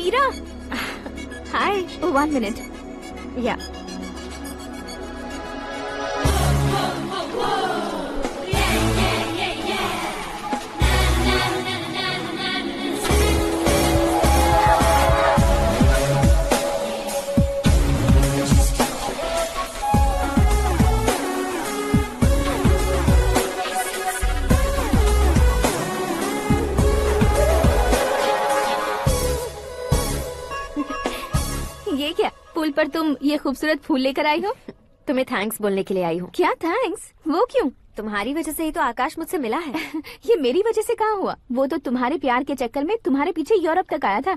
मीरा। हाय, 1 minute. या ये क्या, पुल पर तुम ये खूबसूरत फूल लेकर आई हो? तुम्हें थैंक्स बोलने के लिए आई हूँ। क्या थैंक्स? वो क्यों? तुम्हारी वजह से ही तो आकाश मुझसे मिला है। ये मेरी वजह से कहाँ हुआ? वो तो तुम्हारे प्यार के चक्कर में तुम्हारे पीछे यूरोप तक आया था।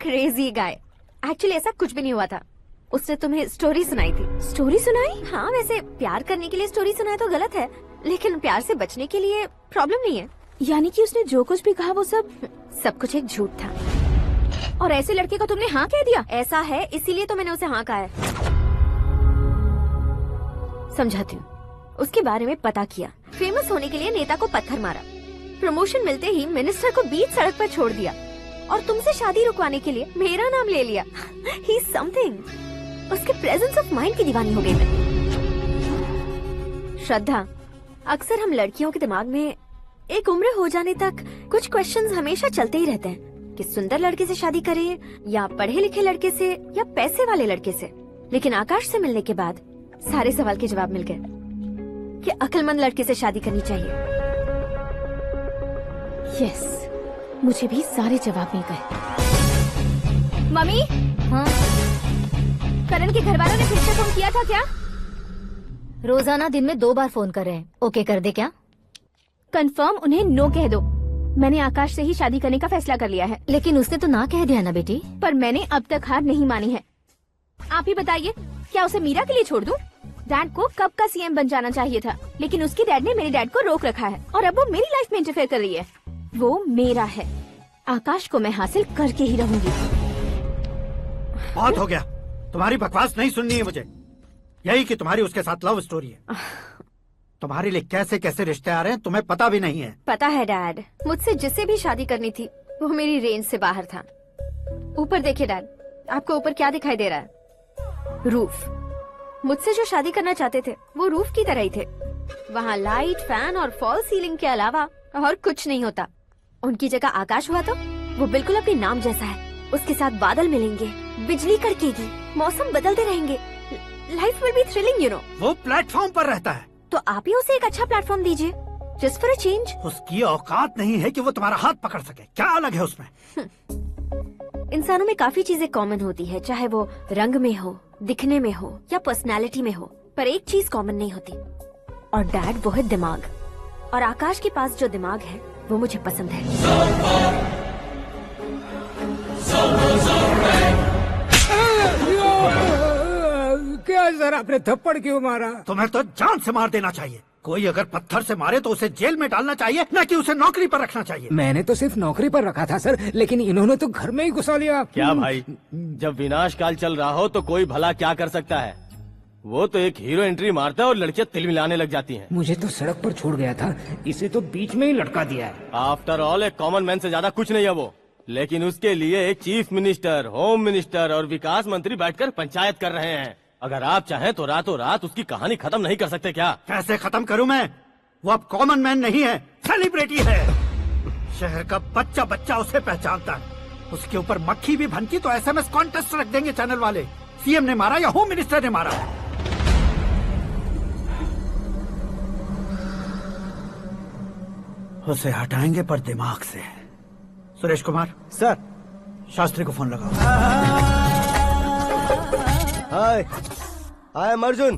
Crazy guy. एक्चुअली ऐसा कुछ भी नहीं हुआ था। उसने तुम्हें स्टोरी सुनाई थी। स्टोरी सुनाई? हाँ, वैसे प्यार करने के लिए स्टोरी सुनाए तो गलत है, लेकिन प्यार से बचने के लिए प्रॉब्लम नहीं है। यानी कि उसने जो कुछ भी कहा वो सब कुछ एक झूठ था। और ऐसे लड़के को तुमने हाँ कह दिया? ऐसा है, इसीलिए तो मैंने उसे हाँ कहा है। समझाती हूँ। उसके बारे में पता किया, फेमस होने के लिए नेता को पत्थर मारा, प्रमोशन मिलते ही मिनिस्टर को बीच सड़क पर छोड़ दिया, और तुमसे शादी रुकवाने के लिए मेरा नाम ले लिया। He is something. उसके प्रेजेंस ऑफ माइंड की दीवानी हो गई मैं। श्रद्धा, अक्सर हम लड़कियों के दिमाग में एक उम्र हो जाने तक कुछ क्वेश्चंस हमेशा चलते ही रहते हैं कि सुंदर लड़के से शादी करें या पढ़े लिखे लड़के से या पैसे वाले लड़के से। लेकिन आकाश से मिलने के बाद सारे सवाल के जवाब मिल गए कि अक्लमंद लड़के से शादी करनी चाहिए। यस, मुझे भी सारे जवाब मिल गए। मम्मी, हाँ? करण के घर वालों ने फिर से फोन किया था क्या? रोजाना दिन में 2 बार फोन कर रहे हैं। ओके कर दे क्या? कंफर्म उन्हें नो कह दो। मैंने आकाश से ही शादी करने का फैसला कर लिया है। लेकिन उसने तो ना कह दिया ना बेटी। पर मैंने अब तक हार नहीं मानी है। आप ही बताइए, क्या उसे मीरा के लिए छोड़ दूं? डैड को कब का सीएम बन जाना चाहिए था, लेकिन उसके डैड ने मेरे डैड को रोक रखा है और अब वो मेरी लाइफ में इंटरफेयर कर रही है। वो मेरा है, आकाश को मैं हासिल करके ही रहूंगी। बहुत हो गया, तुम्हारी बकवास नहीं सुननी है मुझे। यही कि तुम्हारी उसके साथ लव स्टोरी है। तुम्हारे लिए कैसे कैसे रिश्ते आ रहे हैं तुम्हें पता भी नहीं है। पता है डैड, मुझसे जिसे भी शादी करनी थी वो मेरी रेंज से बाहर था। ऊपर देखिए डैड, आपको ऊपर क्या दिखाई दे रहा है? रूफ। मुझसे जो शादी करना चाहते थे वो रूफ की तरह ही थे। वहाँ लाइट, फैन और फॉल सीलिंग के अलावा और कुछ नहीं होता। उनकी जगह आकाश हुआ तो वो बिल्कुल अपने नाम जैसा है। उसके साथ बादल मिलेंगे, बिजली कड़केगी, मौसम बदलते रहेंगे, life will be thrilling you know. वो प्लेटफॉर्म पर रहता है तो आप ही उसे एक अच्छा प्लेटफॉर्म दीजिए, जस्ट फॉर अ चेंज। उसकी औकात नहीं है कि वो तुम्हारा हाथ पकड़ सके। क्या अलग है उसमें? इंसानों में काफी चीजें कॉमन होती है, चाहे वो रंग में हो, दिखने में हो या पर्सनालिटी में हो, पर एक चीज कॉमन नहीं होती, और डैड वो है दिमाग। और आकाश के पास जो दिमाग है वो मुझे पसंद है। क्या सर, आपने थप्पड़ क्यों मारा? तुम्हें तो जान से मार देना चाहिए। कोई अगर पत्थर से मारे तो उसे जेल में डालना चाहिए, न कि उसे नौकरी पर रखना चाहिए। मैंने तो सिर्फ नौकरी पर रखा था सर, लेकिन इन्होंने तो घर में ही घुसा लिया। क्या भाई, जब विनाश काल चल रहा हो तो कोई भला क्या कर सकता है? वो तो एक हीरो एंट्री मारता है और लड़कियां तिल मिलाने लग जाती हैं। मुझे तो सड़क पर छोड़ गया था, इसे तो बीच में ही लटका दिया है। आफ्टर ऑल एक कॉमन मैन से ज्यादा कुछ नहीं है वो, लेकिन उसके लिए एक चीफ मिनिस्टर, होम मिनिस्टर और विकास मंत्री बैठकर पंचायत कर रहे हैं। अगर आप चाहें तो रातों रात उसकी कहानी खत्म नहीं कर सकते क्या? कैसे खत्म करूं मैं? वो अब कॉमन मैन नहीं है, सेलिब्रिटी है। शहर का बच्चा बच्चा उसे पहचानता है। उसके ऊपर मक्खी भी भनकी तो SMS कॉन्टेस्ट रख देंगे चैनल वाले। सीएम ने मारा या होम मिनिस्टर ने मारा। उसे हटाएंगे पर दिमाग से। सुरेश कुमार सर। शास्त्री को फोन लगाओ। Hi, I am Arjun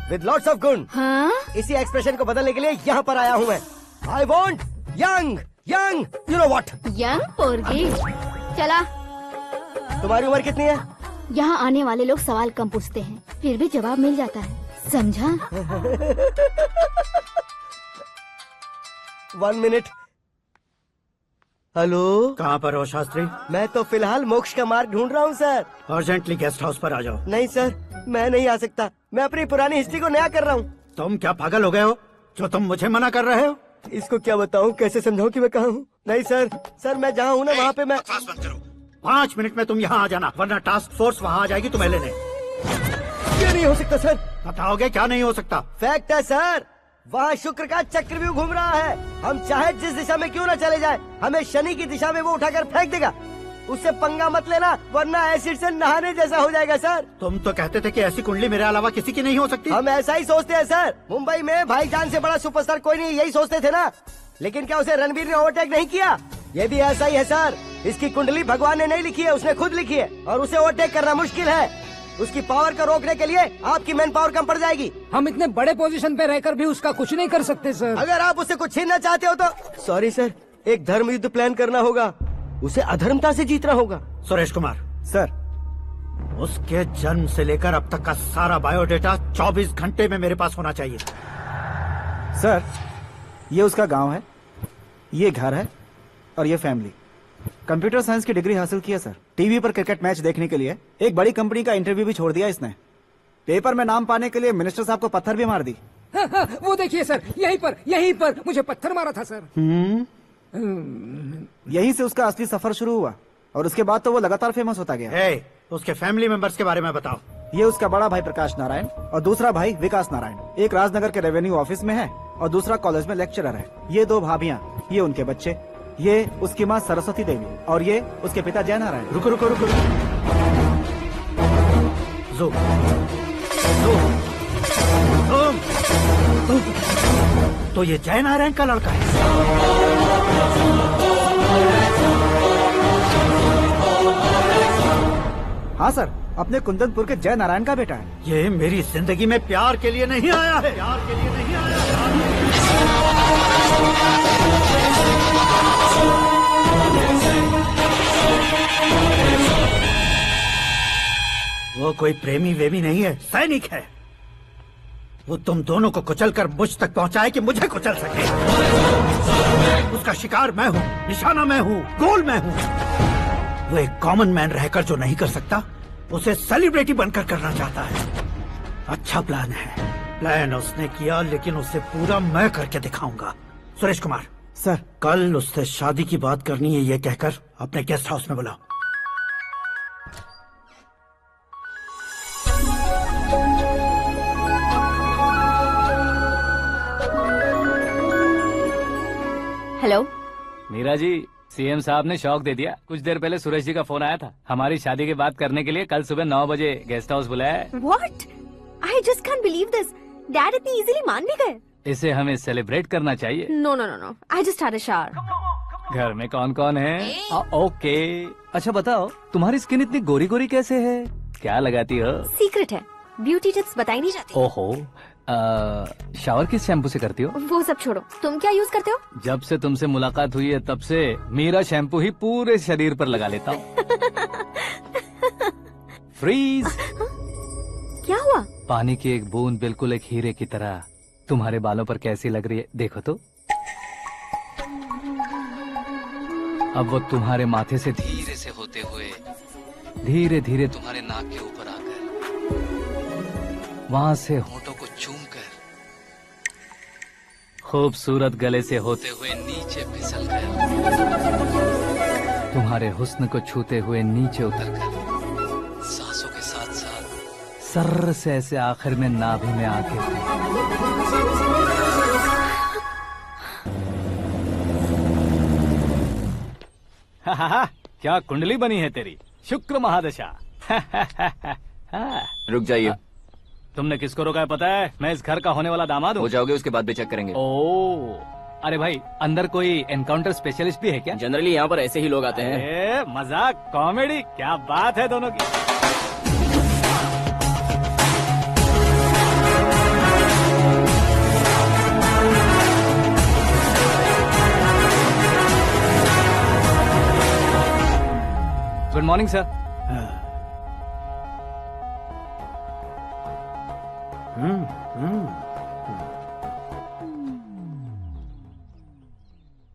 with lots of गुण। हाँ? इसी एक्सप्रेशन को बदलने के लिए यहाँ पर आया हूँ मैं। I want young young, you know what? Young पोरगी। चला। तुम्हारी उम्र कितनी है? यहाँ आने वाले लोग सवाल कम पूछते हैं, फिर भी जवाब मिल जाता है, समझा? 1 मिनट। हेलो, कहाँ पर हो शास्त्री? मैं तो फिलहाल मोक्ष का मार्ग ढूंढ रहा हूँ सर। अर्जेंटली गेस्ट हाउस पर आ जाओ। नहीं सर, मैं नहीं आ सकता। मैं अपनी पुरानी हिस्ट्री को नया कर रहा हूँ। तुम क्या पागल हो गए हो जो तुम मुझे मना कर रहे हो? इसको क्या बताऊँ, कैसे समझाऊँ कि मैं कहाँ हूँ? नहीं सर, सर मैं जहाँ हूँ ना वहाँ पे मैं। बकवास बंद करो। 5 मिनट में तुम यहाँ आ जाना, वरना टास्क फोर्स वहाँ आ जाएगी तुम्हें लेने। ये नहीं हो सकता सर। बताओगे क्या नहीं हो सकता? फैक्ट है सर, वहाँ शुक्र का चक्रव्यूह घूम रहा है। हम चाहे जिस दिशा में क्यों न चले जाए, हमें शनि की दिशा में वो उठाकर फेंक देगा। उससे पंगा मत लेना, वरना एसिड से नहाने जैसा हो जाएगा सर। तुम तो कहते थे कि ऐसी कुंडली मेरे अलावा किसी की नहीं हो सकती। हम ऐसा ही सोचते हैं सर। मुंबई में भाईजान से बड़ा सुपरस्टार कोई नहीं, यही सोचते थे ना। लेकिन क्या उसे रणवीर ने ओवरटेक नहीं किया? ये भी ऐसा ही है सर। इसकी कुंडली भगवान ने नहीं लिखी है, उसने खुद लिखी है, और उसे ओवरटेक करना मुश्किल है। उसकी पावर को रोकने के लिए आपकी मैन पावर कम पड़ जाएगी। हम इतने बड़े पोजीशन पे रहकर भी उसका कुछ नहीं कर सकते सर। अगर आप उससे कुछ छीनना चाहते हो तो सॉरी सर, एक धर्म युद्ध प्लान करना होगा। उसे अधर्मता से जीतना होगा। सुरेश कुमार सर, उसके जन्म से लेकर अब तक का सारा बायोडेटा 24 घंटे में मेरे पास होना चाहिए। सर, ये उसका गांव है, ये घर है और ये फैमिली। कंप्यूटर साइंस की डिग्री हासिल की है सर। टीवी पर क्रिकेट मैच देखने के लिए एक बड़ी कंपनी का इंटरव्यू भी छोड़ दिया इसने। पेपर में नाम पाने के लिए मिनिस्टर साहब को पत्थर भी मार दी। हाँ, हाँ, वो देखिए सर, यहीं पर मुझे पत्थर मारा था सर। यहीं से उसका असली सफर शुरू हुआ और उसके बाद तो वो लगातार फेमस होता गया। उसके फैमिली मेंबर्स के बारे में बताओ। ये उसका बड़ा भाई प्रकाश नारायण और दूसरा भाई विकास नारायण। एक राजनगर के रेवेन्यू ऑफिस में है और दूसरा कॉलेज में लेक्चरर है। ये 2 भाभियां, ये उनके बच्चे, ये उसकी माँ सरस्वती देवी और ये उसके पिता जय नारायण। रुको रुको रुको, तो ये जय नारायण का लड़का है। हाँ सर, अपने कुंदनपुर के जय नारायण का बेटा है। ये मेरी जिंदगी में प्यार के लिए नहीं आया है, प्यार के लिए नहीं आया है। वो कोई प्रेमी वेमी नहीं है, सैनिक है। वो तुम दोनों को कुचलकर मुझ तक पहुंचाए कि मुझे कुचल सके। उसका शिकार मैं हूँ, निशाना मैं हूँ, गोल मैं हूँ। वो एक कॉमन मैन रहकर जो नहीं कर सकता, उसे सेलिब्रिटी बनकर करना चाहता है। अच्छा प्लान है। प्लान उसने किया, लेकिन उसे पूरा मैं करके दिखाऊंगा। सुरेश कुमार सर, कल उससे शादी की बात करनी है, ये कहकर अपने गेस्ट हाउस में बुलाओ। हेलो मीरा जी, सीएम साहब ने शौक दे दिया। कुछ देर पहले सुरेश जी का फोन आया था, हमारी शादी की बात करने के लिए कल सुबह 9 बजे गेस्ट हाउस बुलाया है। What? I just can't believe this. Dad इतनी इजीली मान भी गए। इसे हमें सेलिब्रेट करना चाहिए। No no no no, I just had a shower. घर में कौन कौन है? ओके, अच्छा बताओ, तुम्हारी स्किन इतनी गोरी गोरी कैसे है? क्या लगाती हो? सीक्रेट है, ब्यूटी टिप्स बताई नहीं जाती। ओहो, शावर किस शैम्पू से करती हो? वो सब छोड़ो, तुम क्या यूज करते हो? जब से तुमसे मुलाकात हुई है तब से मेरा शैम्पू ही पूरे शरीर पर लगा लेता हूँ। फ्रीज। क्या हुआ? पानी की एक बूंद बिल्कुल एक हीरे की तरह तुम्हारे बालों पर कैसी लग रही है, देखो तो। अब वो तुम्हारे माथे से धीरे से होते हुए धीरे धीरे तुम्हारे नाक के ऊपर आकर वहां से होठों को चूमकर खूबसूरत गले से होते हुए नीचे फिसल कर तुम्हारे हुस्न को छूते हुए नीचे उतरकर सांसों के साथ साथ सर्र से ऐसे आखिर में नाभि में आके क्या कुंडली बनी है तेरी, शुक्र महादशा। रुक जाइए। तुमने किसको रोका है पता है? मैं इस घर का होने वाला दामाद हूँ। हो जाओगे उसके बाद भी चेक करेंगे। ओ, अरे भाई, अंदर कोई एनकाउंटर स्पेशलिस्ट भी है क्या? जनरली यहाँ पर ऐसे ही लोग आते हैं। अरे मजाक, कॉमेडी, क्या बात है दोनों की। Good morning sir.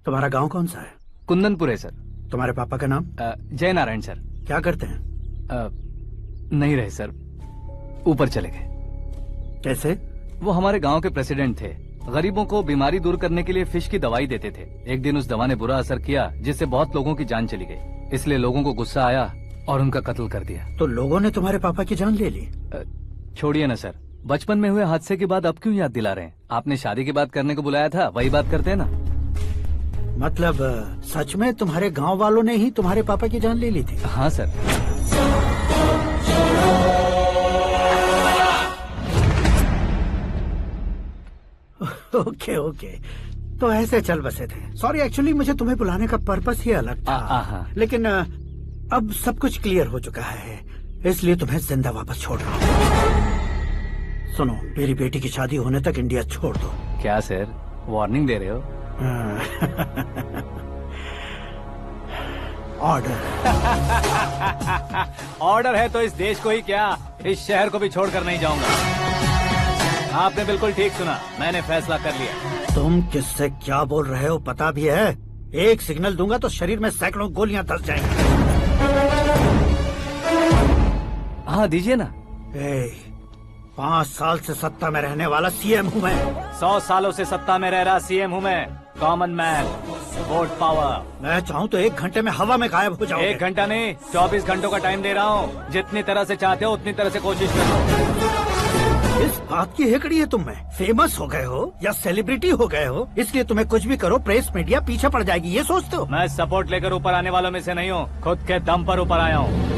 तुम्हारा गांव कौन सा है? कुंदनपुर है सर। तुम्हारे पापा का नाम? जय नारायण सर। क्या करते हैं? नहीं रहे सर, ऊपर चले गए। कैसे? वो हमारे गांव के प्रेसिडेंट थे, गरीबों को बीमारी दूर करने के लिए फिश की दवाई देते थे। एक दिन उस दवा ने बुरा असर किया जिससे बहुत लोगों की जान चली गई। इसलिए लोगों को गुस्सा आया और उनका कत्ल कर दिया। तो लोगों ने तुम्हारे पापा की जान ले ली? छोड़िए ना सर, बचपन में हुए हादसे के बाद अब क्यों याद दिला रहे हैं? आपने शादी की बात करने को बुलाया था, वही बात करते हैं ना। मतलब सच में तुम्हारे गांव वालों ने ही तुम्हारे पापा की जान ले ली थी? हाँ सर। ओके ओके, तो ऐसे चल बसे थे। सॉरी, एक्चुअली मुझे तुम्हें बुलाने का पर्पस ही अलग था। लेकिन अब सब कुछ क्लियर हो चुका है, इसलिए तुम्हें जिंदा वापस छोड़ रहा हूँ। सुनो, मेरी बेटी की शादी होने तक इंडिया छोड़ दो। क्या सर, वार्निंग दे रहे हो? ऑर्डर। ऑर्डर है तो इस देश को ही क्या, इस शहर को भी छोड़कर नहीं जाऊंगा। आपने बिल्कुल ठीक सुना, मैंने फैसला कर लिया। तुम किससे क्या बोल रहे हो पता भी है? एक सिग्नल दूंगा तो शरीर में सैकड़ों गोलियां धस जाएंगी। हाँ दीजिए ना। 5 साल से सत्ता में रहने वाला सीएम हूँ मैं। 100 सालों से सत्ता में रह रहा सीएम हूँ मैं। Common man, vote power. मैं चाहूँ तो 1 घंटे में हवा में गायब हो जाऊँ। 1 घंटा नहीं, 24 घंटों का टाइम दे रहा हूँ। जितनी तरह से चाहते हो उतनी तरह से कोशिश करो। इस बात की हेकड़ी है तुम में? फेमस हो गए हो या सेलिब्रिटी हो गए हो, इसलिए तुम्हें कुछ भी करो प्रेस मीडिया पीछे पड़ जाएगी, ये सोचते हो? मैं सपोर्ट लेकर ऊपर आने वालों में से नहीं हूँ, खुद के दम पर ऊपर आया हूँ।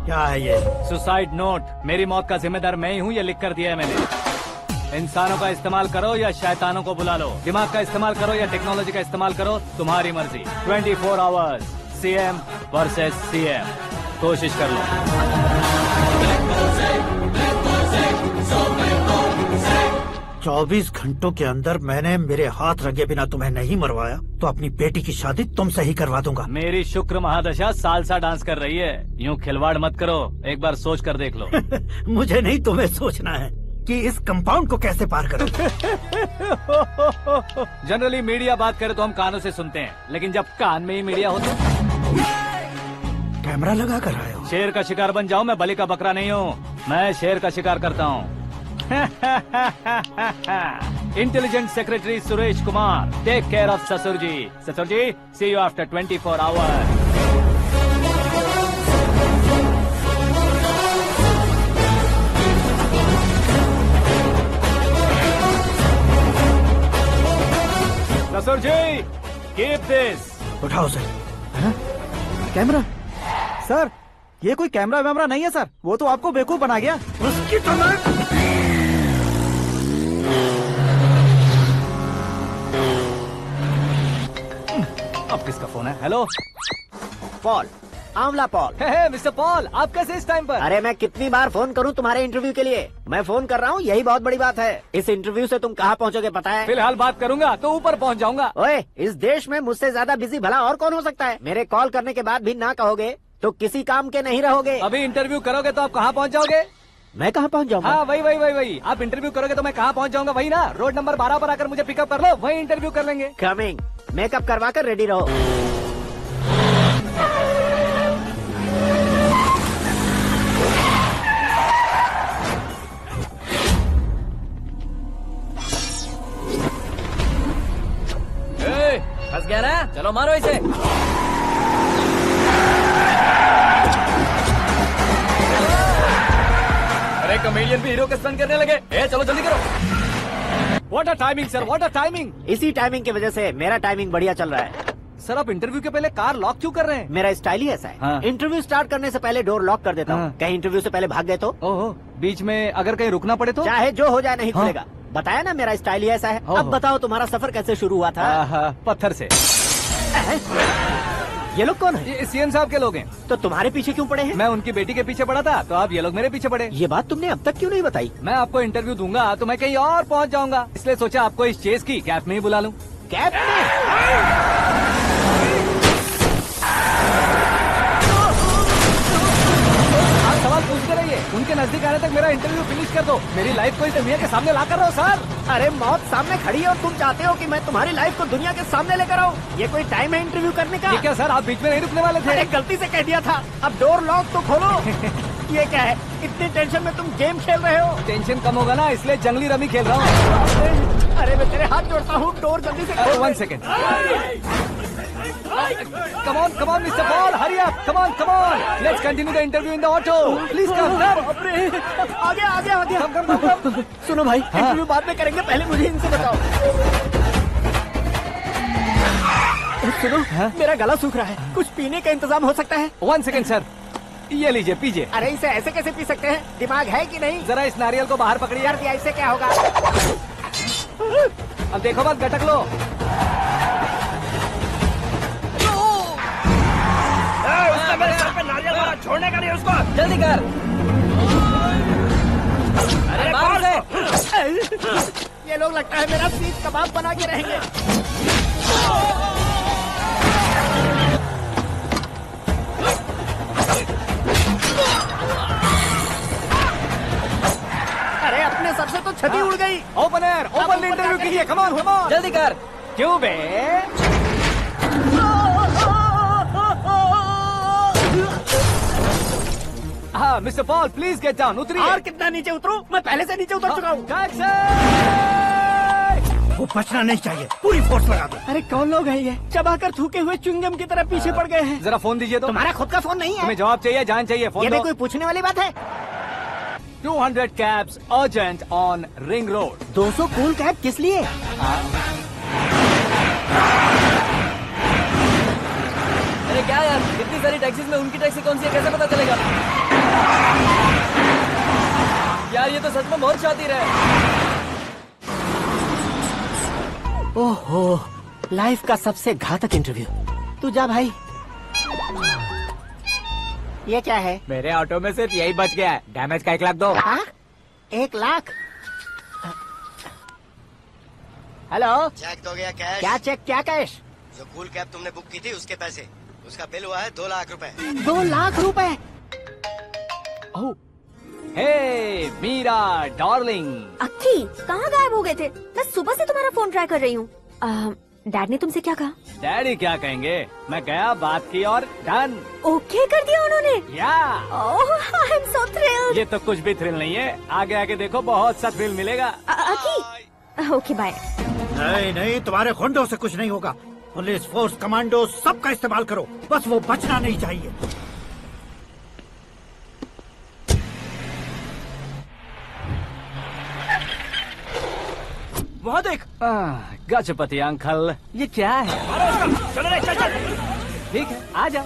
क्या है ये? Suicide note. मेरी मौत का जिम्मेदार मैं ही हूँ, ये लिख कर दिया है मैंने। इंसानों का इस्तेमाल करो या शैतानों को बुला लो, दिमाग का इस्तेमाल करो या टेक्नोलॉजी का इस्तेमाल करो, तुम्हारी मर्जी। 24 आवर्स, सीएम वर्सेस सीएम, कोशिश कर लो। 24 घंटों के अंदर मैंने मेरे हाथ रंगे बिना तुम्हें नहीं मरवाया तो अपनी बेटी की शादी तुमसे ही करवा दूंगा। मेरी शुक्र महादशा सालसा डांस कर रही है, यूँ खिलवाड़ मत करो, एक बार सोच कर देख लो। मुझे नहीं, तुम्हें सोचना है कि इस कंपाउंड को कैसे पार करूं। जनरली मीडिया बात करे तो हम कानों से सुनते हैं, लेकिन जब कान में ही मीडिया हो तो कैमरा लगा कर आए हो। शेर का शिकार बन जाऊं, मैं बलि का बकरा नहीं हूँ, मैं शेर का शिकार करता हूँ। Intelligent secretary Suresh Kumar, take care of ससुर जी। ससुर जी, सी यू आफ्टर 24 आवर्स। ससुर जी, कीप दिस। उठाओ सर। कैमरा? सर, ये कोई कैमरा वैमरा नहीं है सर, वो तो आपको बेवकूफ बना गया। उसकी तो मैं... अब किसका फोन है? हेलो पॉल, आंवला पॉल। मिस्टर पॉल, आप कैसे इस टाइम पर? अरे मैं कितनी बार फोन करूं तुम्हारे इंटरव्यू के लिए? मैं फोन कर रहा हूं, यही बहुत बड़ी बात है। इस इंटरव्यू से तुम कहां पहुंचोगे पता है? फिलहाल बात करूंगा तो ऊपर पहुंच जाऊंगा। ओए, इस देश में मुझसे ज्यादा बिजी भला और कौन हो सकता है? मेरे कॉल करने के बाद भी ना कहोगे तो किसी काम के नहीं रहोगे। अभी इंटरव्यू करोगे तो आप कहाँ पहुँच जाओगे? मैं कहाँ पहुँच जाऊंगा? हाँ वही। आप इंटरव्यू करोगे तो मैं कहाँ पहुँच जाऊंगा? वही ना, रोड नंबर 12 पर आकर मुझे पिकअप कर लो, वही इंटरव्यू कर लेंगे। कमिंग। मेकअप करवा कर रेडी रहो। फंस गया ना, चलो मारो इसे। अरे कमेडियन भी हीरो का स्टंट करने लगे। चलो जल्दी करो। What a timing sir, what a timing. इसी टाइमिंग की वजह से मेरा टाइमिंग बढ़िया चल रहा है। सर आप इंटरव्यू के पहले कार लॉक क्यों कर रहे हैं? मेरा स्टाइल ही ऐसा है। हाँ। इंटरव्यू स्टार्ट करने से पहले डोर लॉक कर देता हूँ। हाँ। कहीं इंटरव्यू से पहले भाग गए तो? ओहो, बीच में अगर कहीं रुकना पड़े तो? चाहे जो हो जाए नहीं हाँ। खुलेगा। बताया ना मेरा स्टाइल ही ऐसा है। ओहो। अब बताओ तुम्हारा सफर कैसे शुरू हुआ था? पत्थर से। ये लोग कौन है? ये सीएम साहब के लोग हैं। तो तुम्हारे पीछे क्यों पड़े हैं? मैं उनकी बेटी के पीछे पड़ा था तो आप ये लोग मेरे पीछे पड़े। ये बात तुमने अब तक क्यों नहीं बताई? मैं आपको इंटरव्यू दूंगा तो मैं कहीं और पहुंच जाऊंगा, इसलिए सोचा आपको इस चेस की कैप में ही बुला लूं। कैप में? आप सवाल पूछते रहिए, उनके नजदीक आने तक मेरा इंटरव्यू फिनिश कर दो। मेरी लाइफ को इस दुनिया के सामने ला कर रहो सर। अरे मौत सामने खड़ी है और तुम चाहते हो कि मैं तुम्हारी लाइफ को दुनिया के सामने लेकर आऊं? ये कोई टाइम है इंटरव्यू करने का? ये क्या सर, आप बीच में नहीं रुकने वाले थे? अरे गलती से कह दिया था, अब डोर लॉक तो खोलो। ये क्या है, इतनी टेंशन में तुम गेम खेल रहे हो? टेंशन कम होगा ना, इसलिए जंगली रमी खेल रहा हूँ। अरे मैं तेरे हाथ जोड़ता हूँ, डोर जल्दी से खोलो। 1 second. Come on, Mr. Paul, hurry up. Come on. Let's continue the interview in the auto. Please come. आ गया। Come. सुनो भाई, इंटरव्यू बाद में करेंगे, पहले मुझे इनसे बताओ। सुनो, मेरा गला सूख रहा है, कुछ पीने का इंतजाम हो सकता है? 1 सेकेंड सर, ये लीजिए पीजिए। अरे इसे ऐसे कैसे पी सकते हैं? दिमाग है कि नहीं? जरा इस नारियल को बाहर पकड़िए। यार इससे क्या होगा? अब देखो मत, गटक लो। उसने मेरे सर पे नारियल मारा, छोड़ने का नहीं उसको। जल्दी कर। अरे बाहर से। ये लोग लगता है मेरा सीख कबाब बना के रहेंगे। अरे अपने सर से तो छती उड़ गई। ओपन इंटरव्यू कीजिए। Come on. जल्दी कर। क्यों बे? हाँ mister Paul, please get down. उतरिए। और कितना नीचे उतरूं? मैं पहले से नीचे उतर चुका हूँ। वो बचना नहीं चाहिए, पूरी फोर्स लगा दो। अरे कौन लोग हैं ये? चबाकर थूके हुए च्युइंगम की तरह पीछे पड़ गए हैं। जरा फोन दीजिए तो। तुम्हारा खुद का फोन नहीं है? तुम्हें जवाब चाहिए, जान चाहिए, फोन ये दो। भी कोई पूछने वाली बात है? 200 cabs urgent on Ring Road. 200 cool cab किस लिए? अरे क्या यार, इतनी सारी टैक्सीज में उनकी टैक्सी कौन सी है, कैसे पता चलेगा? यार ये तो सच में बहुत शातिर है। ओहो, लाइफ का सबसे घातक इंटरव्यू। तू जा भाई। ये क्या है? मेरे ऑटो में सिर्फ यही बच गया है। डैमेज का 1 लाख दो। 1 लाख? हेलो, चेक हो गया कैश? क्या चेक, क्या कैश? जो कूल कैब तुमने बुक की थी उसके पैसे, उसका बिल हुआ है 2 लाख रुपए। 2 लाख रुपए? हे मीरा डार्लिंग। अक्की, कहाँ गायब हो गए थे? मैं सुबह से तुम्हारा फोन ट्राई कर रही हूँ। डैड ने तुमसे क्या कहा? डैडी क्या कहेंगे, मैं गया, बात की और डन। ओके कर दिया उन्होंने? या आई एम सो थ्रिल्ड। ये तो कुछ भी थ्रिल नहीं है, आगे आगे देखो बहुत सा थ्रिल मिलेगा। अक्की, ओके बाय। नहीं, तुम्हारे गुंडों से कुछ नहीं होगा। पुलिस फोर्स, कमांडो, सबका इस्तेमाल करो, बस वो बचना नहीं चाहिए। वहाँ देख। गजपति अंकल, ये क्या है? चलो रे, चल। ठीक है, आ जा।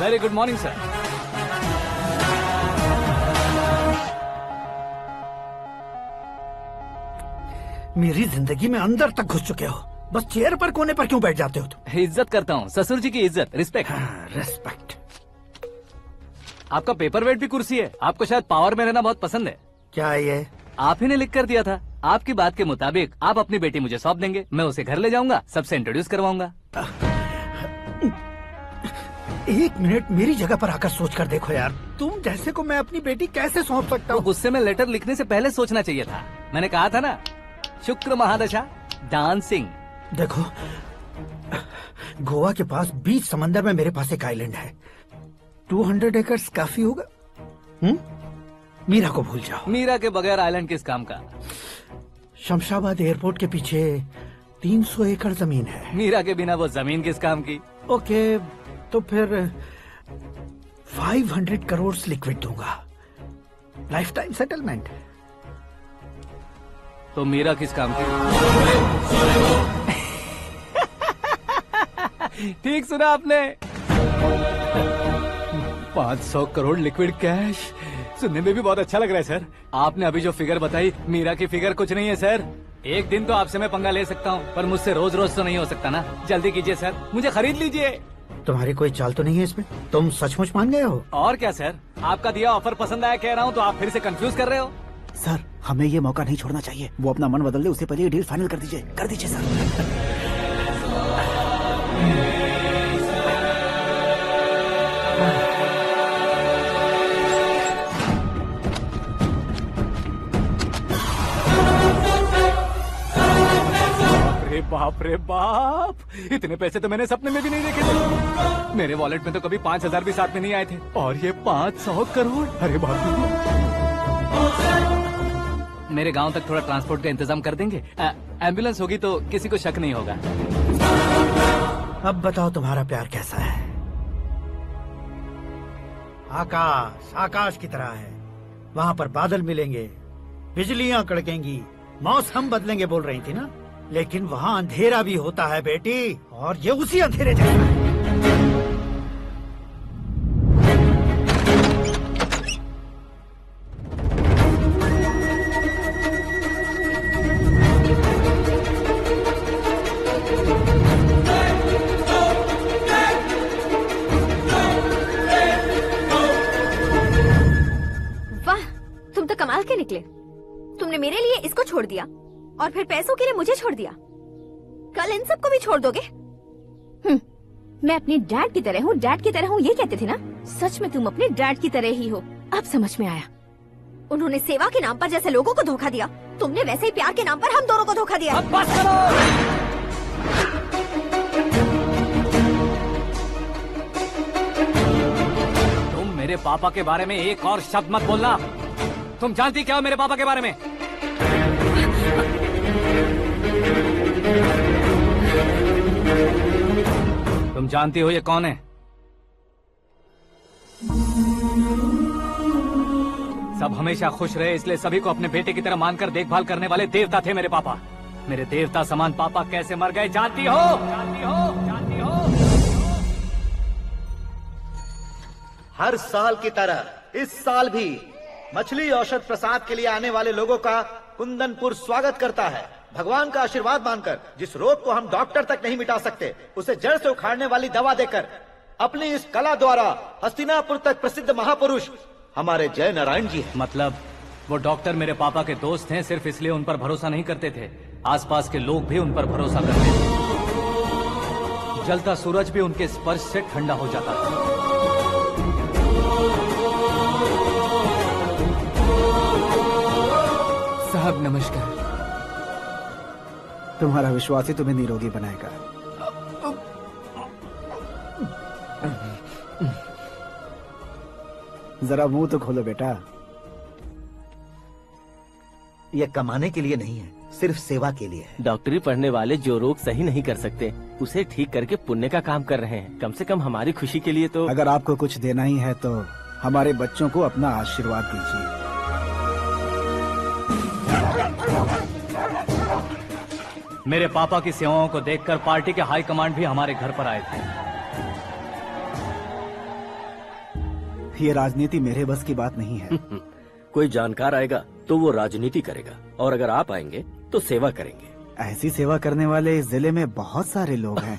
Very good morning sir. मेरी जिंदगी में अंदर तक घुस चुके हो, बस चेयर पर कोने पर क्यों बैठ जाते हो तुम? इज्जत करता हूँ, ससुर जी की इज्जत, रिस्पेक्ट। रेस्पेक्ट। आपका पेपर वेट भी कुर्सी है। आपको शायद पावर में रहना बहुत पसंद है। क्या है ये? आप ही ने लिख कर दिया था। आपकी बात के मुताबिक आप अपनी बेटी मुझे सौंप देंगे, मैं उसे घर ले जाऊंगा, सबसे इंट्रोड्यूस करवाऊंगा। एक मिनट मेरी जगह पर आकर सोच कर देखो यार, तुम जैसे को मैं अपनी बेटी कैसे सौंप सकता हूँ? गुस्से में लेटर लिखने से पहले सोचना चाहिए था। मैंने कहा था ना, शुक्र महादशा डांसिंग। देखो, गोवा के पास बीच समंदर में मेरे पास एक आइलैंड है, 200 एकर्स काफी होगा। मीरा को भूल जाओ। मीरा के बगैर आइलैंड किस काम का? शमशाबाद एयरपोर्ट के पीछे 300 एकड़ जमीन है। मीरा के बिना वो जमीन किस काम की? ओके, तो फिर 500 करोड़ लिक्विड दूंगा, लाइफ टाइम सेटलमेंट। तो मीरा किस काम की? ठीक सुना आपने, 500 करोड़ लिक्विड कैश। सुनने में भी बहुत अच्छा लग रहा है सर। आपने अभी जो फिगर बताई, मीरा की फिगर कुछ नहीं है सर। एक दिन तो आपसे मैं पंगा ले सकता हूँ, पर मुझसे रोज रोज तो नहीं हो सकता ना। जल्दी कीजिए सर, मुझे खरीद लीजिए। तुम्हारी कोई चाल तो नहीं है इसमें? तुम सचमुच मान गए हो? और क्या सर, आपका दिया ऑफर पसंद आया कह रहा हूँ, तो आप फिर से कंफ्यूज कर रहे हो। सर, हमें ये मौका नहीं छोड़ना चाहिए। वो अपना मन बदल दे, उससे पहले ये डील फाइनल कर दीजिए। कर दीजिए सर। बाप रे बाप, इतने पैसे तो मैंने सपने में भी नहीं देखे थे। मेरे वॉलेट में तो कभी 5,000 भी साथ में नहीं आए थे, और ये 500 करोड़। अरे बाप रे। मेरे गांव तक थोड़ा ट्रांसपोर्ट का इंतजाम कर देंगे? एम्बुलेंस होगी तो किसी को शक नहीं होगा। अब बताओ तुम्हारा प्यार कैसा है? आकाश आकाश की तरह है, वहाँ पर बादल मिलेंगे, बिजलियाँ कड़केंगी, मौसम बदलेंगे बोल रही थी ना, लेकिन वहाँ अंधेरा भी होता है बेटी, और ये उसी अंधेरे जैसा है। वाह, तुम तो कमाल के निकले। तुमने मेरे लिए इसको छोड़ दिया और फिर पैसों के लिए मुझे छोड़ दिया। कल इन सबको भी छोड़ दोगे? मैं अपने डैड की तरह हूँ, डैड की तरह हूँ, ये कहते थे ना। सच में तुम अपने डैड की तरह ही हो, अब समझ में आया। उन्होंने सेवा के नाम पर जैसे लोगों को धोखा दिया, तुमने वैसे ही प्यार के नाम पर हम दोनों को धोखा दिया। अब बस करो। तुम मेरे पापा के बारे में एक और शब्द मत बोलना। तुम जानती क्या हो मेरे पापा के बारे में? तुम जानती हो ये कौन है? सब हमेशा खुश रहे इसलिए सभी को अपने बेटे की तरह मानकर देखभाल करने वाले देवता थे मेरे पापा। मेरे देवता समान पापा कैसे मर गए जानती हो? जानती हो? जानती हो? हर साल की तरह इस साल भी मछली औषध प्रसाद के लिए आने वाले लोगों का कुंदनपुर स्वागत करता है। भगवान का आशीर्वाद मानकर जिस रोग को हम डॉक्टर तक नहीं मिटा सकते, उसे जड़ से उखाड़ने वाली दवा देकर अपनी इस कला द्वारा हस्तिनापुर तक प्रसिद्ध महापुरुष हमारे जय नारायण जी हैं। मतलब वो डॉक्टर मेरे पापा के दोस्त हैं, सिर्फ इसलिए उन पर भरोसा नहीं करते थे, आसपास के लोग भी उन पर भरोसा करते थे। जलता सूरज भी उनके स्पर्श से ठंडा हो जाता था। साहब नमस्कार। तुम्हारा विश्वास ही तुम्हें निरोगी बनाएगा। जरा मुंह तो खोलो बेटा। यह कमाने के लिए नहीं है, सिर्फ सेवा के लिए है। डॉक्टरी पढ़ने वाले जो रोग सही नहीं कर सकते, उसे ठीक करके पुण्य का काम कर रहे हैं। कम से कम हमारी खुशी के लिए तो। अगर आपको कुछ देना ही है तो हमारे बच्चों को अपना आशीर्वाद दीजिए। मेरे पापा की सेवाओं को देखकर पार्टी के हाई कमांड भी हमारे घर पर आए थे। ये राजनीति मेरे बस की बात नहीं है। कोई जानकार आएगा तो वो राजनीति करेगा, और अगर आप आएंगे तो सेवा करेंगे। ऐसी सेवा करने वाले इस जिले में बहुत सारे लोग हैं।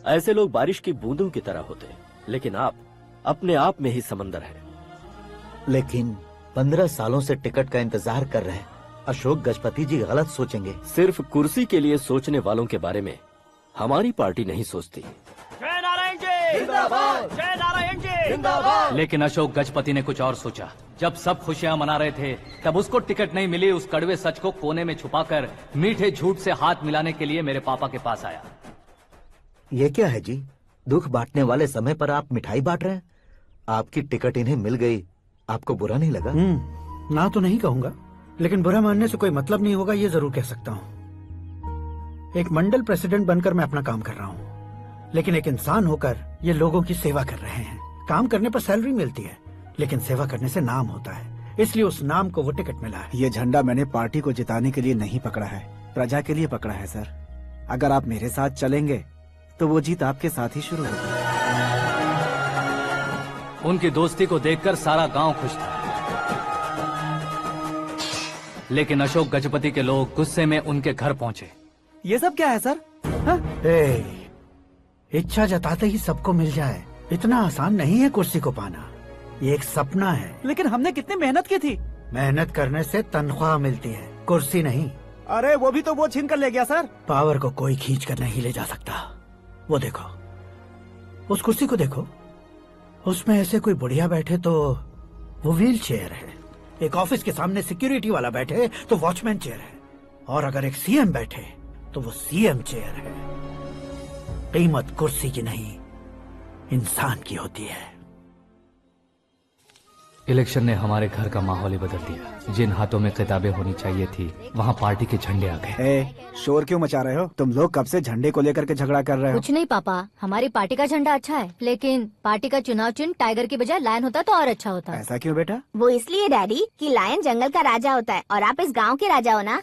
ऐसे लोग बारिश की बूंदों की तरह होते हैं, लेकिन आप अपने आप में ही समंदर हैं। लेकिन 15 सालों से टिकट का इंतजार कर रहे हैं। अशोक गजपति जी गलत सोचेंगे। सिर्फ कुर्सी के लिए सोचने वालों के बारे में हमारी पार्टी नहीं सोचती। जय नारायण जी जिंदाबाद, जय नारायण जी जिंदाबाद। लेकिन अशोक गजपति ने कुछ और सोचा। जब सब खुशियां मना रहे थे तब उसको टिकट नहीं मिली। उस कड़वे सच को कोने में छुपाकर मीठे झूठ से हाथ मिलाने के लिए मेरे पापा के पास आया। ये क्या है जी? दुख बांटने वाले समय पर आप मिठाई बांट रहे हैं। आपकी टिकट इन्हें मिल गई, आपको बुरा नहीं लगा? ना तो नहीं कहूंगा, लेकिन बुरा मानने से कोई मतलब नहीं होगा, ये जरूर कह सकता हूँ। एक मंडल प्रेसिडेंट बनकर मैं अपना काम कर रहा हूँ, लेकिन एक इंसान होकर ये लोगों की सेवा कर रहे हैं। काम करने पर सैलरी मिलती है, लेकिन सेवा करने से नाम होता है, इसलिए उस नाम को वो टिकट मिला है। ये झंडा मैंने पार्टी को जिताने के लिए नहीं पकड़ा है, प्रजा के लिए पकड़ा है सर। अगर आप मेरे साथ चलेंगे तो वो जीत आपके साथ ही शुरू होगी। उनकी दोस्ती को देखकर सारा गांव खुश था, लेकिन अशोक गजपति के लोग गुस्से में उनके घर पहुंचे। ये सब क्या है सर? इच्छा जताते ही सबको मिल जाए, इतना आसान नहीं है कुर्सी को पाना। ये एक सपना है। लेकिन हमने कितनी मेहनत की थी। मेहनत करने से तनख्वाह मिलती है, कुर्सी नहीं। अरे वो भी तो वो छीन कर ले गया सर। पावर को कोई खींच कर नहीं ले जा सकता। वो देखो, उस कुर्सी को देखो, उसमें ऐसे कोई बुढ़िया बैठे तो वो व्हील चेयर है, एक ऑफिस के सामने सिक्योरिटी वाला बैठे तो वॉचमैन चेयर है, और अगर एक सीएम बैठे तो वो सीएम चेयर है। कीमत कुर्सी की नहीं, इंसान की होती है। इलेक्शन ने हमारे घर का माहौल ही बदल दिया। जिन हाथों में किताबें होनी चाहिए थी, वहाँ पार्टी के झंडे आ गए। शोर क्यों मचा रहे हो? तुम लोग कब से झंडे को लेकर के झगड़ा कर रहे हो? कुछ नहीं पापा, हमारी पार्टी का झंडा अच्छा है, लेकिन पार्टी का चुनाव चिन्ह टाइगर की बजाय लायन होता तो और अच्छा होता। ऐसा क्यों बेटा? वो इसलिए डैडी कि लायन जंगल का राजा होता है और आप इस गांव के राजा हो ना।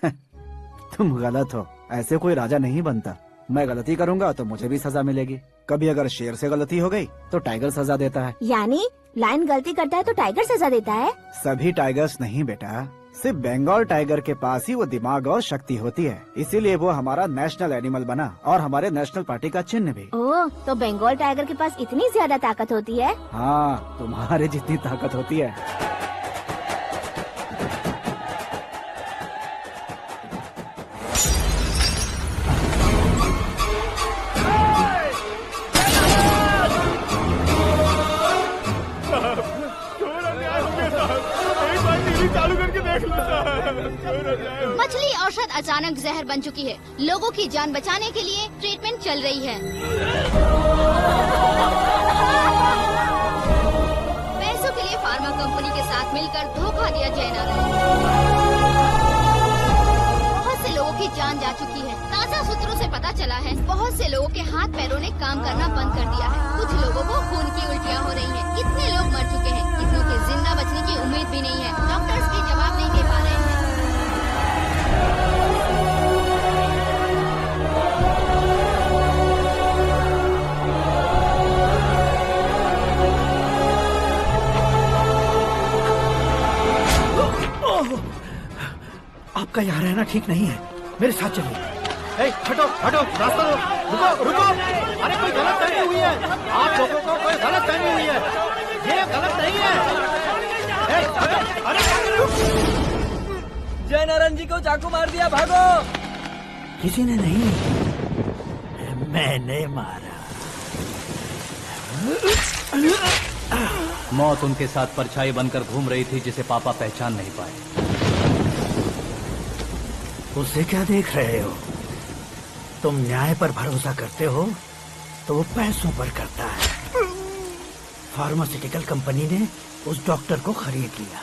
तुम गलत हो, ऐसे कोई राजा नहीं बनता। मैं गलती करूंगा तो मुझे भी सजा मिलेगी। कभी अगर शेर से गलती हो गई तो टाइगर सजा देता है। यानी लायन गलती करता है तो टाइगर सजा देता है? सभी टाइगर्स नहीं बेटा, सिर्फ बंगाल टाइगर के पास ही वो दिमाग और शक्ति होती है, इसीलिए वो हमारा नेशनल एनिमल बना और हमारे नेशनल पार्टी का चिन्ह भी। ओह, तो बंगाल टाइगर के पास इतनी ज्यादा ताकत होती है? हाँ, तुम्हारे जितनी ताकत होती है। मछली औषध अचानक जहर बन चुकी है। लोगों की जान बचाने के लिए ट्रीटमेंट चल रही है। पैसों के लिए फार्मा कंपनी के साथ मिलकर धोखा दिया जैना। बहुत से लोगों की जान जा चुकी है। ताजा सूत्रों से पता चला है बहुत से लोगों के हाथ पैरों ने काम करना बंद कर दिया है। कुछ लोगों को खून की उल्टियाँ हो रही हैं। कितने लोग मर चुके हैं, कितनों के जिंदा बचने की उम्मीद भी नहीं है। डॉक्टर्स भी जवाब नहीं दे पा रहे हैं। आपका यहाँ रहना ठीक नहीं है, मेरे साथ चलिए। हटो हटो, रास्ता दो। रुको रुको, अरे कोई गलत फहमी हुई है, आप लोगों को कोई गलत फहमी हुई है, ये गलत नहीं है। जय नारायण जी को चाकू मार दिया, भागो। किसी ने नहीं, मैंने मारा। मौत उनके साथ परछाई बनकर घूम रही थी, जिसे पापा पहचान नहीं पाए। उसे क्या देख रहे हो? तुम न्याय पर भरोसा करते हो तो वो पैसों पर करता है। फार्मास्यूटिकल कंपनी ने उस डॉक्टर को खरीद लिया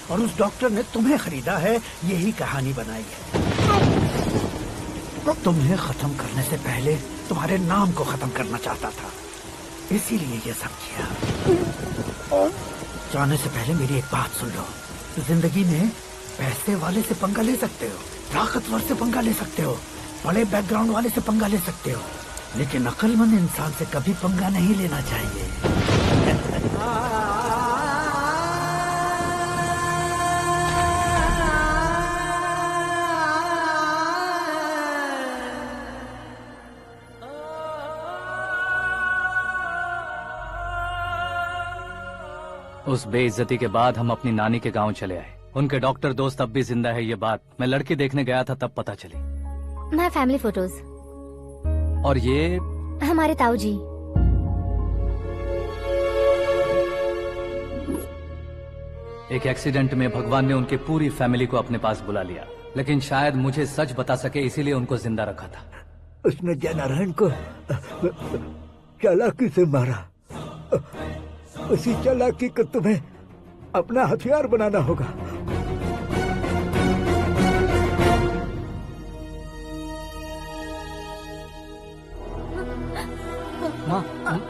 और उस डॉक्टर ने तुम्हें खरीदा है, यही कहानी बनाई है। तुम्हें खत्म करने से पहले तुम्हारे नाम को खत्म करना चाहता था, इसीलिए ये सब किया। जाने से पहले मेरी एक बात सुन लो, जिंदगी में पैसे वाले से पंगा ले सकते हो, ताकतवर से पंगा ले सकते हो, बड़े बैकग्राउंड वाले से पंगा ले सकते हो, लेकिन अक्लमंद इंसान से कभी पंगा नहीं लेना चाहिए। उस बेइज्जती के बाद हम अपनी नानी के गांव चले आए। उनके डॉक्टर दोस्त अब भी जिंदा है, ये बात मैं लड़की देखने गया था तब पता चली। My family photos. और ये हमारे ताऊ जी। एक एक्सीडेंट में भगवान ने उनकी पूरी फैमिली को अपने पास बुला लिया, लेकिन शायद मुझे सच बता सके इसीलिए उनको जिंदा रखा था। उसने जयनारायण को चालाकी से मारा। उसी चालाकी को तुम्हें अपना हथियार बनाना होगा।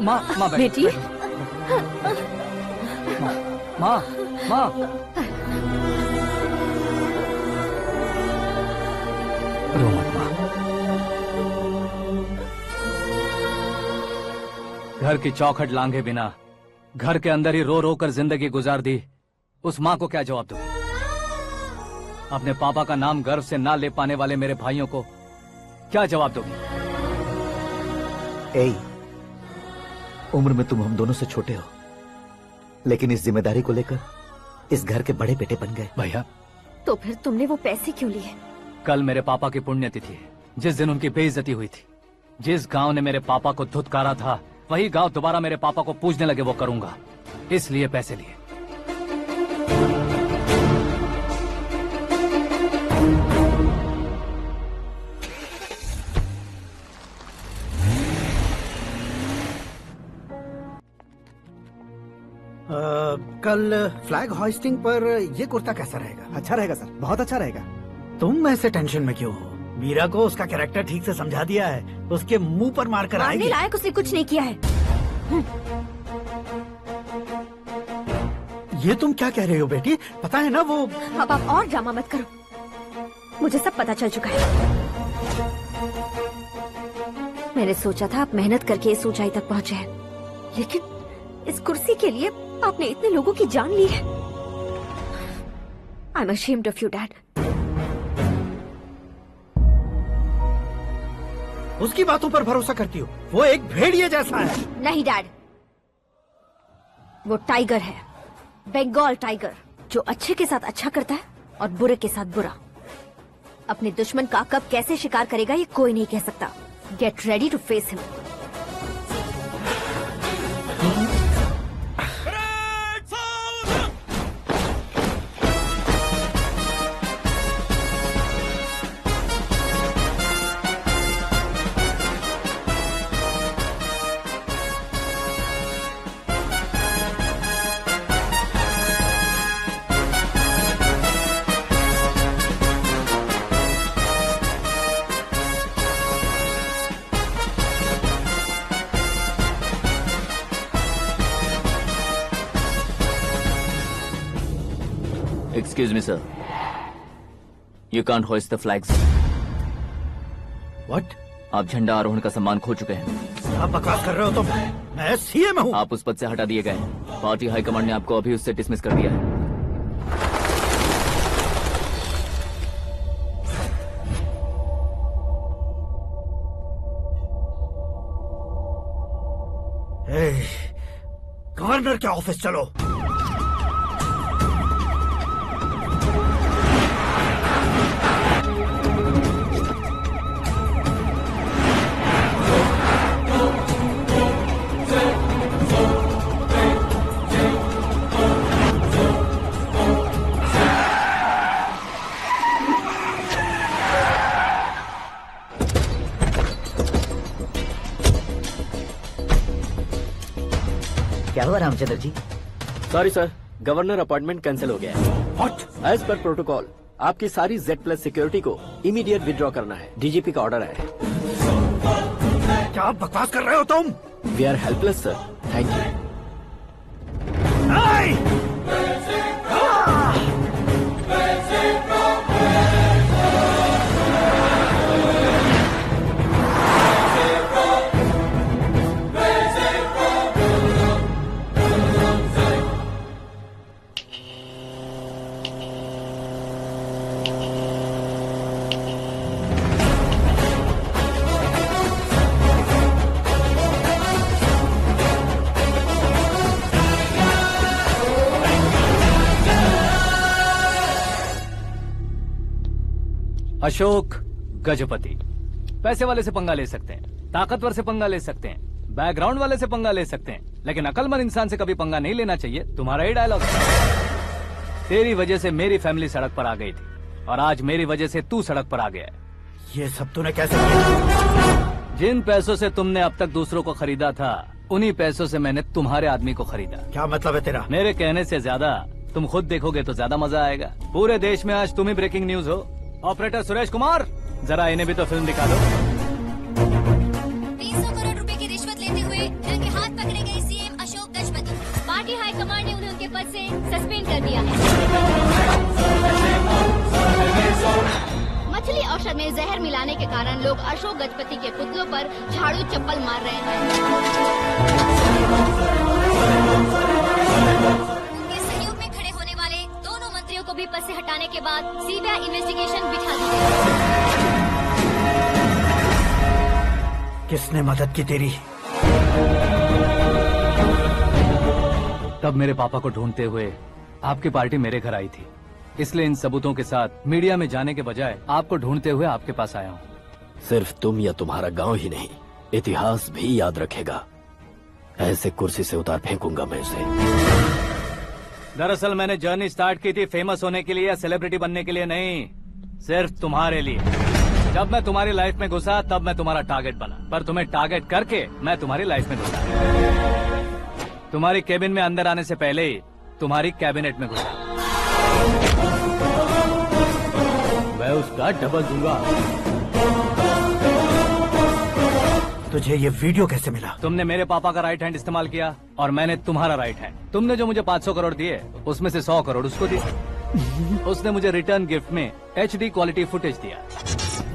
माँ बेटी। माँ रो मत माँ। घर की चौखट लांघे बिना घर के अंदर ही रो रो कर जिंदगी गुजार दी उस माँ को क्या जवाब दूं? अपने पापा का नाम गर्व से ना ले पाने वाले मेरे भाइयों को क्या जवाब दोगी? ए, उम्र में तुम हम दोनों से छोटे हो, लेकिन इस जिम्मेदारी को लेकर इस घर के बड़े बेटे बन गए। भैया, तो फिर तुमने वो पैसे क्यों लिए? कल मेरे पापा की पुण्यतिथि है, जिस दिन उनकी बेइज्जती हुई थी। जिस गांव ने मेरे पापा को धुतकारा था वही गांव दोबारा मेरे पापा को पूजने लगे वो करूंगा, इसलिए पैसे लिए। कल फ्लैग होइस्टिंग पर ये कुर्ता कैसा रहेगा? अच्छा रहेगा सर, बहुत अच्छा रहेगा। तुम ऐसे टेंशन में क्यों हो? मीरा को उसका कैरेक्टर ठीक से समझा दिया है, उसके मुंह पर मारकर आएगी। मारने लायक उसने कुछ नहीं किया है। ये तुम क्या कह रहे हो बेटी? पता है ना वो। अब आप और ड्रामा मत करो, मुझे सब पता चल चुका है। मैंने सोचा था आप मेहनत करके इस ऊंचाई तक पहुंचे हैं, लेकिन इस कुर्सी के लिए आपने इतने लोगों की जान ली है। I am ashamed of you, Dad. उसकी बातों पर भरोसा करती हो? वो एक भेड़िए जैसा है। नहीं डैड, वो टाइगर है, बंगाल टाइगर, जो अच्छे के साथ अच्छा करता है और बुरे के साथ बुरा। अपने दुश्मन का कब कैसे शिकार करेगा ये कोई नहीं कह सकता। Get ready to face him. Excuse me, sir. You can't hoist the flags. What? आप झंडा आरोहण का सम्मान खो चुके हैं। आप बकवास कर रहे हो? तो मैं सीएम हूँ। आप उस पद से हटा दिए गए हैं। पार्टी हाईकमांड ने आपको अभी उससे डिसमिस कर दिया है। गवर्नर के ऑफिस चलो। क्या हुआ Ramchandra ji? Sorry sir, governor appointment cancel हो गया है। What? एज पर प्रोटोकॉल आपकी सारी Z+ सिक्योरिटी को इमीडिएट विड्रॉ करना है। डीजीपी का ऑर्डर है। क्या बकवास कर रहे हो तुम? We are helpless sir, thank you. Ashok Gajapati. पैसे वाले से पंगा ले सकते हैं, ताकतवर से पंगा ले सकते हैं, बैकग्राउंड वाले से पंगा ले सकते हैं, लेकिन अकलमंद इंसान से कभी पंगा नहीं लेना चाहिए। तुम्हारा ही डायलॉग। तेरी वजह से मेरी फैमिली सड़क पर आ गई थी और आज मेरी वजह से तू सड़क पर आ गया है। ये सब तूने कैसे किया? जिन पैसों से तुमने अब तक दूसरों को खरीदा था, उन्हीं पैसों से मैंने तुम्हारे आदमी को खरीदा। क्या मतलब है तेरा? मेरे कहने से ज्यादा तुम खुद देखोगे तो ज्यादा मजा आएगा। पूरे देश में आज तुम ही ब्रेकिंग न्यूज हो। ऑपरेटर सुरेश कुमार, जरा इन्हें भी तो फिल्म दिखा दो। 300 करोड़ रुपए की रिश्वत लेते हुए रंगे हाथ पकड़े गए CM Ashok Gajapati. Party high command ने उन्हें उनके पद से सस्पेंड कर दिया है। मछली औषध में जहर मिलाने के कारण लोग अशोक गजपति के पुतलों पर झाड़ू चप्पल मार रहे हैं। उनके सहयोग में खड़े होने वाले दोनों मंत्रियों को भी पद से हटाने के बाद सीबीआई इन्वेस्टिगेशन बिठा दी गई। किसने मदद की तेरी? तब मेरे पापा को ढूंढते हुए आपकी पार्टी मेरे घर आई थी, इसलिए इन सबूतों के साथ मीडिया में जाने के बजाय आपको ढूंढते हुए आपके पास आया हूँ। सिर्फ तुम या तुम्हारा गांव ही नहीं, इतिहास भी याद रखेगा। ऐसे कुर्सी से उतार फेंकूंगा मैं उसे। दरअसल मैंने जर्नी स्टार्ट की थी फेमस होने के लिए या सेलिब्रिटी बनने के लिए नहीं, सिर्फ तुम्हारे लिए। जब मैं तुम्हारी लाइफ में घुसा तब मैं तुम्हारा टारगेट बना, पर तुम्हें टारगेट करके मैं तुम्हारी लाइफ में घुसा। तुम्हारी केबिन में अंदर आने से पहले ही तुम्हारी कैबिनेट में घुसा। मैं उसका डबल दूंगा। तुझे ये वीडियो कैसे मिला? तुमने मेरे पापा का राइट हैंड इस्तेमाल किया और मैंने तुम्हारा राइट हैंड। तुमने जो मुझे 500 करोड़ दिए, उसमें से 100 करोड़ उसको दिए। उसने मुझे रिटर्न गिफ्ट में HD क्वालिटी फुटेज दिया।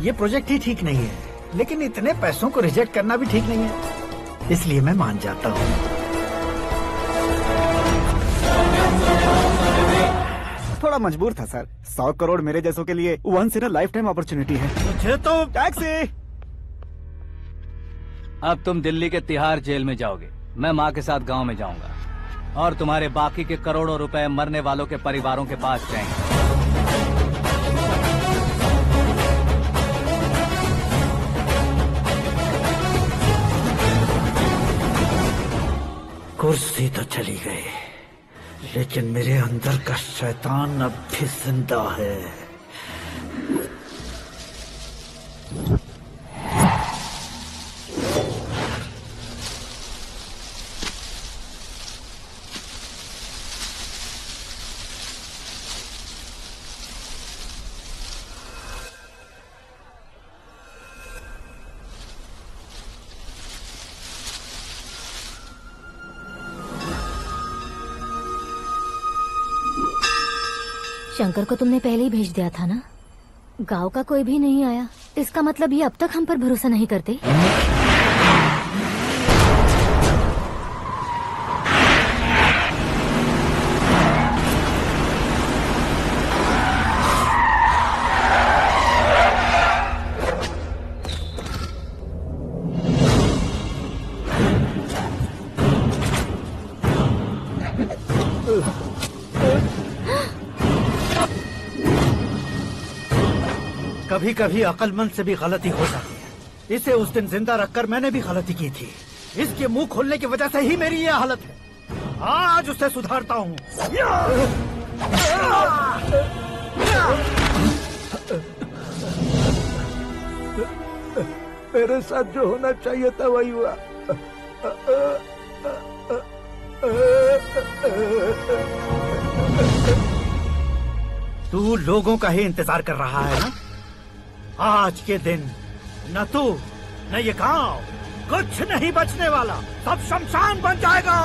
ये प्रोजेक्ट ही ठीक नहीं है, लेकिन इतने पैसों को रिजेक्ट करना भी ठीक नहीं है, इसलिए मैं मान जाता हूँ। थोड़ा मजबूर था सर। 100 करोड़ मेरे जैसों के लिए once in a lifetime opportunity है। मुझे तो टैक्सी। अब तुम दिल्ली के तिहाड़ जेल में जाओगे, मैं माँ के साथ गांव में जाऊंगा और तुम्हारे बाकी के करोड़ों रुपए मरने वालों के परिवारों के पास जाएंगे। कुर्सी तो चली गई, लेकिन मेरे अंदर का शैतान अब भी जिंदा है। शंकर को तुमने पहले ही भेज दिया था ना? गांव का कोई भी नहीं आया, इसका मतलब ये अब तक हम पर भरोसा नहीं करते। कभी कभी अक्लमंद से भी गलती हो जाती है। इसे उस दिन जिंदा रखकर मैंने भी गलती की थी। इसके मुंह खोलने की वजह से ही मेरी ये हालत है। आज उसे सुधारता हूँ। मेरे साथ जो होना चाहिए था वही हुआ। तू लोगों का ही इंतजार कर रहा है ना? आज के दिन न तू न ये गांव कुछ नहीं बचने वाला, सब शमशान बन जाएगा।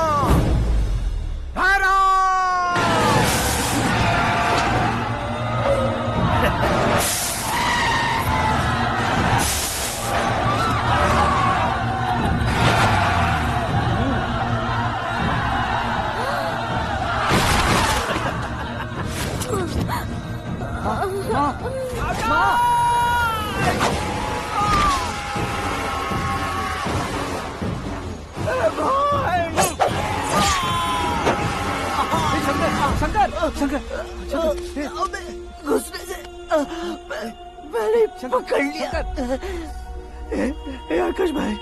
शंकर, शंकर, घुसने से मैंने पकड़ लिया। आकाश भाई,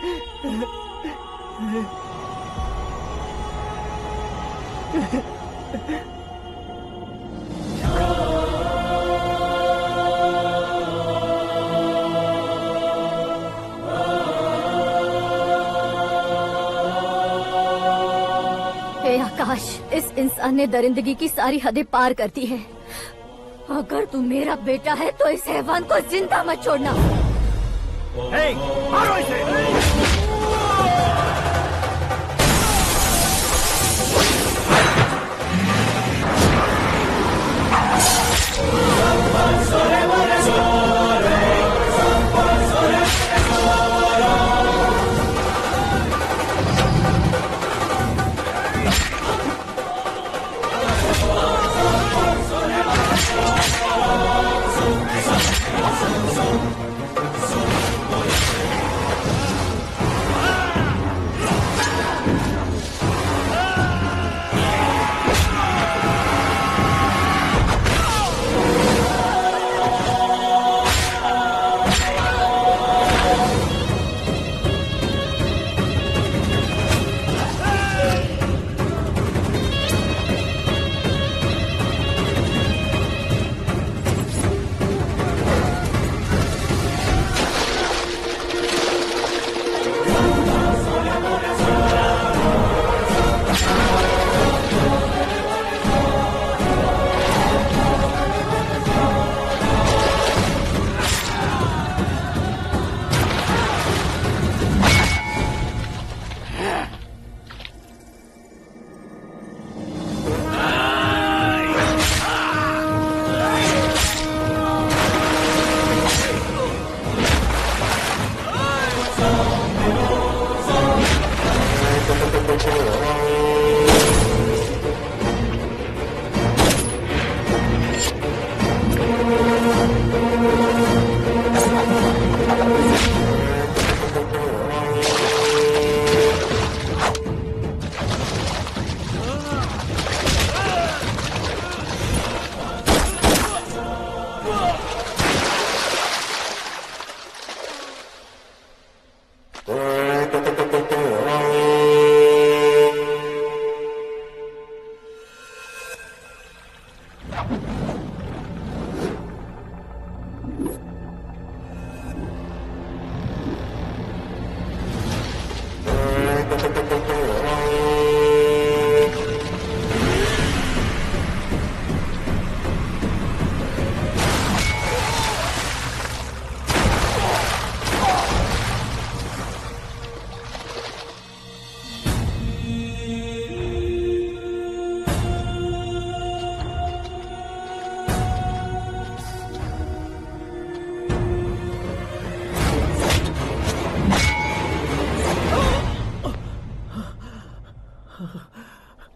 हे आकाश, इस इंसान ने दरिंदगी की सारी हदें पार कर दी है। अगर तू मेरा बेटा है तो इस हैवान को जिंदा मत छोड़ना। मारो इसे।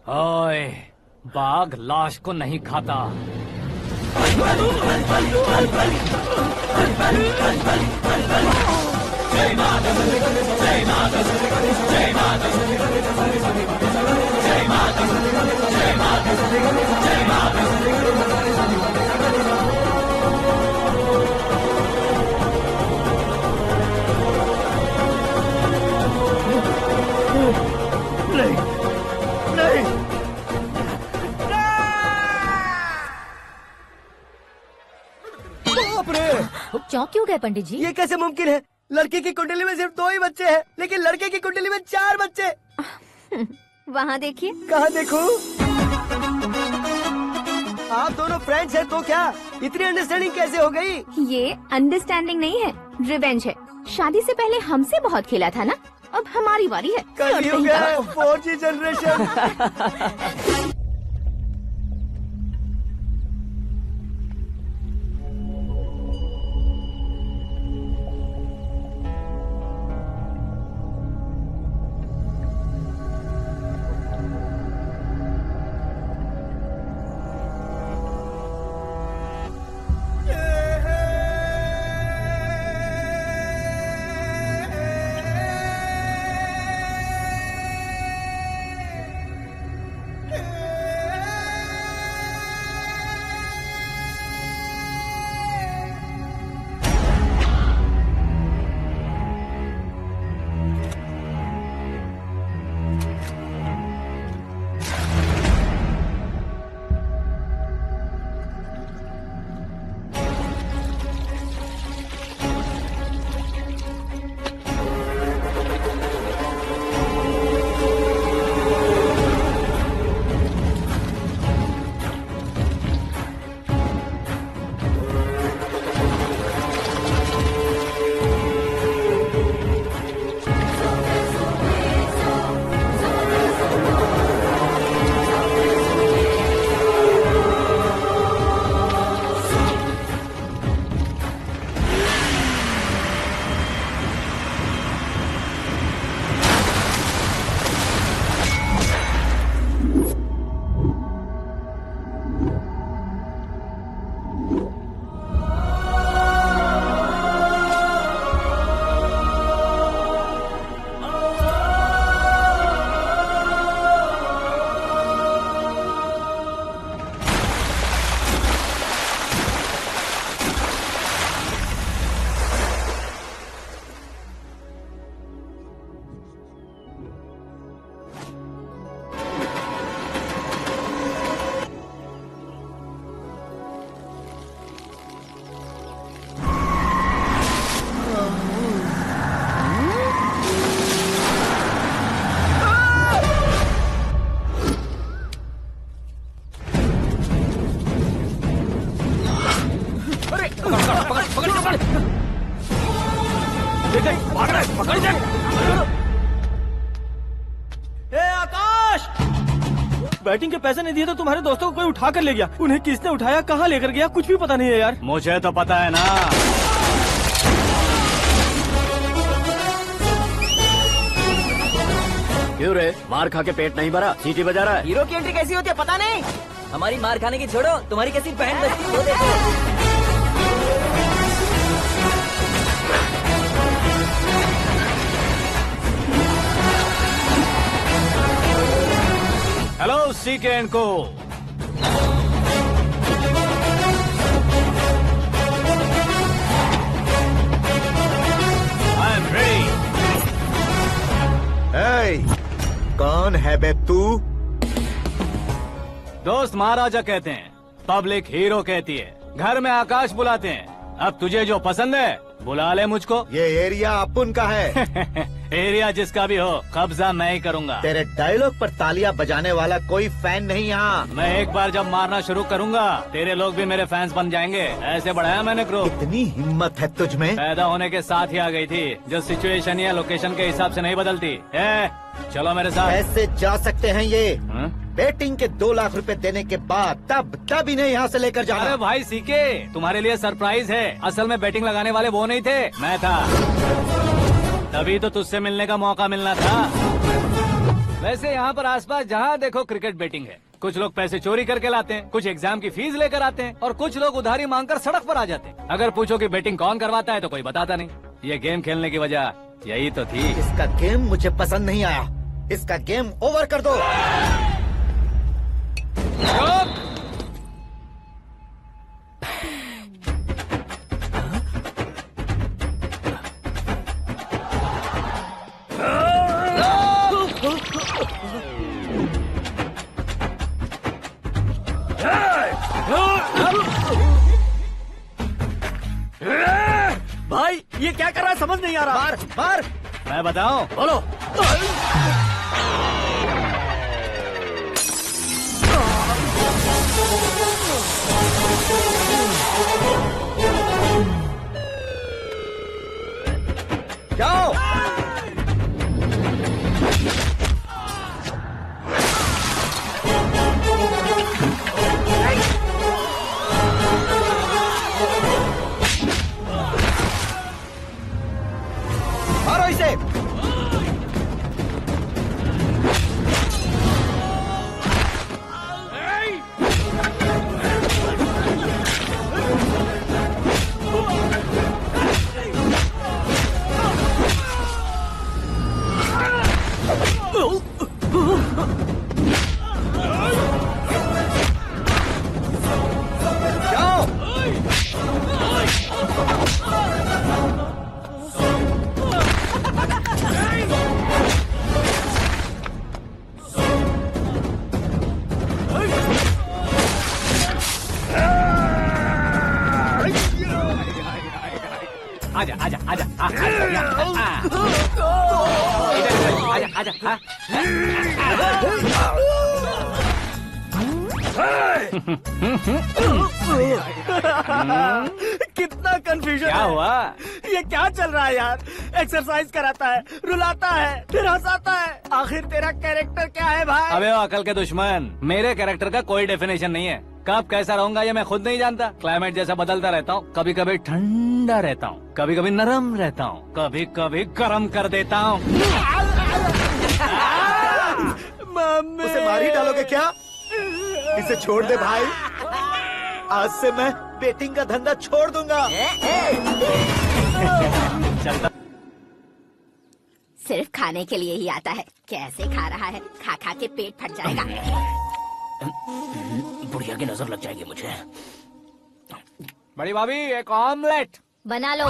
ओए, बाघ लाश को नहीं खाता। चौंक क्यों गए पंडित जी? ये कैसे मुमकिन है? लड़की की कुंडली में सिर्फ 2 ही बच्चे हैं, लेकिन लड़के की कुंडली में 4 बच्चे। वहाँ देखिए। कहाँ देखूं? आप दोनों फ्रेंड्स हैं तो क्या इतनी अंडरस्टैंडिंग कैसे हो गई? ये अंडरस्टैंडिंग नहीं है, रिवेंज है। शादी से पहले हमसे बहुत खेला था ना, अब हमारी बारी है। कलयुग है, 4G जनरेशन। ए आकाश, बैटिंग के पैसे नहीं दिए तो तुम्हारे दोस्तों को कोई उठा कर ले गया। उन्हें किसने उठाया, कहाँ लेकर गया, कुछ भी पता नहीं है यार। मुझे तो पता है ना। क्यों रे, मार खा के पेट नहीं भरा, सीटी बजा रहा है? हीरो की एंट्री कैसी होती है पता नहीं। हमारी मार खाने की छोड़ो, तुम्हारी कैसी बहन बजती है वो देखो। हेलो सीके एंड को। I am ready. कौन है बे तू? दोस्त महाराजा कहते हैं, पब्लिक हीरो कहती है, घर में आकाश बुलाते हैं। अब तुझे जो पसंद है बुला ले मुझको। ये एरिया अपुन का है। एरिया जिसका भी हो, कब्जा मैं ही करूंगा। तेरे डायलॉग पर तालियां बजाने वाला कोई फैन नहीं यहाँ। मैं एक बार जब मारना शुरू करूंगा, तेरे लोग भी मेरे फैंस बन जाएंगे। ऐसे बढ़ाया मैंने ग्रुप। इतनी हिम्मत है तुझ में? पैदा होने के साथ ही आ गई थी, जो सिचुएशन या लोकेशन के हिसाब से नहीं बदलती। चलो मेरे साथ। कैसे जा सकते हैं ये? बेटिंग के 2 लाख रुपए देने के बाद तब इन्हें यहाँ से लेकर जाना। अरे भाई सीके, तुम्हारे लिए सरप्राइज है। असल में बेटिंग लगाने वाले वो नहीं थे, मैं था। तभी तो तुझसे मिलने का मौका मिलना था। वैसे यहाँ पर आसपास जहाँ देखो क्रिकेट बेटिंग है। कुछ लोग पैसे चोरी करके लाते हैं, कुछ एग्जाम की फीस लेकर आते हैं, और कुछ लोग उधारी मांगकर सड़क पर आ जाते हैं। अगर पूछो कि बेटिंग कौन करवाता है तो कोई बताता नहीं। ये गेम खेलने की वजह यही तो थी। इसका गेम मुझे पसंद नहीं आया। इसका गेम ओवर कर दो। भाई ये क्या कर रहा है, समझ नहीं आ रहा। मार मार। मैं बताऊं? बोलो। जाओ। मारो इसे। आजा आजा आजा आजा आजा आजा। कितना कंफ्यूजन। क्या हुआ? ये क्या चल रहा है यार? एक्सरसाइज कराता है, रुलाता है, फिर हंसाता है। आखिर तेरा कैरेक्टर क्या है भाई? अबे ओ अकल के दुश्मन, मेरे कैरेक्टर का कोई डेफिनेशन नहीं है। कब कैसा रहूंगा ये मैं खुद नहीं जानता। क्लाइमेट जैसा बदलता रहता हूँ। कभी कभी ठंडा रहता हूँ, कभी कभी नरम रहता हूँ, कभी कभी गर्म कर देता हूँ। उसे मार ही डालोगे क्या? इसे छोड़ दे भाई। आज से मैं बेटिंग का धंधा छोड़ दूंगा। चलता। सिर्फ खाने के लिए ही आता है। कैसे खा रहा है, खा खा के पेट फट जाएगा। बुढ़िया की नजर लग जाएगी मुझे। बड़ी भाभी एक ऑमलेट बना लो।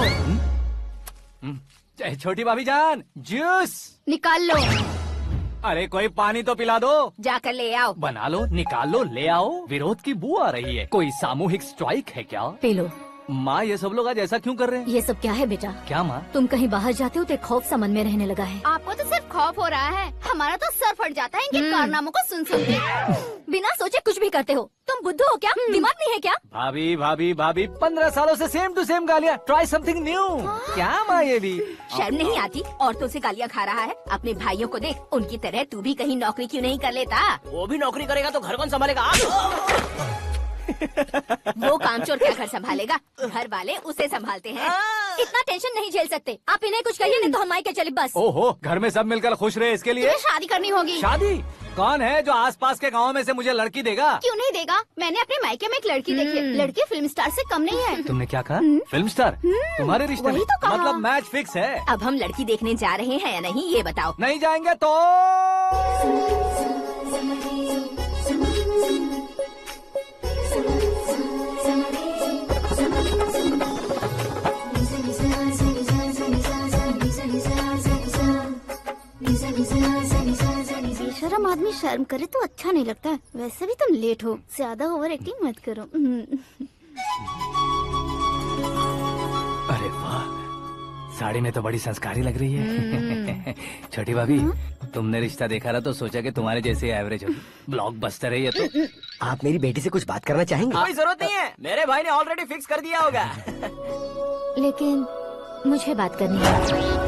छोटी भाभी जान जूस निकाल लो। अरे कोई पानी तो पिला दो। जाकर ले आओ। बना लो, निकाल लो, ले आओ। विरोध की बू आ रही है। कोई सामूहिक स्ट्राइक है क्या? P low. माँ ये सब लोग आज ऐसा क्यों कर रहे हैं? ये सब क्या है बेटा? क्या माँ? तुम कहीं बाहर जाते हो तो एक खौफ सा मन में रहने लगा है। आपको तो सिर्फ खौफ हो रहा है। हमारा तो सर फट जाता है इनके कारनामों को सुन सुन के। बिना सोचे कुछ भी करते हो। तुम बुद्धू हो क्या? दिमाग नहीं है क्या? भाभी भाभी भाभी 15 सालों से सेम टू सेम गालियाँ। Try something new. क्या माँ ये भी शर्म नहीं आती? औरतों से गालियाँ खा रहा है। अपने भाइयों को देख, उनकी तरह तू भी कहीं नौकरी क्यों नहीं कर लेता? वो भी नौकरी करेगा तो घर कौन संभालेगा? वो कामचोर क्या घर संभालेगा? घर वाले उसे संभालते हैं। इतना टेंशन नहीं झेल सकते। आप इन्हें कुछ कहिए नहीं तो हम मायके चले बस। ओहो, घर में सब मिलकर खुश रहे इसके लिए। तुम्हें शादी करनी होगी। शादी? कौन है जो आसपास के गाँव में से मुझे लड़की देगा? क्यों नहीं देगा? मैंने अपने मायके में एक लड़की देखी है। लड़की फिल्म स्टार से कम नहीं है। तुमने क्या कहा? Film star? तुम्हारे रिश्ते में? वही तो कहा। मतलब मैच फिक्स है। अब हम लड़की देखने जा रहे हैं या नहीं ये बताओ। नहीं जाएंगे तो बेशरम आदमी शर्म करे तो अच्छा नहीं लगता है। वैसे भी तुम लेट हो, ज्यादा ओवर एक्टिंग मत करो। अरे वाह, साड़ी में तो बड़ी संस्कारी लग रही है। छोटी भाभी, तुमने रिश्ता देखा ना तो सोचा कि तुम्हारे जैसे एवरेज होगी। ब्लॉकबस्टर है ये तो। आप मेरी बेटी से कुछ बात करना चाहेंगे? कोई जरूरत नहीं है, मेरे भाई ने ऑलरेडी फिक्स कर दिया होगा। लेकिन मुझे बात करनी है।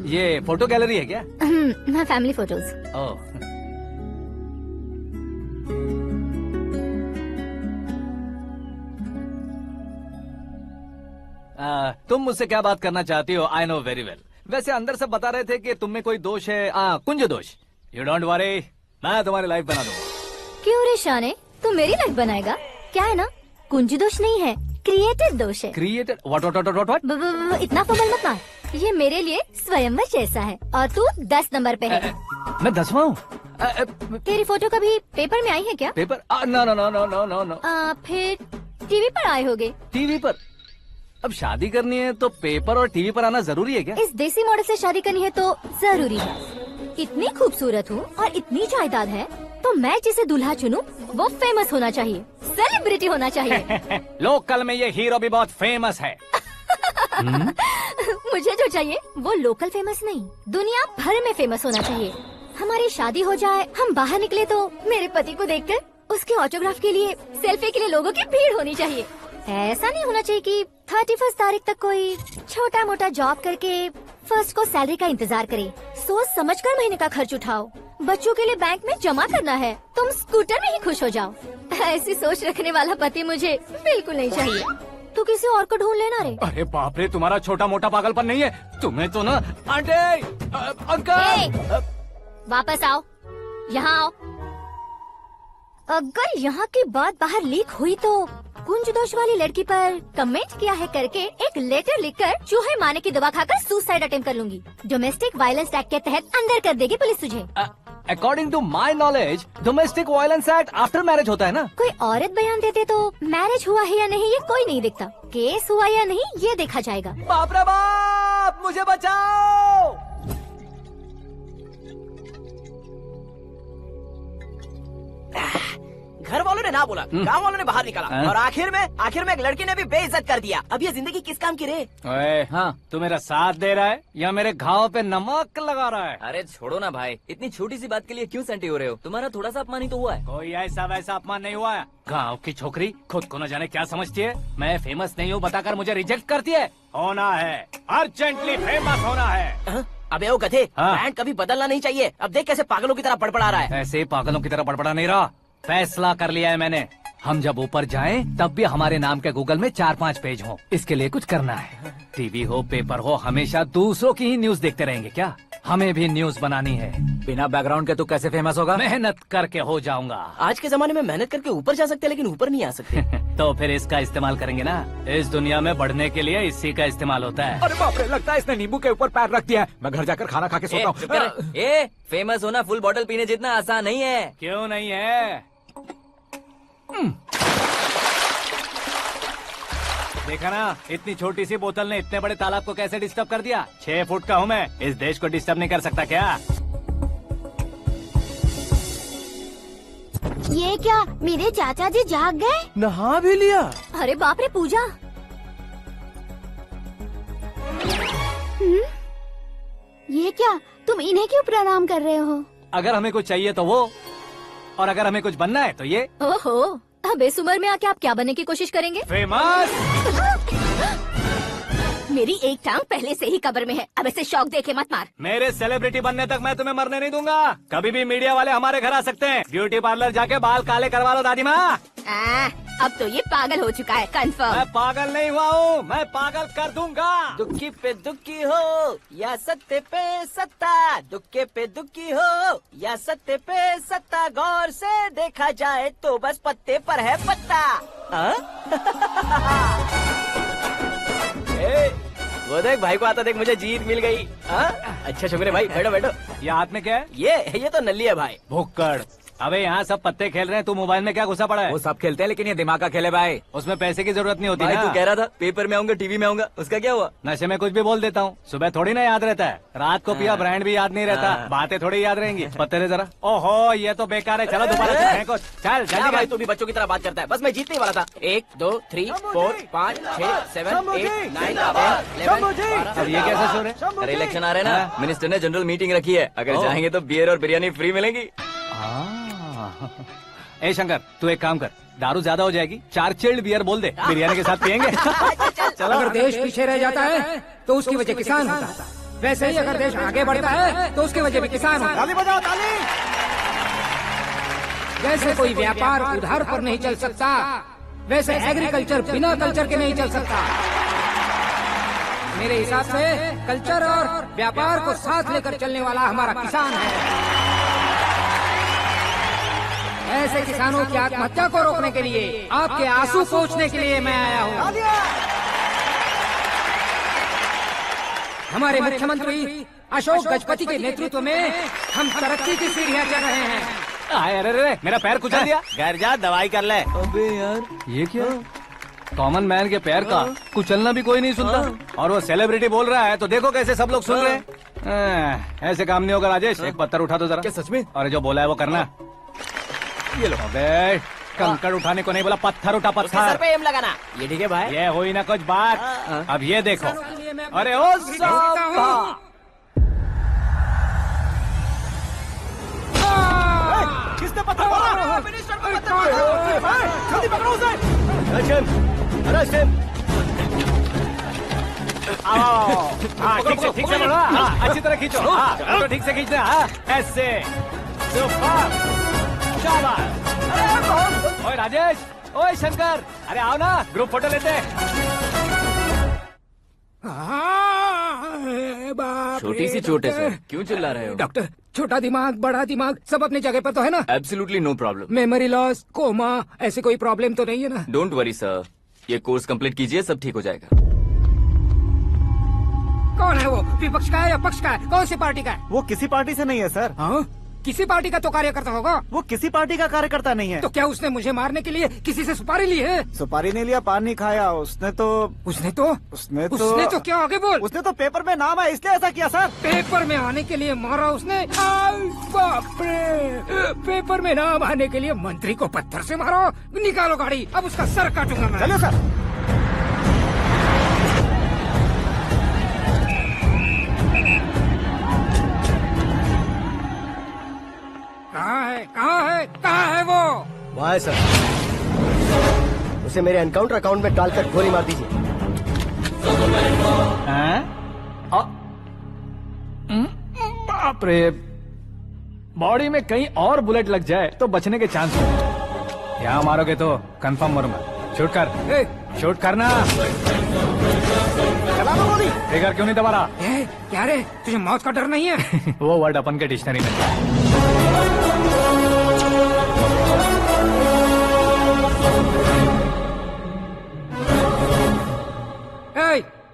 ये फोटो गैलरी है क्या? मैं फैमिली फोटोज। ओह, तुम मुझसे क्या बात करना चाहती हो? I know very well. वैसे अंदर सब बता रहे थे कि तुम में कोई दोष है। कुंज दोष। यू डोंट वरी, मैं तुम्हारी लाइफ बना दूंगा। क्यों रे शाने, तू मेरी लाइफ बनाएगा? क्या है ना, कुंज दोष नहीं है, क्रिएटेड दोष है। क्रिएटेड? व्हाट? इतना फबल मत मार। ये मेरे लिए स्वयंवर जैसा है और तू 10 नंबर पे है। मैं 10वां हूँ? तेरी फोटो कभी पेपर में आई है क्या? Paper? No no no no no no no. फिर टीवी पर आए होगे। टीवी पर? अब शादी करनी है तो पेपर और टीवी पर आना जरूरी है क्या? इस देसी मॉडल से शादी करनी है तो जरूरी है। इतनी खूबसूरत हूँ और इतनी जायदाद है तो मैं जिसे दूल्हा चुनूं वो फेमस होना चाहिए, सेलिब्रिटी होना चाहिए। लोकल में ये हीरो भी बहुत फेमस है। मुझे जो चाहिए वो लोकल फेमस नहीं, दुनिया भर में फेमस होना चाहिए। हमारी शादी हो जाए, हम बाहर निकले तो मेरे पति को देखकर उसके ऑटोग्राफ के लिए, सेल्फी के लिए लोगों की भीड़ होनी चाहिए। ऐसा नहीं होना चाहिए कि 31 तारीख तक कोई छोटा मोटा जॉब करके फर्स्ट को सैलरी का इंतजार करे। सोच समझकर महीने का खर्च उठाओ। बच्चों के लिए बैंक में जमा करना है, तुम स्कूटर में ही खुश हो जाओ। ऐसी सोच रखने वाला पति मुझे बिल्कुल नहीं चाहिए। तू किसी और को ढूंढ लेना रे। अरे बाप रे, तुम्हारा छोटा मोटा पागलपन नहीं है। तुम्हें तो ना आंटी, अंकल। वापस आओ, यहाँ आओ। अगर यहाँ की बात बाहर लीक हुई तो कुंज दोष वाली लड़की पर कमेंट किया है करके एक लेटर लिखकर चूहे मारने की दवा खाकर सुसाइड अटेम्प्ट कर लूंगी। डोमेस्टिक वायलेंस एक्ट के तहत अंदर कर देगी पुलिस तुझे। According to my knowledge domestic violence act after marriage होता है ना? कोई औरत बयान देते तो मैरिज हुआ है या नहीं ये कोई नहीं दिखता, केस हुआ या नहीं ये देखा जाएगा। बाप रे बाप, मुझे बचाओ। घर वालों ने ना बोला, गांव वालों ने बाहर निकाला और आखिर में एक लड़की ने भी बेइज्जत कर दिया। अब ये जिंदगी किस काम की रे? ओए, हाँ, तू मेरा साथ दे रहा है या मेरे घाव पे नमक लगा रहा है? अरे छोड़ो ना भाई, इतनी छोटी सी बात के लिए क्यों सेंटी हो रहे हो? तुम्हारा थोड़ा सा अपमान ही तो हुआ है। कोई ऐसा वैसा अपमान नहीं हुआ है। गाँव की छोकरी खुद को न जाने क्या समझती है। मैं फेमस नहीं हूँ बताकर मुझे रिजेक्ट करती है। होना है, अर्जेंटली फेमस होना है। अबे ओ गधे, ब्रांड कभी बदलना नहीं चाहिए। अब देख कैसे पागलों की तरह बड़बड़ा रहा है। ऐसे पागलों की तरह बड़बड़ा नहीं रहा, फैसला कर लिया है मैंने। हम जब ऊपर जाएं तब भी हमारे नाम के गूगल में 4-5 पेज हो। इसके लिए कुछ करना है। टीवी हो, पेपर हो, हमेशा दूसरों की ही न्यूज देखते रहेंगे क्या? हमें भी न्यूज बनानी है। बिना बैकग्राउंड के तू कैसे फेमस होगा? मेहनत करके हो जाऊंगा। आज के जमाने में मेहनत करके ऊपर जा सकते हैं लेकिन ऊपर नहीं आ सकते। तो फिर इसका इस्तेमाल करेंगे ना। इस दुनिया में बढ़ने के लिए इसी का इस्तेमाल होता है। अरे बाप रे, लगता है इसने नींबू के ऊपर पैर रख दिया है। मैं घर जाकर खाना खा के सोता हूँ। फेमस होना फुल बॉटल पीने जितना आसान नहीं है। क्यों नहीं है? देखा ना, इतनी छोटी सी बोतल ने इतने बड़े तालाब को कैसे डिस्टर्ब कर दिया। 6 फुट का हूँ मैं, इस देश को डिस्टर्ब नहीं कर सकता क्या? ये क्या, मेरे चाचा जी जाग गए? नहा भी लिया? अरे बाप रे पूजा, ये क्या, तुम इन्हें क्यों प्रणाम कर रहे हो? अगर हमें कुछ चाहिए तो वो, और अगर हमें कुछ बनना है तो ये। ओहो, अब इस उम्र में आके आप क्या बनने की कोशिश करेंगे? फेमस। मेरी एक टांग पहले से ही कब्र में है, अब ऐसे शौक देखे मत मार। मेरे सेलिब्रिटी बनने तक मैं तुम्हें मरने नहीं दूंगा। कभी भी मीडिया वाले हमारे घर आ सकते हैं। ब्यूटी पार्लर जाके बाल काले करवा लो दादी माँ। अब तो ये पागल हो चुका है, कंफर्म। मैं पागल नहीं हुआ हूँ, मैं पागल कर दूंगा। दुखी पे दुखी हो या सत्य पे सत्ता, दुखे पे दुखी हो या सत्य पे सत्ता, गौर से देखा जाए तो बस पत्ते पर है पत्ता। वो देख भाई को आता देख, मुझे जीत मिल गई। अच्छा शुक्र है भाई, बैठो बैठो। ये हाथ में क्या है? ये तो नल्ली है भाई। भुक्कड़। अबे यहाँ सब पत्ते खेल रहे हैं, तू मोबाइल में क्या घुसा पड़ा है? वो सब खेलते हैं लेकिन ये दिमाग का खेल है भाई। उसमें पैसे की जरूरत नहीं होती भाई ना। तू कह रहा था पेपर में आऊंगा, टीवी में आऊंगा, उसका क्या हुआ? नशे में कुछ भी बोल देता हूँ, सुबह थोड़ी ना याद रहता है। रात को पिया ब्रांड भी याद नहीं रहता, बातें थोड़ी याद रहेंगी। पत्ते दे जरा। ओहो ये तो बेकार है, चलो दोबारा को। चल जल्दी भाई, तू भी बच्चों की तरह बात करता है। बस मैं जीतने ही वाला था। 1 2 3 4 5 6 7 8 9 10 11 अब ये कैसे सो रहे? अरे इलेक्शन आ रहे हैं ना, मिनिस्टर ने जनरल मीटिंग रखी है, अगर जाएंगे तो बियर और बिरयानी फ्री मिलेगी। ए शंकर, तू एक काम कर, दारू ज्यादा हो जाएगी, 4 चिल्ड बियर बोल दे, बिरयानी के साथ पियेंगे। चलो, अगर देश पीछे रह जाता है तो उसकी वजह किसान होता है, वैसे ही अगर देश आगे बढ़ता है तो उसकी वजह भी किसान होता है। ताली बजाओ, ताली। जैसे कोई व्यापार उधार पर नहीं चल सकता, वैसे एग्रीकल्चर बिना कल्चर के नहीं चल सकता। मेरे हिसाब से कल्चर और व्यापार को साथ लेकर चलने वाला हमारा किसान है। ऐसे किसानों की आत्महत्या को रोकने के लिए, आपके आंसू पोंछने के लिए मैं आया हूँ। हमारे मुख्यमंत्री अशोक गजपति के नेतृत्व में हम तरक्की की सीढ़ियाँ चढ़ रहे हैं। अरे मेरा पैर कुचल दिया। घर जा दवाई कर ले। अबे यार ये क्या? कॉमन मैन के पैर का कुचलना भी कोई नहीं सुनता, और वो सेलिब्रिटी बोल रहा है तो देखो कैसे सब लोग सुन रहे हैं। ऐसे काम नहीं होगा राजेश, एक पत्थर उठा दो जरा। क्या सच में? और जो बोला है वो करना। ये लो। अबे कंकड़ उठाने को नहीं बोला, पत्थर उठा, सर पत्थर। पे एम लगाना। ये ठीक है भाई। ये हुई ना कुछ बात। अब ये देखो। अरे ओ साहब, किसने पत्थर मारा? मिनिस्टर को पत्थर मारा। जल्दी पकड़ो उसे। ठीक से बढ़ो, अच्छी तरह खींचो, तो ठीक से खींचना, ऐसे। सुपर, शाबाश। ओए राजेश, ओए शंकर, अरे आओ ना, ग्रुप फोटो लेते हैं। छोटी सी चोट है सर, क्यों चिल्ला रहे हो? डॉक्टर, छोटा दिमाग बड़ा दिमाग सब अपनी जगह पर तो है ना? Absolutely no problem. Memory loss, coma, ऐसी कोई प्रॉब्लम तो नहीं है ना? डोंट वरी सर, ये कोर्स कंप्लीट कीजिए, सब ठीक हो जाएगा। कौन है वो? विपक्ष का है या पक्ष का है? कौन सी पार्टी का है? वो किसी पार्टी से नहीं है सर। हाँ? किसी पार्टी का तो कार्यकर्ता होगा। वो किसी पार्टी का कार्यकर्ता नहीं है। तो क्या उसने मुझे मारने के लिए किसी से सुपारी ली है? सुपारी नहीं लिया, पान नहीं खाया। उसने तो क्या आगे बोल? उसने तो पेपर में नाम है इसलिए ऐसा किया सर। पेपर में आने के लिए मारा उसने? बाप रे, पेपर में नाम आने के लिए मंत्री को पत्थर से मारो? निकालो गाड़ी, अब उसका सर काटूंगा मैं। चलो सर। कहाँ है वो? वहाँ है सर। उसे मेरे एनकाउंटर अकाउंट में डालकर गोली मार दीजिए। बाप रे, बॉडी में कहीं और बुलेट लग जाए तो बचने के चांस हो। यहाँ मारोगे तो कंफर्म मरूंगा। शूट कर, शूट करना। फिगर क्यों नहीं दबा रहा? क्या रे, तुझे मौत का डर नहीं है? वो वर्ड अपन के डिक्शनरी में।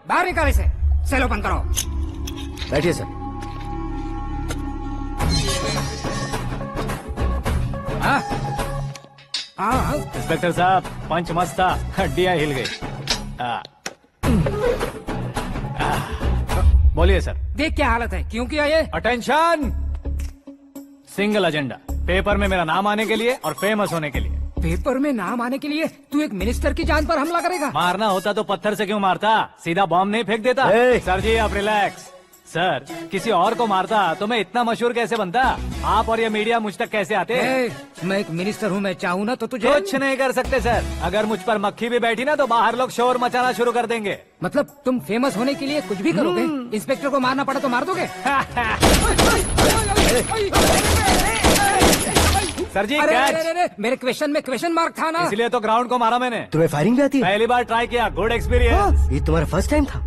बाहर निकाल इसे, सेल ओपन करो। बैठिए सर। इंस्पेक्टर साहब, पंच मस्त था, हड्डियां हिल गई। बोलिए सर। देख क्या हालत है, क्यों किया ये? अटेंशन, सिंगल एजेंडा, पेपर में मेरा नाम आने के लिए और फेमस होने के लिए। पेपर में नाम आने के लिए तू एक मिनिस्टर की जान पर हमला करेगा? मारना होता तो पत्थर से क्यों मारता, सीधा बॉम्ब नहीं फेंक देता। सर जी आप रिलैक्स, सर किसी और को मारता तो मैं इतना मशहूर कैसे बनता? आप और ये मीडिया मुझ तक कैसे आते? मैं एक मिनिस्टर हूँ, मैं चाहूँ ना तो तुझे कुछ नहीं कर सकते सर। अगर मुझ पर मक्खी भी बैठी ना तो बाहर लोग शोर मचाना शुरू कर देंगे। मतलब तुम फेमस होने के लिए कुछ भी करोगे? इंस्पेक्टर को मारना पड़ा तो मार दोगे? सर जी अरे, मेरे क्वेश्चन में क्वेश्चन मार्क था ना, इसलिए तो ग्राउंड को मारा मैंने। तुम्हें फायरिंग भी आती है? पहली बार ट्राई किया, गुड एक्सपीरियंस। ये तुम्हारा फर्स्ट टाइम था?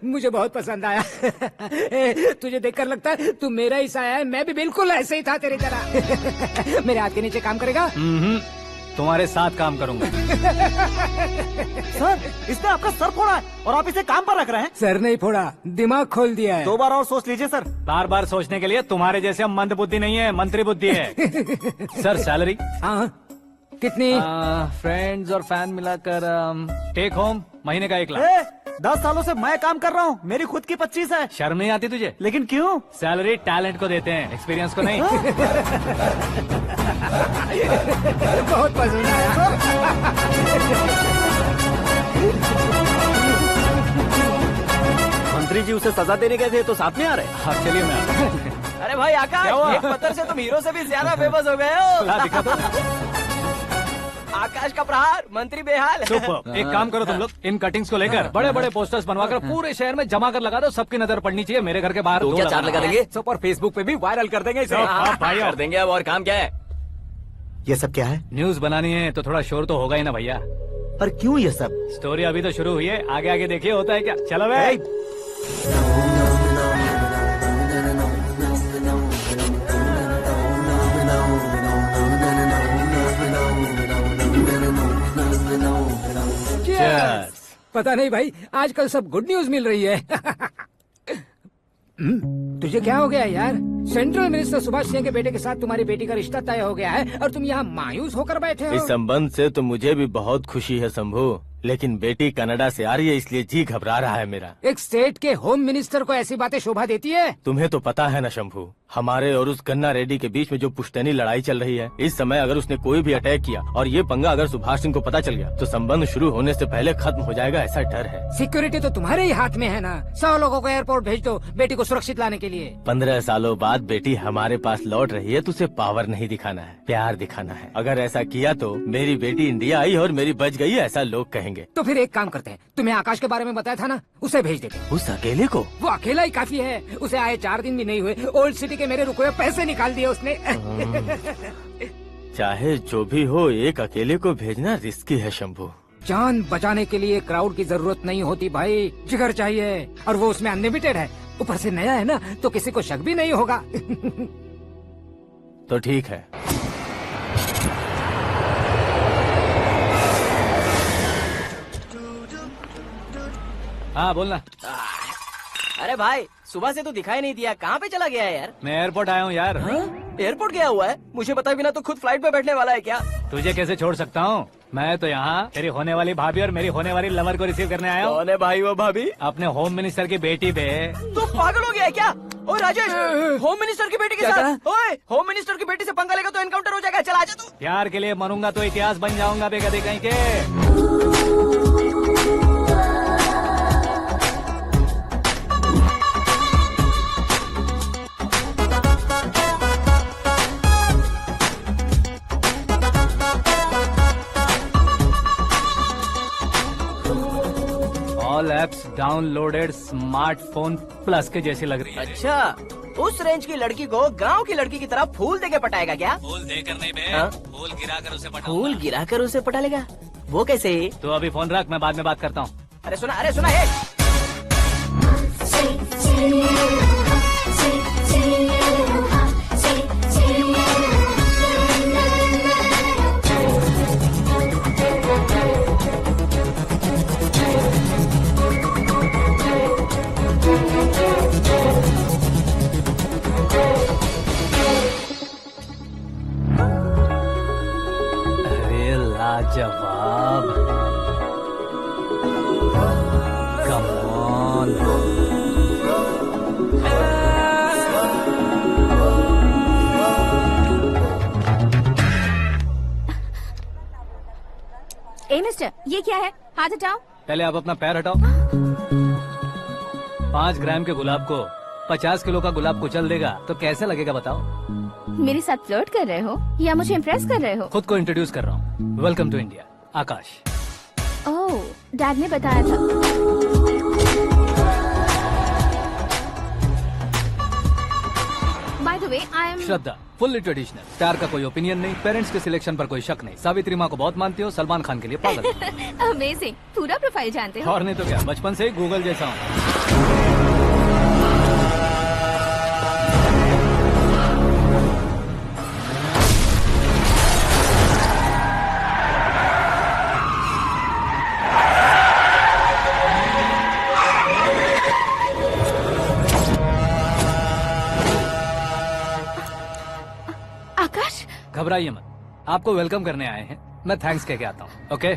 मुझे बहुत पसंद आया। तुझे देखकर लगता है तू मेरा ही साया है। मैं भी बिल्कुल ऐसे ही था तेरी तरह। मेरे हाथ के नीचे काम करेगा? तुम्हारे साथ काम करूंगा। सर इसने आपका सर फोड़ा है और आप इसे काम पर रख रहे हैं। सर नहीं फोड़ा, दिमाग खोल दिया है। 2 बार और सोच लीजिए सर। बार बार सोचने के लिए तुम्हारे जैसे मंद बुद्धि नहीं है, मंत्री बुद्धि है। Sir salary? हाँ कितनी? फ्रेंड्स और फैन मिलाकर टेक होम महीने का 1 लाख। 10 सालों से मैं काम कर रहा हूँ, मेरी खुद की 25 है। शर्म नहीं आती तुझे? लेकिन क्यों? सैलरी टैलेंट को देते हैं, एक्सपीरियंस को नहीं। बहुत पसंद आया। मंत्री जी उसे सजा देने गए थे तो साथ में आ रहे? हाँ चलिए मैं। अरे भाई आकाश, एक पत्थर से तुम हीरो से भी ज्यादा फेमस हो गए हो। दिखा दो। आकाश का प्रहार, मंत्री बेहाल। सुपर। एक काम करो तुम लोग, इन कटिंग्स को लेकर बड़े बड़े पोस्टर्स बनवाकर पूरे शहर में जमा कर लगा दो। सबकी नजर पड़नी चाहिए। मेरे घर के बाहर तो क्या 4 लगा देंगे? सब और फेसबुक पे भी वायरल कर देंगे इसे। भाई कर देंगे। अब और काम क्या है? ये सब क्या है? न्यूज बनानी है तो थोड़ा शोर तो होगा ही ना भैया। पर क्यों ये सब? स्टोरी अभी तो शुरू हुई है, आगे आगे देखिए होता है क्या। चलो भाई। पता नहीं भाई, आजकल सब गुड न्यूज मिल रही है। तुझे क्या हो गया यार? सेंट्रल मिनिस्टर सुभाष सिंह के बेटे के साथ तुम्हारी बेटी का रिश्ता तय हो गया है और तुम यहाँ मायूस होकर बैठे हो। इस संबंध से तो मुझे भी बहुत खुशी है शंभू, लेकिन बेटी कनाडा से आ रही है इसलिए जी घबरा रहा है मेरा। एक स्टेट के होम मिनिस्टर को ऐसी बातें शोभा देती है? तुम्हें तो पता है ना शंभू, हमारे और उस गन्ना रेड्डी के बीच में जो पुश्तैनी लड़ाई चल रही है। इस समय अगर उसने कोई भी अटैक किया और ये पंगा अगर सुभाष सिंह को पता चल गया तो संबंध शुरू होने से पहले खत्म हो जाएगा, ऐसा डर है। सिक्योरिटी तो तुम्हारे ही हाथ में है ना। 100 लोगों को एयरपोर्ट भेज दो बेटी को सुरक्षित लाने के लिए। 15 सालों बाद बेटी हमारे पास लौट रही है तो उसे पावर नहीं दिखाना है, प्यार दिखाना है। अगर ऐसा किया तो मेरी बेटी इंडिया आई और मेरी बच गई, ऐसा लोग कहेंगे। तो फिर एक काम करते हैं, तुम्हें आकाश के बारे में बताया था ना, उसे भेज देते। उस अकेले को? वो अकेला ही काफी है। उसे आए 4 दिन भी नहीं हुए, ओल्ड सिटी के मेरे रुके हुए पैसे निकाल दिए उसने। चाहे जो भी हो, एक अकेले को भेजना रिस्की है शंभू। जान बचाने के लिए क्राउड की जरूरत नहीं होती भाई, जिगर चाहिए, और वो उसमें अनलिमिटेड है। ऊपर से नया है ना, तो किसी को शक भी नहीं होगा। तो ठीक है। हाँ बोलना। अरे भाई, सुबह से तो दिखाई नहीं दिया, कहाँ पे चला गया है यार? मैं एयरपोर्ट आया हूँ यार। एयरपोर्ट गया हुआ है? मुझे बताए बिना तो खुद फ्लाइट पे बैठने वाला है क्या? तुझे कैसे छोड़ सकता हूँ? मैं तो यहाँ तेरी होने वाली भाभी और मेरी होने वाली लवर को रिसीव करने आया हूँ। कौन है भाई वो भाभी? अपने होम मिनिस्टर की बेटी पे। तो पागल हो गया है क्या? ओए राजेश, होम मिनिस्टर की बेटी के साथ? ओए, होम मिनिस्टर की बेटी से पंगा लेगा तो एनकाउंटर हो जाएगा। चल आजा तू। प्यार के लिए मरूंगा तो इतिहास बन जाऊंगा बेगदे कहीं के। All apps downloaded smartphone plus के जैसी लग रही है। अच्छा, उस रेंज की लड़की को गांव की लड़की की तरह फूल देके पटाएगा क्या? फूल देकर नहीं बे, हाँ? फूल गिराकर उसे पटा। फूल गिराकर उसे पटा लेगा? वो कैसे? तो अभी फोन रख, मैं बाद में बात करता हूँ। अरे सुना है। अरे लाजवाब, कम ऑन। मिस्टर, ये क्या है? हाथ हटाओ। पहले आप अपना पैर हटाओ। 5 ग्राम के गुलाब को 50 किलो का गुलाब कुचल देगा तो कैसे लगेगा बताओ? मेरे साथ फ्लर्ट कर रहे हो या मुझे इम्प्रेस कर रहे हो? खुद को इंट्रोड्यूस कर रहा हूँ। Welcome to India, Akash. Oh, dad ने बताया था। By the way, I am Shraddha, fully traditional. प्यार का कोई ओपिनियन नहीं, पेरेंट्स के सिलेक्शन पर कोई शक नहीं। सावित्री माँ को बहुत मानती हो, सलमान खान के लिए पागल। अमेजिंग, पूरा प्रोफाइल जानते हो। और नहीं तो क्या, बचपन से ही गूगल जैसा हूँ। आकाश, घबराइए मत, आपको वेलकम करने आए हैं। मैं थैंक्स कह के आता हूँ। ओके?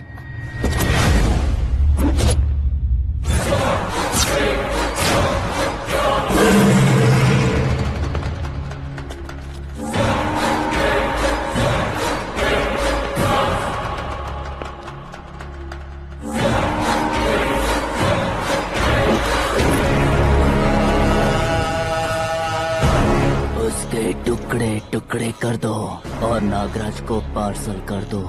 उसके टुकड़े टुकड़े कर दो और नागराज को पार्सल कर दो।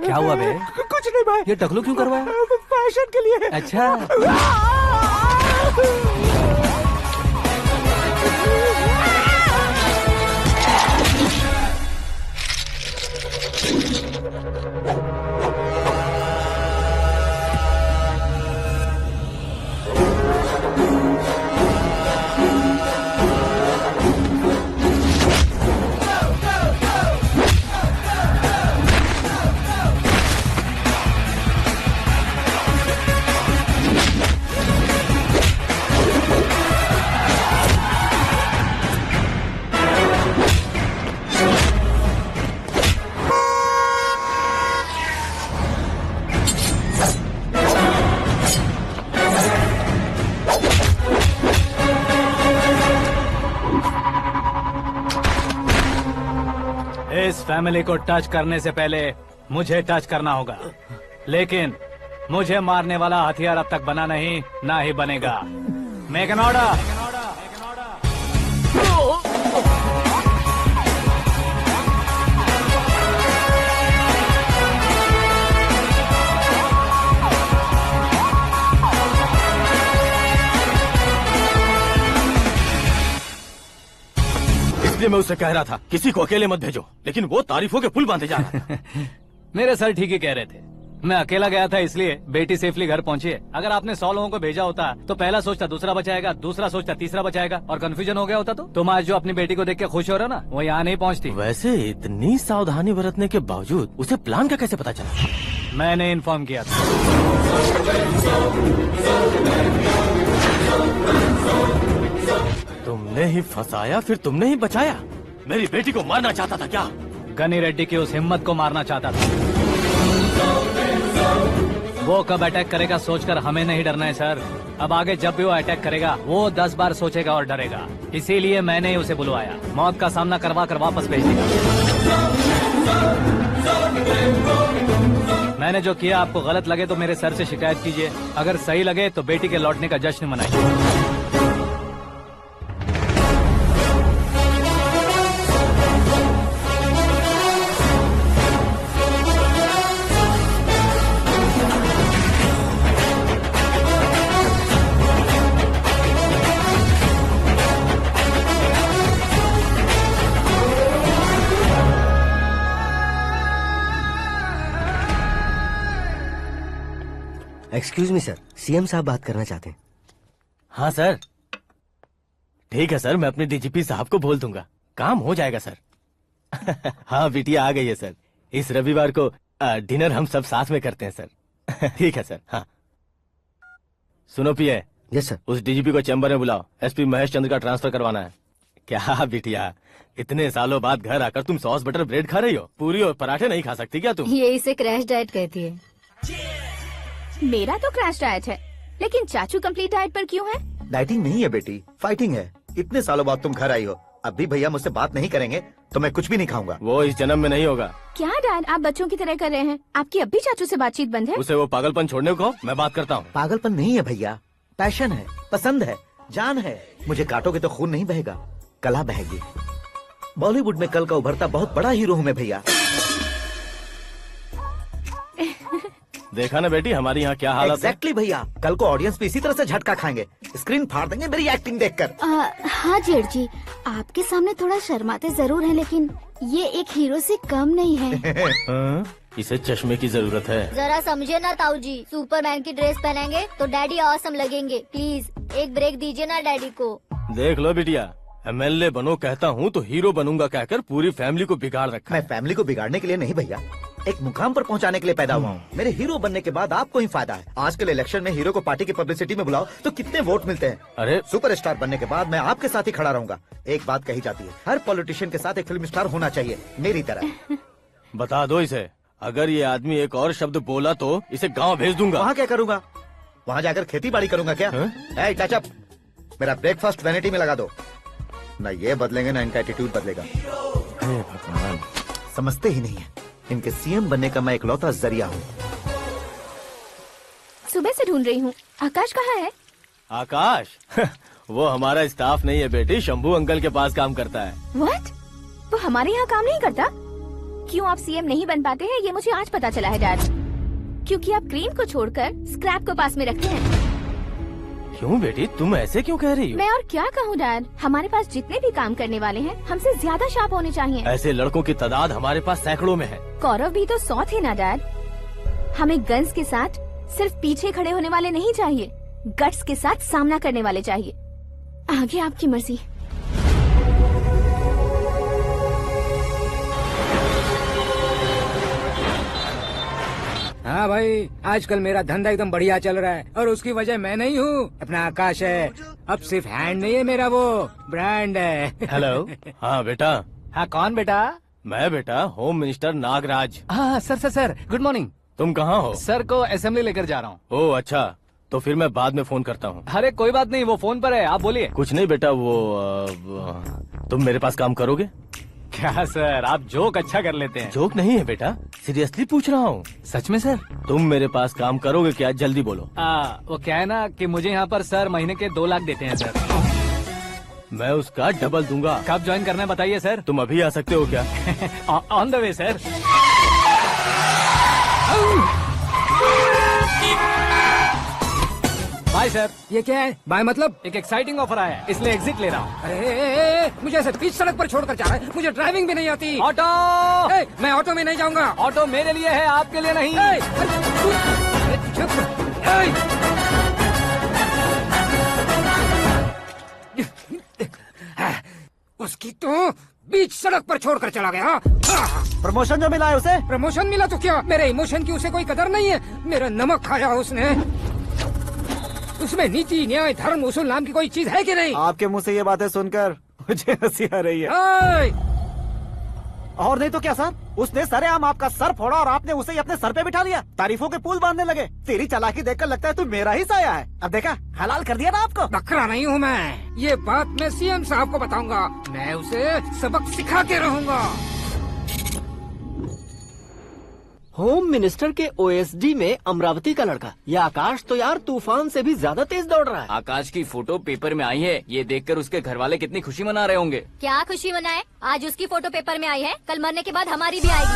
क्या हुआ बे? कुछ नहीं भाई। ये टकलू क्यों करवाया? फैशन के लिए। अच्छा। इस फैमिली को टच करने से पहले मुझे टच करना होगा, लेकिन मुझे मारने वाला हथियार अब तक बना नहीं, ना ही बनेगा। Make an order. इसलिए मैं उससे कह रहा था किसी को अकेले मत भेजो, लेकिन वो तारीफों के पुल बांधे जा रहा था। मेरे सर ठीक ही कह रहे थे। मैं अकेला गया था इसलिए बेटी सेफली घर पहुंची है। अगर आपने 100 लोगों को भेजा होता तो पहला सोचता दूसरा बचाएगा, दूसरा सोचता तीसरा बचाएगा, और कंफ्यूजन हो गया होता। तो तुम आज जो अपनी बेटी को देख के खुश हो रहे हो ना, वो यहाँ नहीं पहुँचती। वैसे इतनी सावधानी बरतने के बावजूद उसे प्लान का कैसे पता चला? मैंने इन्फॉर्म किया था। तुमने ही फंसाया, फिर तुमने ही बचाया। मेरी बेटी को मारना चाहता था क्या? गनी रेड्डी की उस हिम्मत को मारना चाहता था। वो कब अटैक करेगा सोचकर हमें नहीं डरना है सर। अब आगे जब भी वो अटैक करेगा वो 10 बार सोचेगा और डरेगा। इसीलिए मैंने ही उसे बुलवाया। मौत का सामना करवा कर वापस भेज देगा। मैंने जो किया आपको गलत लगे तो मेरे सर से शिकायत कीजिए, अगर सही लगे तो बेटी के लौटने का जश्न मनाइए। एक्सक्यूज मी सर, सीएम साहब बात करना चाहते हैं। हाँ सर, ठीक है सर, मैं अपने डीजीपी साहब को बोल दूंगा, काम हो जाएगा सर। हाँ बिटिया आ गई है सर, इस रविवार को डिनर हम सब साथ में करते हैं सर। ठीक है सर। हाँ सुनो पिए। Yes sir. उस डीजीपी को चैम्बर में बुलाओ, एसपी महेश चंद्र का ट्रांसफर करवाना है। क्या बिटिया, इतने सालों बाद घर आकर तुम सॉस बटर ब्रेड खा रही हो, पूरी और पराठे नहीं खा सकती क्या तुम? ये इसे क्रैश डाइट कहती है। मेरा तो क्रैश डाइट है, लेकिन चाचू कंप्लीट डाइट पर क्यों है? डाइटिंग नहीं है बेटी, फाइटिंग है। इतने सालों बाद तुम घर आई हो, अब भी भैया मुझसे बात नहीं करेंगे तो मैं कुछ भी नहीं खाऊंगा। वो इस जन्म में नहीं होगा। क्या डैड, आप बच्चों की तरह कर रहे हैं? आपकी अब भी चाचू से बातचीत बंद है? उसे वो पागलपन छोड़ने को मैं बात करता हूँ। पागलपन नहीं है भैया, पैशन है, पसंद है, जान है। मुझे काटोगे तो खून नहीं बहेगा, कला बहेगी। बॉलीवुड में कल का उभरता बहुत बड़ा हीरो हूँ मैं भैया। देखा ना बेटी हमारी यहाँ क्या हालत है। एग्जैक्टली भैया, कल को ऑडियंस भी इसी तरह से झटका खाएंगे, स्क्रीन फाड़ देंगे मेरी एक्टिंग देखकर। हाँ जेठ जी, आपके सामने थोड़ा शर्माते जरूर हैं, लेकिन ये एक हीरो से कम नहीं है। इसे चश्मे की जरूरत है। जरा समझे ना ताऊ जी, सुपरमैन की ड्रेस पहनेंगे तो डैडी ऑसम लगेंगे। प्लीज एक ब्रेक दीजिए ना डैडी को। देख लो बिटिया, एमएलए बनो कहता हूँ तो हीरो बनूंगा कहकर पूरी फैमिली को बिगाड़ रखा। मैं फैमिली को बिगाड़ने के लिए नहीं भैया, एक मुकाम पर पहुंचाने के लिए पैदा हुआ हूँ। मेरे हीरो बनने के बाद आपको ही फायदा है। आजकल इलेक्शन में हीरो को पार्टी की पब्लिसिटी में बुलाओ तो कितने वोट मिलते हैं। अरे सुपरस्टार बनने के बाद मैं आपके साथ ही खड़ा रहूंगा। एक बात कही जाती है, हर पॉलिटिशियन के साथ एक फिल्म स्टार होना चाहिए, मेरी तरह। बता दो इसे, अगर ये आदमी एक और शब्द बोला तो इसे गाँव भेज दूंगा। वहाँ क्या करूँगा? वहाँ जाकर खेती बाड़ी करूँगा क्या? टच अप, मेरा ब्रेकफास्ट वैनिटी में लगा दो। न ये बदलेंगे न इनका एटीट्यूड बदलेगा। भगवान, समझते ही नहीं है, इनके सीएम बनने का मैं इकलौता जरिया हूँ। सुबह से ढूंढ रही हूँ, आकाश कहाँ है? आकाश? वो हमारा स्टाफ नहीं है बेटी, शंभू अंकल के पास काम करता है। व्हाट? वो हमारे यहाँ काम नहीं करता? क्यों आप सीएम नहीं बन पाते हैं ये मुझे आज पता चला है डैड। क्योंकि आप क्रीम को छोड़कर स्क्रैप को पास में रखते हैं। क्यों बेटी, तुम ऐसे क्यों कह रही हो? मैं और क्या कहूँ डैड, हमारे पास जितने भी काम करने वाले हैं हमसे ज्यादा शार्प होने चाहिए। ऐसे लड़कों की तादाद हमारे पास सैकड़ों में है। कौरव भी तो 100 थे ना डैड। हमें गन्स के साथ सिर्फ पीछे खड़े होने वाले नहीं चाहिए, गट्स के साथ सामना करने वाले चाहिए। आगे आपकी मर्जी। हाँ भाई, आजकल मेरा धंधा एकदम बढ़िया चल रहा है और उसकी वजह मैं नहीं हूँ, अपना आकाश है। अब सिर्फ हैंड नहीं है मेरा, वो ब्रांड है। हेलो। हाँ बेटा। हाँ कौन बेटा? मैं बेटा होम मिनिस्टर नागराज। हाँ सर गुड मॉर्निंग। तुम कहाँ हो? सर को असेंबली लेकर जा रहा हूँ। ओह अच्छा, तो फिर मैं बाद में फोन करता हूँ। अरे कोई बात नहीं, वो फोन पर है, आप बोलिए। कुछ नहीं बेटा, तुम मेरे पास काम करोगे? क्या सर, आप जोक अच्छा कर लेते हैं। जोक नहीं है बेटा, सीरियसली पूछ रहा हूँ। सच में सर? तुम मेरे पास काम करोगे क्या? जल्दी बोलो। वो क्या है ना कि मुझे यहाँ पर सर महीने के 2 लाख देते हैं सर। मैं उसका डबल दूंगा। कब ज्वाइन करना है बताइए सर। तुम अभी आ सकते हो क्या? On the way sir. Bye sir. ये क्या है? बाय मतलब? एक एक्साइटिंग ऑफर आया है, इसलिए एग्जिट ले रहा हूँ। अरे मुझे ऐसे बीच सड़क पर छोड़कर जा रहा है, मुझे ड्राइविंग भी नहीं आती। ऑटो! मैं ऑटो में नहीं जाऊंगा। ऑटो मेरे लिए है, आपके लिए नहीं। उसकी तो बीच सड़क पर छोड़कर चला गया। प्रमोशन जो मिला है उसे? प्रमोशन मिला तो क्या, मेरे इमोशन की उसे कोई कदर नहीं है। मेरा नमक खाया उसने। उसमें नीति न्याय धर्म उसूल नाम की कोई चीज है कि नहीं? आपके मुंह से ये बातें सुनकर मुझे हंसी आ रही है। और नहीं तो क्या सर, उसने सरेआम आपका सर फोड़ा और आपने उसे ही अपने सर पे बिठा लिया। तारीफों के पुल बांधने लगे। तेरी चालाकी देखकर लगता है तू मेरा ही साया है। अब देखा, हलाल कर दिया ना आपको। बकरा नहीं हूँ मैं, ये बात मैं सीएम साहब को बताऊंगा। मैं उसे सबक सिखा के रहूंगा। होम मिनिस्टर के ओएसडी में अमरावती का लड़का। ये आकाश तो यार तूफान से भी ज्यादा तेज दौड़ रहा है। आकाश की फोटो पेपर में आई है, ये देखकर उसके घर वाले कितनी खुशी मना रहे होंगे। क्या खुशी मनाए? आज उसकी फोटो पेपर में आई है, कल मरने के बाद हमारी भी आएगी।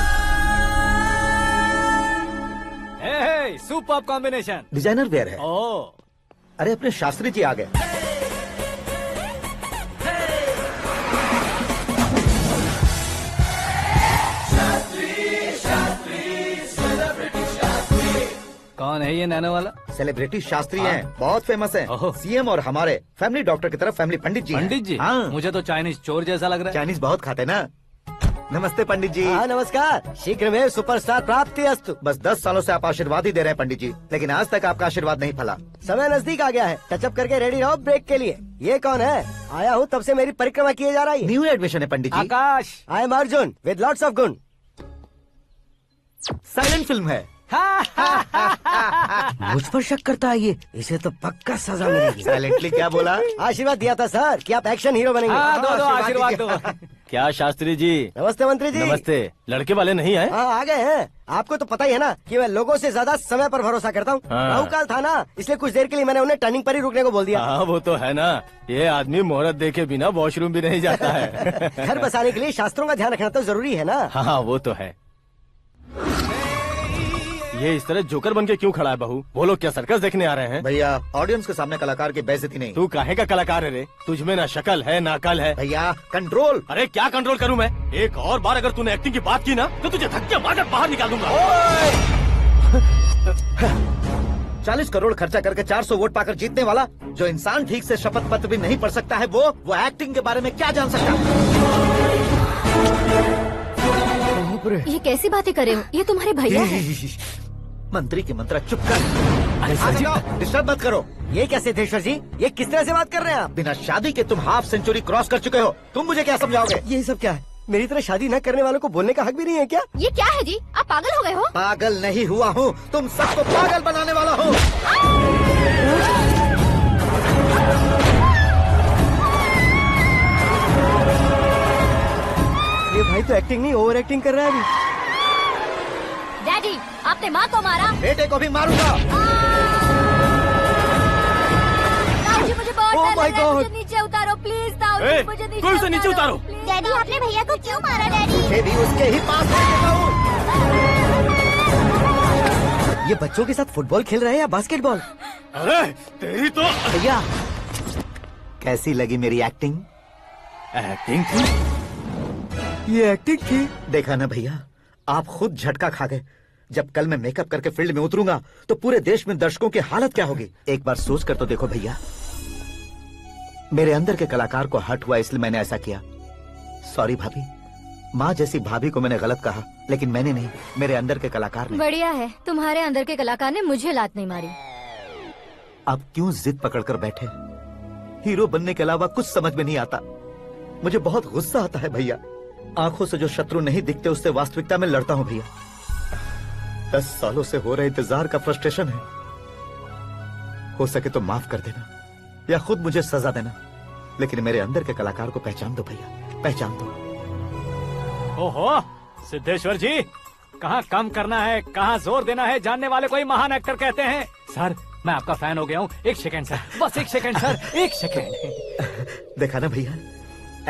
Super combination. डिजाइनर वेयर है। ओह, अरे अपने शास्त्री जी आ गए। कौन है ये नैनो वाला? सेलिब्रिटी शास्त्री हैं, बहुत फेमस हैं। सीएम और हमारे फैमिली डॉक्टर की तरफ फैमिली पंडित जी हैं। पंडित जी? हाँ। मुझे तो चाइनीज चोर जैसा लग रहा है। चाइनीज बहुत खाते ना। नमस्ते पंडित जी। हाँ नमस्कार। शीघ्र में सुपरस्टार प्राप्ति अस्तु। बस 10 सालों से आप आशीर्वाद ही दे रहे हैं पंडित जी, लेकिन आज तक आपका आशीर्वाद नहीं फला। समय नजदीक आ गया है, टचअप करके रेडी रहो ब्रेक के लिए। ये कौन है? आया हूँ तब से मेरी परिक्रमा किए जा रही है। न्यू एडमिशन है Pandit ji. Akash. I am Arjun with lots of गुण। साइलेंट फिल्म है। मुझ पर शक करता है ये, इसे तो पक्का सजा मिलेगी। साइलेंटली क्या बोला? आशीर्वाद दिया था सर कि आप एक्शन हीरो बनेंगे। दो आशीर्वाद दो। क्या शास्त्री जी? नमस्ते मंत्री जी। नमस्ते। लड़के वाले नहीं आए? हाँ आ गए हैं। आपको तो पता ही है ना कि मैं लोगों से ज्यादा समय पर भरोसा करता हूँ। हाँ। राहु काल था ना, इसलिए कुछ देर के लिए मैंने उन्हें टर्निंग पर ही रुकने को बोल दिया। हाँ वो तो है ना, ये आदमी मुहूर्त देखे बिना वॉशरूम भी नहीं जाता है। घर बसाने के लिए शास्त्रों का ध्यान रखना तो जरूरी है ना। हाँ वो तो है। ये इस तरह जोकर बन के क्यों खड़ा है बहू? वो लोग क्या सर्कस देखने आ रहे हैं? भैया ऑडियंस के सामने कलाकार की बेइज्जती नहीं। तू काहे का कलाकार है रे? तुझमें ना शक्ल है ना अकल है। भैया कंट्रोल। अरे क्या कंट्रोल करूं मैं? एक और बार अगर तूने एक्टिंग की बात की ना तो तुझे धक्के मारकर बाहर निकाल दूंगा। 40 करोड़ खर्चा करके 400 वोट पाकर जीतने वाला, जो इंसान ठीक से शपथ पत्र भी नहीं पढ़ सकता है, वो एक्टिंग के बारे में क्या जान सकता है? ये कैसी बातें कर रहे हो? ये तुम्हारे भैया हैं। मंत्री की मंत्रा चुप कर। डिस्टर्ब मत करो। ये क्या सिद्धेश्वर जी, ये किस तरह से बात कर रहे हैं आप? बिना शादी के तुम हाफ सेंचुरी क्रॉस कर चुके हो, तुम मुझे क्या समझाओगे? ये सब क्या है? मेरी तरह शादी न करने वालों को बोलने का हक भी नहीं है क्या? ये क्या है जी? आप पागल हो गए हो? पागल नहीं हुआ हूँ, तुम सबको पागल बनाने वाला हूँ। ये भाई तो एक्टिंग नहीं ओवर एक्टिंग कर रहा है अभी। डैडी, आपने माँ को मारा। बेटे को भी मारूंगा। ताऊजी मुझे बहुत Oh डर my लग रहा है, God! मुझे नीचे उतारो प्लीज। ताऊजी मुझे नीचे उतारो। डैडी आपने भैया को क्यों मारा? डैडी मुझे भी उसके ही पास लेके जाऊं। ये बच्चों के साथ फुटबॉल खेल रहे हैं या बास्केटबॉल? अरे तेरी तो। भैया कैसी लगी मेरी एक्टिंग? एक्टिंग थी? ये एक्टिंग थी? देखा ना भैया, आप खुद झटका खा गए। जब कल मैं मेकअप करके फील्ड में उतरूंगा तो पूरे देश में दर्शकों की हालत क्या होगी? एक बार सोच कर तो देखो भैया। मेरे अंदर के कलाकार को हर्ट हुआ इसलिए मैंने ऐसा किया। सॉरी भाभी। माँ जैसी भाभी को मैंने गलत कहा, लेकिन मैंने नहीं, मेरे अंदर के कलाकार ने। बढ़िया है, तुम्हारे अंदर के कलाकार ने मुझे लात नहीं मारी। आप क्यों जिद पकड़कर बैठे? हीरो बनने के अलावा कुछ समझ में नहीं आता। मुझे बहुत गुस्सा आता है भैया। आंखों से जो शत्रु नहीं दिखते उससे वास्तविकता में लड़ता हूँ भैया। 10 सालों से हो रहे इंतजार का फ्रस्ट्रेशन है। हो सके तो माफ कर देना या खुद मुझे सजा देना, लेकिन मेरे अंदर के कलाकार को पहचान दो भैया, पहचान दो। ओहो सिद्धेश्वर जी, कहाँ कम करना है कहाँ जोर देना है, जानने वाले को ही महान एक्टर कहते हैं। सर मैं आपका फैन हो गया हूँ। एक सेकंड सर, बस एक सेकंड सर, एक सेकंड। देखा ना भैया,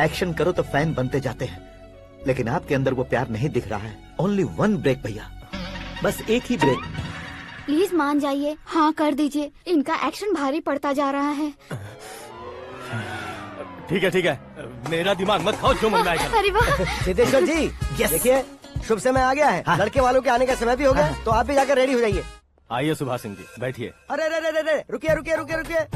एक्शन करो तो फैन बनते जाते हैं, लेकिन आपके अंदर वो प्यार नहीं दिख रहा है। ओनली 1 ब्रेक भैया, बस एक ही ब्रेक। प्लीज मान जाइए, हाँ कर दीजिए। इनका एक्शन भारी पड़ता जा रहा है। ठीक है, मेरा दिमाग मत खाओ, जो मन में आएगा। अरे वाह सिद्धेश्वर जी, देखिए शुभ समय आ गया है। हाँ। लड़के वालों के आने का समय भी हो गया, तो आप भी जाकर रेडी हो जाइए। आइए सुभाष सिंह जी, बैठिए। अरे रुकिए।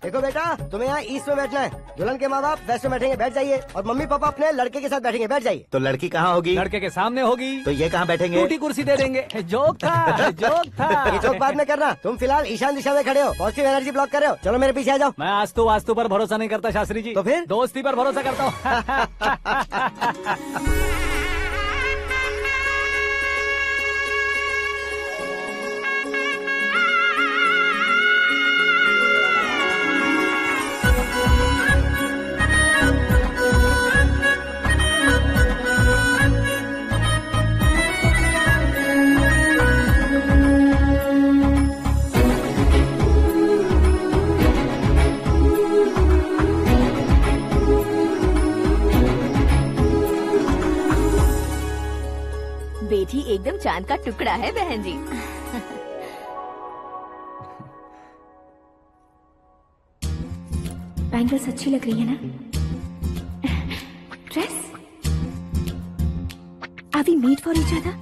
देखो बेटा, तुम्हें यहाँ ईस्ट में बैठना है। दुल्हन के माँ बाप वेस्ट में बैठेंगे, बैठ जाइए। और मम्मी पापा अपने लड़के के साथ बैठेंगे, बैठ जाइए। तो लड़की कहाँ होगी? लड़के के सामने होगी। तो ये कहाँ बैठेंगे? टूटी कुर्सी दे देंगे। जोक था। ये जोक बाद में करना। तुम फिलहाल ईशान दिशा में खड़े हो, पॉजिटिव एनर्जी ब्लॉक कर रहे हो। चलो मेरे पीछे आ जाओ। मैं वास्तु पर भरोसा नहीं करता शास्त्री जी। तो फिर? दोस्ती पर भरोसा करता हूँ। चांद का टुकड़ा है बहन जी। बैंगल्स अच्छी लग रही है ना? Dress? Are we made for each other?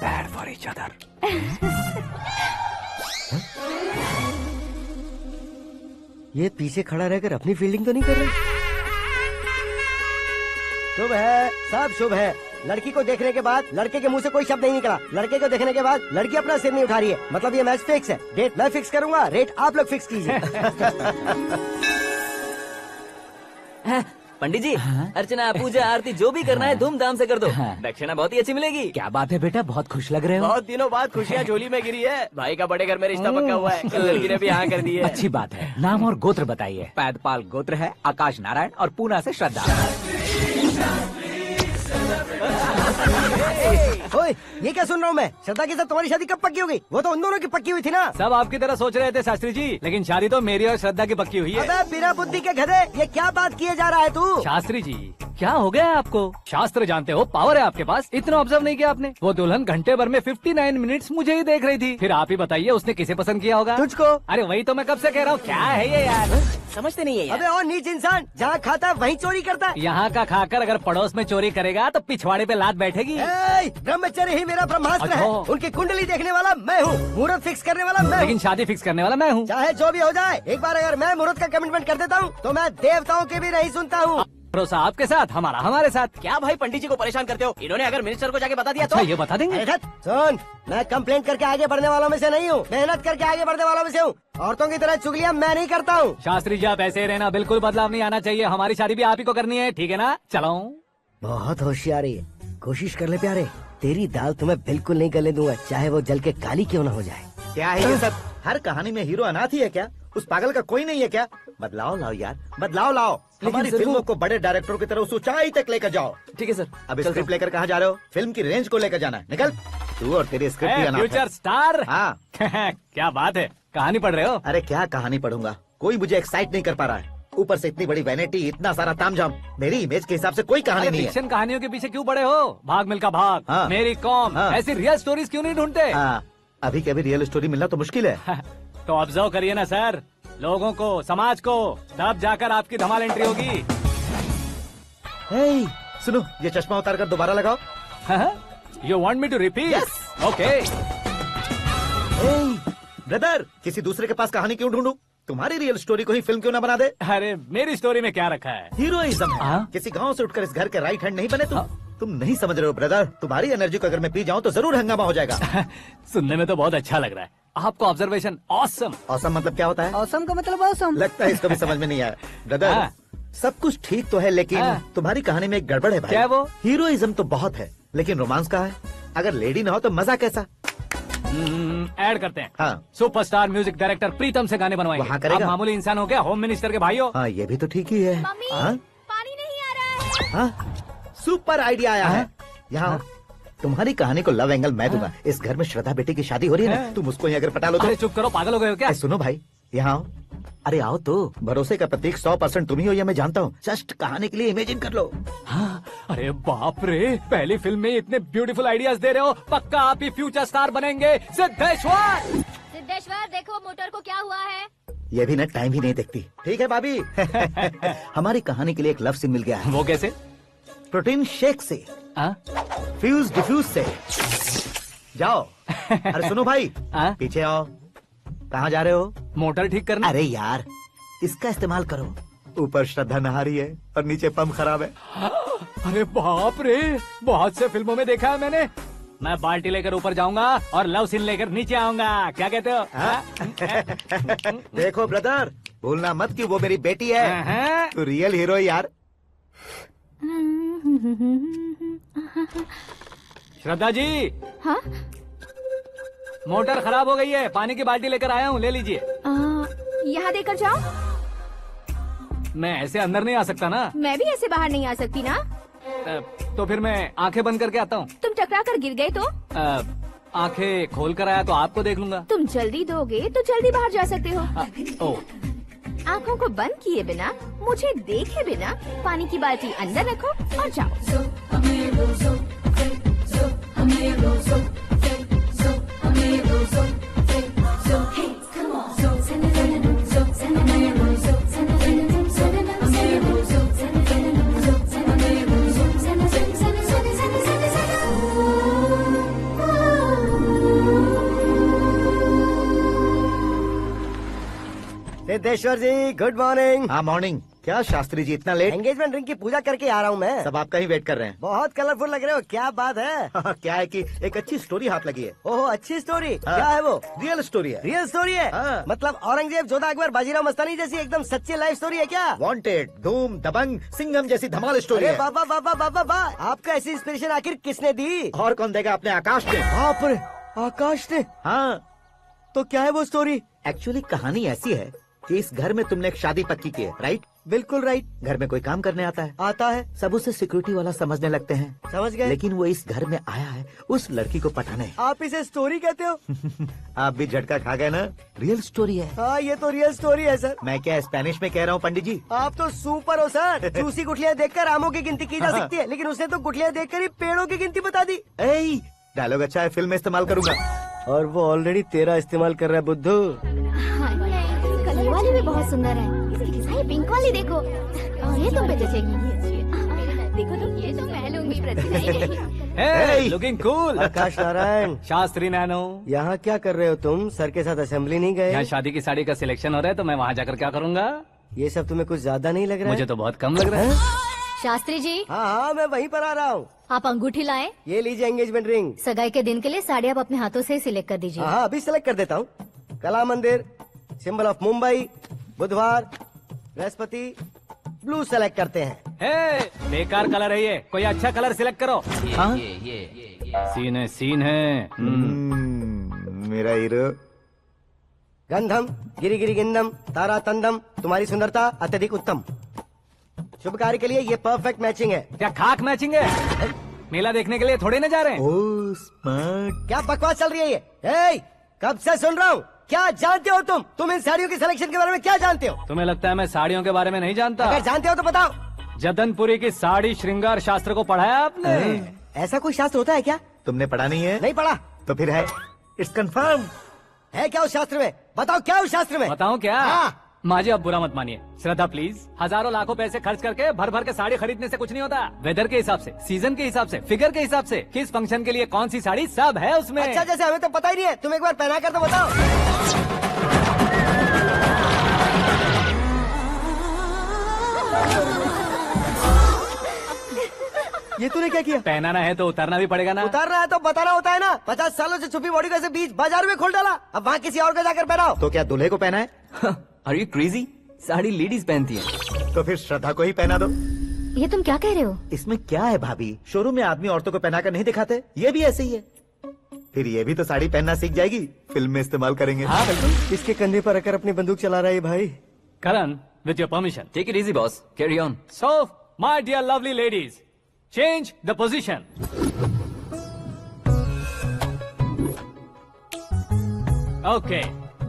Bad for each other. ये पीछे खड़ा रहकर अपनी फील्डिंग तो नहीं कर रहा? शुभ है, सब शुभ है। लड़की को देखने के बाद लड़के के मुंह से कोई शब्द नहीं निकला। लड़के को देखने के बाद लड़की अपना सिर नहीं उठा रही है। मतलब ये मैच फिक्स है। डेट मैं फिक्स करूंगा, रेट आप लोग फिक्स कीजिए। पंडित जी, अर्चना पूजा आरती जो भी करना है धूमधाम से कर दो। दक्षिणा बहुत ही अच्छी मिलेगी। क्या बात है बेटा, बहुत खुश लग रहे हो। बहुत दिनों बाद खुशियाँ झोली में गिरी है। भाई का बड़े घर में रिश्ता पक्का हुआ है। कल लड़की ने भी हाँ कर दी है। अच्छी बात है। नाम और गोत्र बताइए। पैदपाल गोत्र है, आकाश नारायण और पूना से श्रद्धा। ओए, ये क्या सुन रहा हूँ मैं? श्रद्धा के साथ तुम्हारी शादी कब पक्की हो गई? वो तो उन दोनों की पक्की हुई थी ना। सब आपकी तरह सोच रहे थे शास्त्री जी, लेकिन शादी तो मेरी और श्रद्धा की पक्की हुई है। अबे बिना बुद्धि के गधे, ये क्या बात किए जा रहा है तू? शास्त्री जी, क्या हो गया है आपको? शास्त्र जानते हो, पावर है आपके पास। इतना ऑब्जर्व नहीं किया आपने? वो दुल्हन घंटे भर में 59 मिनट्स मुझे ही देख रही थी। फिर आप ही बताइए उसने किसे पसंद किया होगा? तुझको। अरे वही तो मैं कब से कह रहा हूँ, क्या है ये यार? समझते नहीं है यार। अबे और नीच इंसान, जहाँ खाता है वहीं चोरी करता है। यहाँ का खाकर अगर पड़ोस में चोरी करेगा तो पिछवाड़े पे लात बैठेगी। ब्रह्मचर्य ही मेरा ब्रह्मास्त्र है। उनकी कुंडली देखने वाला मैं हूँ, मुहूर्त फिक्स करने वाला मैं हूँ। लेकिन शादी फिक्स करने वाला मैं हूँ। चाहे जो भी हो जाए, एक बार अगर मैं मुहूर्त का कमिटमेंट कर देता हूँ तो मैं देवताओं के भी नहीं सुनता हूँ। भरोसा आपके साथ, हमारा हमारे साथ। क्या भाई पंडित जी को परेशान करते हो? इन्होंने अगर मिनिस्टर को जाके बता दिया अच्छा, तो ये बता देंगे? सुन, मैं कंप्लेंट करके आगे बढ़ने वालों में से नहीं हूँ, मेहनत करके आगे बढ़ने वालों में से हूँ। औरतों की तरह चुगलियाँ मैं नहीं करता हूँ। शास्त्री जी आप ऐसे ही रहना, बिल्कुल बदलाव नहीं आना चाहिए। हमारी शादी भी आप ही को करनी है, ठीक है ना? चलो। बहुत होशियारी है, कोशिश कर ले प्यारे। तेरी दाल तुम्हें बिल्कुल नहीं गलने दूंगा, चाहे वो जल के काली क्यों न हो जाए। क्या है ये सब? हर कहानी में हीरो अनाथ ही है क्या? उस पागल का कोई नहीं है क्या? बदलाव लाओ यार, बदलाव लाओ। हमारी फिल्मों को बड़े डायरेक्टरों की तरह उस ऊंचाई तक लेकर जाओ। ठीक है सर। अब स्क्रिप्ट लेकर कहाँ जा रहे हो? फिल्म की रेंज को लेकर जाना है। निकल तू और तेरी स्क्रिप्ट भी अनाथ है। Future star. हाँ क्या बात है, कहानी पढ़ रहे हो? अरे क्या कहानी पढ़ूंगा, कोई मुझे एक्साइट नहीं कर पा रहा है। ऊपर से इतनी बड़ी वैनिटी, इतना सारा तामझाम। मेरी इमेज के हिसाब से कोई कहानी नहीं है। फिक्शन कहानियों के पीछे क्यों पड़े हो? भाग मिल्खा भाग, हाँ। मेरी कॉम, हाँ। ऐसी रियल स्टोरीज क्यों नहीं ढूंढते? अभी के अभी रियल स्टोरी मिलना तो मुश्किल है। तो ऑब्जर्व करिए ना सर, लोगों को, समाज को, तब जाकर आपकी धमाल एंट्री होगी। सुनो, ये चश्मा उतार कर दोबारा लगाओ। You want me to repeat? Okay. Brother, किसी दूसरे के पास कहानी क्यों ढूंढूं? तुम्हारी रियल स्टोरी को ही फिल्म क्यों ना बना दे? अरे मेरी स्टोरी में क्या रखा है? हीरोइज्म है। किसी गांव से उठकर इस घर के राइट हैंड नहीं बने तुम नहीं समझ रहे हो ब्रदर। तुम्हारी एनर्जी को अगर मैं पी जाऊं तो जरूर हंगामा हो जाएगा। सुनने में तो बहुत अच्छा लग रहा है। आपको ऑब्जर्वेशन ऑसम। ऑसम मतलब क्या होता है? ऑसम का मतलब ऑसम। लगता है इसको भी समझ में नहीं आया। ब्रदर, सब कुछ ठीक तो है लेकिन तुम्हारी कहानी में एक गड़बड़ है भाई। क्या वो? हीरोइज्म तो बहुत है लेकिन रोमांस कहाँ है? अगर लेडी ना हो तो मजा कैसा? ऐड करते हैं। हाँ। सुपरस्टार म्यूजिक डायरेक्टर प्रीतम से गाने बनवाएंगे। वहाँ करेगा? आप मामूली इंसान हो क्या? होम मिनिस्टर के भाई हो। हाँ, ये भी तो ठीक ही है। हाँ? पानी नहीं आ रहा है। हाँ? सुपर आइडिया आया है। यहाँ तुम्हारी कहानी को लव एंगल मैं दूंगा। इस घर में श्रद्धा बेटी की शादी हो रही है ना, तुम उसको ही अगर पटा लो तो। अरे चुप करो, पागल हो गए हो क्या? सुनो भाई, यहाँ आओ। अरे आओ तो, भरोसे का प्रतीक 100% तुम ही हो ये मैं जानता हूँ। जस्ट कहानी के लिए इमेजिन कर लो। हाँ, अरे बाप रे, पहली फिल्म में इतने ब्यूटीफुल आइडियाज दे रहे हो, पक्का आप ही फ्यूचर स्टार बनेंगे। सिद्धेश्वर, सिद्धेश्वर देखो मोटर को क्या हुआ है। ये भी ना टाइम ही नहीं देखती। ठीक है भाभी। हमारी कहानी के लिए एक लव सीन मिल गया है। वो कैसे? प्रोटीन शेक से, फ्यूज डिफ्यूज से। जाओ। अरे सुनो भाई, पीछे आओ। कहाँ जा रहे हो? मोटर ठीक करना। अरे यार, इसका इस्तेमाल करो। ऊपर श्रद्धा नहा रही है और नीचे पंप खराब है। अरे बाप रे, बहुत से फिल्मों में देखा है मैंने। मैं बाल्टी लेकर ऊपर जाऊंगा और लव सीन लेकर नीचे आऊंगा। क्या कहते हो? देखो ब्रदर, भूलना मत कि वो मेरी बेटी है। तू रियल हीरो यार। श्रद्धा जी। हाँ? मोटर खराब हो गई है, पानी की बाल्टी लेकर आया हूँ, ले लीजिए। यहाँ देकर जाओ। मैं ऐसे अंदर नहीं आ सकता ना। मैं भी ऐसे बाहर नहीं आ सकती ना। तो फिर मैं आंखें बंद करके आता हूँ। तुम टकरा कर गिर गए तो? आंखें खोल कर आया तो आपको देख लूंगा। तुम जल्दी दोगे तो जल्दी बाहर जा सकते हो। ओ, आँखों को बंद किए बिना, मुझे देखे बिना पानी की बाल्टी अंदर रखो और जाओ। सिद्धेश्वर जी गुड मॉर्निंग। हाँ मॉर्निंग। क्या शास्त्री जी इतना लेट? एंगेजमेंट रिंग की पूजा करके आ रहा हूँ मैं। सब आपका ही वेट कर रहे हैं। बहुत कलरफुल लग रहे हो, क्या बात है? क्या है कि एक अच्छी स्टोरी हाथ लगी है। ओहो अच्छी स्टोरी। हाँ। क्या है वो? रियल स्टोरी है। रियल स्टोरी है? हाँ। मतलब औरंगजेब, जोधा अकबर, बाजीराव मस्तानी जैसी एकदम सच्ची लाइफ स्टोरी है क्या? वांटेड, धूम, दबंग, सिंघम जैसी धमाल स्टोरी अरे है। बाबा बाबा बाबा बा, आपका ऐसी इंस्पिरेशन आखिर किसने दी? और कौन देगा? अपने आकाश ने। बाप रे, आकाश ने? हाँ। तो क्या है वो स्टोरी? एक्चुअली कहानी ऐसी है कि इस घर में तुमने एक शादी पक्की की है, राइट? बिल्कुल राइट। घर में कोई काम करने आता है? आता है। सब उसे सिक्योरिटी वाला समझने लगते हैं। समझ गए। लेकिन वो इस घर में आया है उस लड़की को पटाने। आप इसे स्टोरी कहते हो? आप भी झटका खा गए ना? रियल स्टोरी है। हाँ ये तो रियल स्टोरी है सर। मैं क्या स्पेनिश में कह रहा हूँ पंडित जी? आप तो सुपर हो सर। चूसी गुठलियाँ देखकर आमों की गिनती की जा सकती है, लेकिन उसने तो गुठलियाँ देखकर ही पेड़ों की गिनती बता दी। डायलॉग अच्छा है, फिल्म में इस्तेमाल करूंगा। और वो ऑलरेडी तेरा इस्तेमाल कर रहा है बुद्धू। कलर वाली भी बहुत सुंदर है। ये पिंक वाली देखो, और ये तुम पे जचेगी। देखो तो ये तो मैं लूंगी। Looking cool. Akash Narayan. Shastri Nano. यहाँ क्या कर रहे हो तुम? सर के साथ असेंबली नहीं गए? यहाँ शादी की साड़ी का सिलेक्शन हो रहा है तो मैं वहाँ जाकर क्या करूँगा? ये सब तुम्हें कुछ ज्यादा नहीं लग रहा है? मुझे तो बहुत कम लग रहा है। शास्त्री जी। हाँ मैं वहीं पर आ रहा हूँ। आप अंगूठी लाएं। ये लीजिए एंगेजमेंट रिंग। सगाई के दिन के लिए साड़ी आप अपने हाथों से ही सिलेक्ट कर दीजिए। हाँ अभी सिलेक्ट कर देता हूँ। कला मंदिर, सिंबल ऑफ मुंबई, बुधवार, बृहस्पति, ब्लू सेलेक्ट करते हैं। बेकार कलर है ये, कोई अच्छा कलर सिलेक्ट करो। सीन है, सीन है। मेरा हीरो। गंधम गिरी गिरी गिंदम तारा तंदम, तुम्हारी सुंदरता अत्यधिक उत्तम। शुभ कार्य के लिए ये परफेक्ट मैचिंग है। क्या खाक मैचिंग है? मेला देखने के लिए थोड़े ना जा रहे हैं। Oh smart. क्या बकवास चल रही है ये? ए, कब से सुन रहा हूँ। क्या जानते हो तुम इन साड़ियों की सिलेक्शन के बारे में क्या जानते हो? तुम्हें लगता है मैं साड़ियों के बारे में नहीं जानता? अगर जानते हो तो बताओ। जदनपुरी की साड़ी श्रृंगार शास्त्र को पढ़ा है आपने? ऐसा कोई शास्त्र होता है क्या? तुमने पढ़ा नहीं है? नहीं पढ़ा। तो फिर है, इट्स कंफर्म। है क्या उस शास्त्र में? बताओ क्या उस शास्त्र में? बताऊं क्या? हाँ। माजी अब बुरा मत मानिए। श्रद्धा प्लीज। हजारों लाखों पैसे खर्च करके भर भर के साड़ी खरीदने से कुछ नहीं होता। वेदर के हिसाब से, सीजन के हिसाब से, फिगर के हिसाब से, किस फंक्शन के लिए कौन सी साड़ी, सब है उसमें। अच्छा जैसे हमें तो पता ही नहीं है, तुम एक बार पहना कर तो बताओ। ये तूने क्या किया? पहनाना है तो उतारना भी पड़ेगा ना। उतारना है तो बताना होता है ना। 50 सालों से छुपी बॉडी को ऐसे बीच बाजार में खोल डाला, अब वहाँ किसी और को जाकर पहनाओ। तो क्या दूल्हे को पहना है? Are you crazy? Sari ladies पहनती है। तो फिर श्रद्धा को ही पहना दो। ये तुम क्या कह रहे हो? इसमें क्या है भाभी? शोरूम में आदमी औरतों को पहनाकर नहीं दिखाते, ये भी ऐसे ही है। फिर ये भी तो साड़ी पहनना सीख जाएगी, फिल्म में इस्तेमाल करेंगे। हाँ बिल्कुल। इसके कंधे पर रखकर अपनी बंदूक चला रहा है भाई। Karan, with your permission. Take it easy boss, carry on. So my dear lovely ladies, change the position. Okay,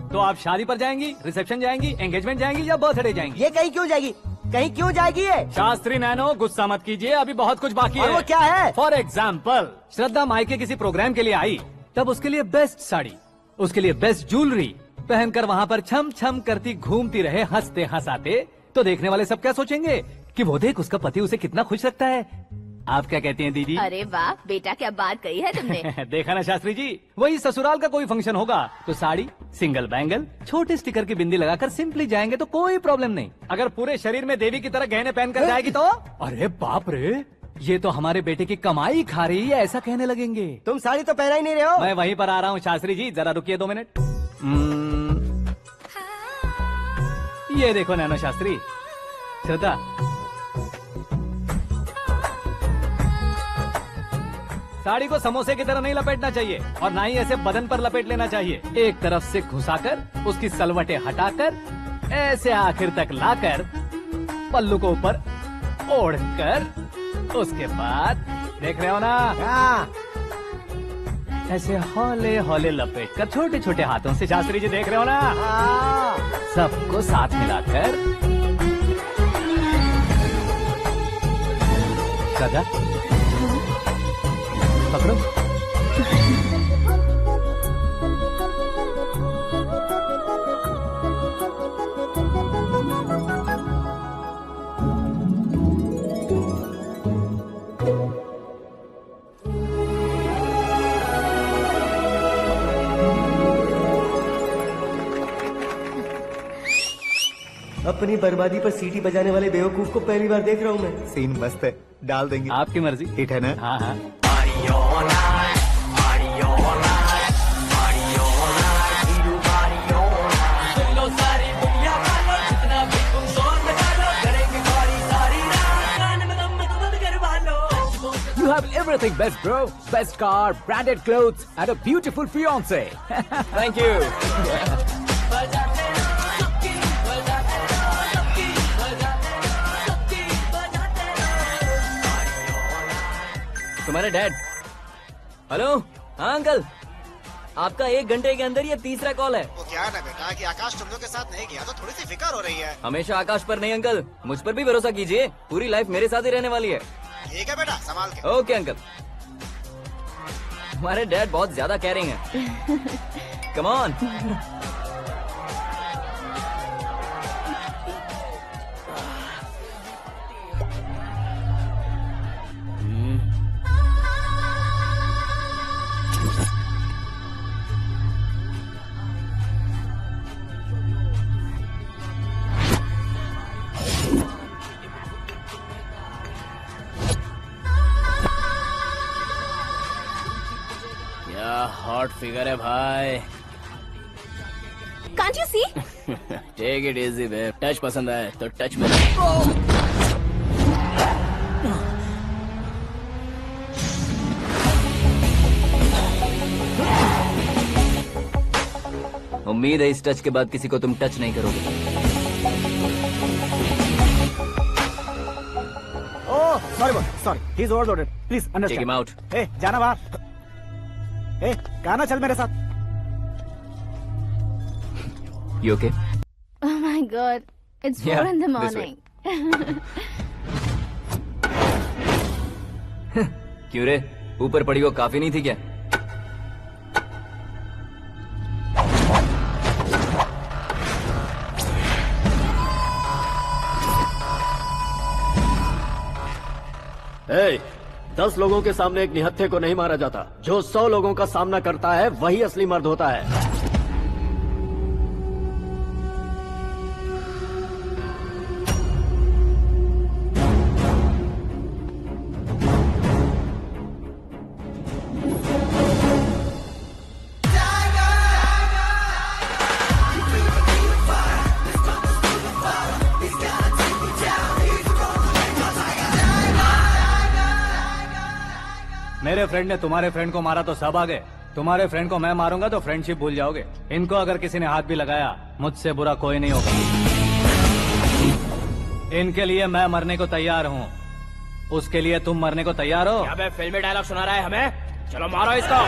तो आप शादी पर जाएंगी, रिसेप्शन जाएंगी, एंगेजमेंट जाएंगी या बर्थडे जाएंगी? ये कहीं क्यों जाएगी? कहीं क्यों जाएगी ये? शास्त्री नैनो गुस्सा मत कीजिए, अभी बहुत कुछ बाकी और है। वो क्या है? फॉर एग्जाम्पल, श्रद्धा मायके किसी प्रोग्राम के लिए आई, तब उसके लिए बेस्ट साड़ी, उसके लिए बेस्ट ज्वेलरी पहनकर वहाँ पर छम छम करती घूमती रहे हंसते हंसाते, तो देखने वाले सब क्या सोचेंगे कि वो देख उसका पति उसे कितना खुश रखता है। आप क्या कहती हैं दीदी? अरे वाह बेटा, क्या बात कही है तुमने। देखा ना शास्त्री जी, वही ससुराल का कोई फंक्शन होगा तो साड़ी, सिंगल बैंगल, छोटे स्टिकर की बिंदी लगाकर सिंपली जाएंगे तो कोई प्रॉब्लम नहीं। अगर पूरे शरीर में देवी की तरह गहने पहनकर जाएगी तो अरे बाप रे, ये तो हमारे बेटे की कमाई खा रही है, ऐसा कहने लगेंगे। तुम साड़ी तो पहना ही नहीं रहे हो। मैं वहीं पर आ रहा हूँ शास्त्री जी, जरा रुकिए 2 मिनट। ये देखो नैनो शास्त्री, श्रद्धा, साड़ी को समोसे की तरह नहीं लपेटना चाहिए और ना ही ऐसे बदन पर लपेट लेना चाहिए। एक तरफ से घुसाकर, उसकी सलवटें हटाकर, ऐसे आखिर तक लाकर, पल्लू को ऊपर ओढ़कर, उसके बाद देख रहे हो ना? ऐसे हौले हौले लपेट कर छोटे छोटे हाथों से, शास्त्री जी देख रहे हो ना, सबको साथ मिलाकर सदा पकड़ो। अपनी बर्बादी पर सीटी बजाने वाले बेवकूफ को पहली बार देख रहा हूँ मैं। सीन मस्त है, डाल देंगे। आपकी मर्जी। हिट है ना? हाँ हाँ। You have everything best, bro. Best car, branded clothes, and a beautiful fiance. Thank you. तुम्हारे डैड। हेलो, हाँ अंकल, आपका 1 घंटे के अंदर ये तीसरा कॉल है। वो क्या है ना बेटा कि आकाश तुम लोग के साथ नहीं गया तो थोड़ी सी फिक्र हो रही है। हमेशा आकाश पर नहीं अंकल, मुझ पर भी भरोसा कीजिए, पूरी लाइफ मेरे साथ ही रहने वाली है। ठीक है बेटा, संभाल के। Okay uncle. हमारे डैड बहुत ज्यादा केयरिंग है। Come on. हॉट फिगर है भाई। Can't you see? Take it easy babe. Touch पसंद आए तो टच में। उम्मीद है इस टच के बाद किसी को तुम टच नहीं करोगे। Oh sorry boss, sorry, he is overloaded, please understand. Take him out. ए जाना बाहर। ए गाना चल मेरे साथ। You okay? Oh my God, it's 4 Yeah, in the this morning. क्यों रे, ऊपर पड़ी वो काफी नहीं थी क्या? ए, 10 लोगों के सामने एक निहत्थे को नहीं मारा जाता। जो 100 लोगों का सामना करता है वही असली मर्द होता है। मेरे फ्रेंड ने तुम्हारे फ्रेंड को मारा तो सब आ गए, तुम्हारे फ्रेंड को मैं मारूंगा तो फ्रेंडशिप भूल जाओगे। इनको अगर किसी ने हाथ भी लगाया, मुझसे बुरा कोई नहीं होगा। इनके लिए मैं मरने को तैयार हूँ, उसके लिए तुम मरने को तैयार हो? क्या बे फिल्मी डायलॉग सुना रहा है हमें? चलो मारो इसको।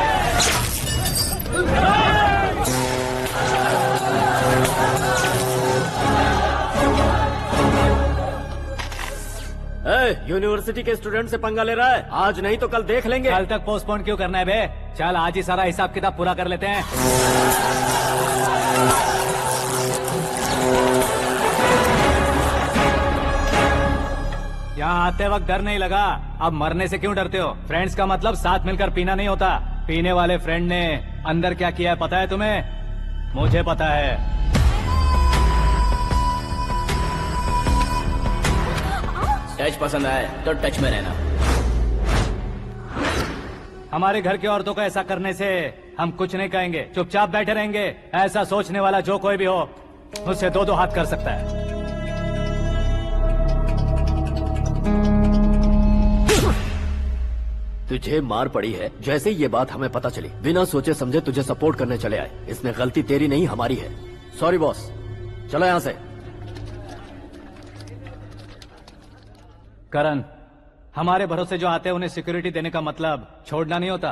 यूनिवर्सिटी के स्टूडेंट से पंगा ले रहा है, आज नहीं तो कल देख लेंगे। कल तक पोस्टपोन क्यों करना है बे? चल आज ही सारा हिसाब किताब पूरा कर लेते हैं। यहाँ आते वक्त डर नहीं लगा, अब मरने से क्यों डरते हो? फ्रेंड्स का मतलब साथ मिलकर पीना नहीं होता। पीने वाले फ्रेंड ने अंदर क्या किया है पता है तुम्हें? मुझे पता है। टच पसंद आए तो टच में रहना। हमारे घर की औरतों को ऐसा करने से हम कुछ नहीं कहेंगे, चुपचाप बैठे रहेंगे। ऐसा सोचने वाला जो कोई भी हो, उससे 2-2 हाथ कर सकता है। तुझे मार पड़ी है, जैसे ये बात हमें पता चली, बिना सोचे समझे तुझे सपोर्ट करने चले आए। इसमें गलती तेरी नहीं हमारी है। सॉरी बॉस, चलो यहाँ से। करण, हमारे भरोसे जो आते हैं उन्हें सिक्योरिटी देने का मतलब छोड़ना नहीं होता।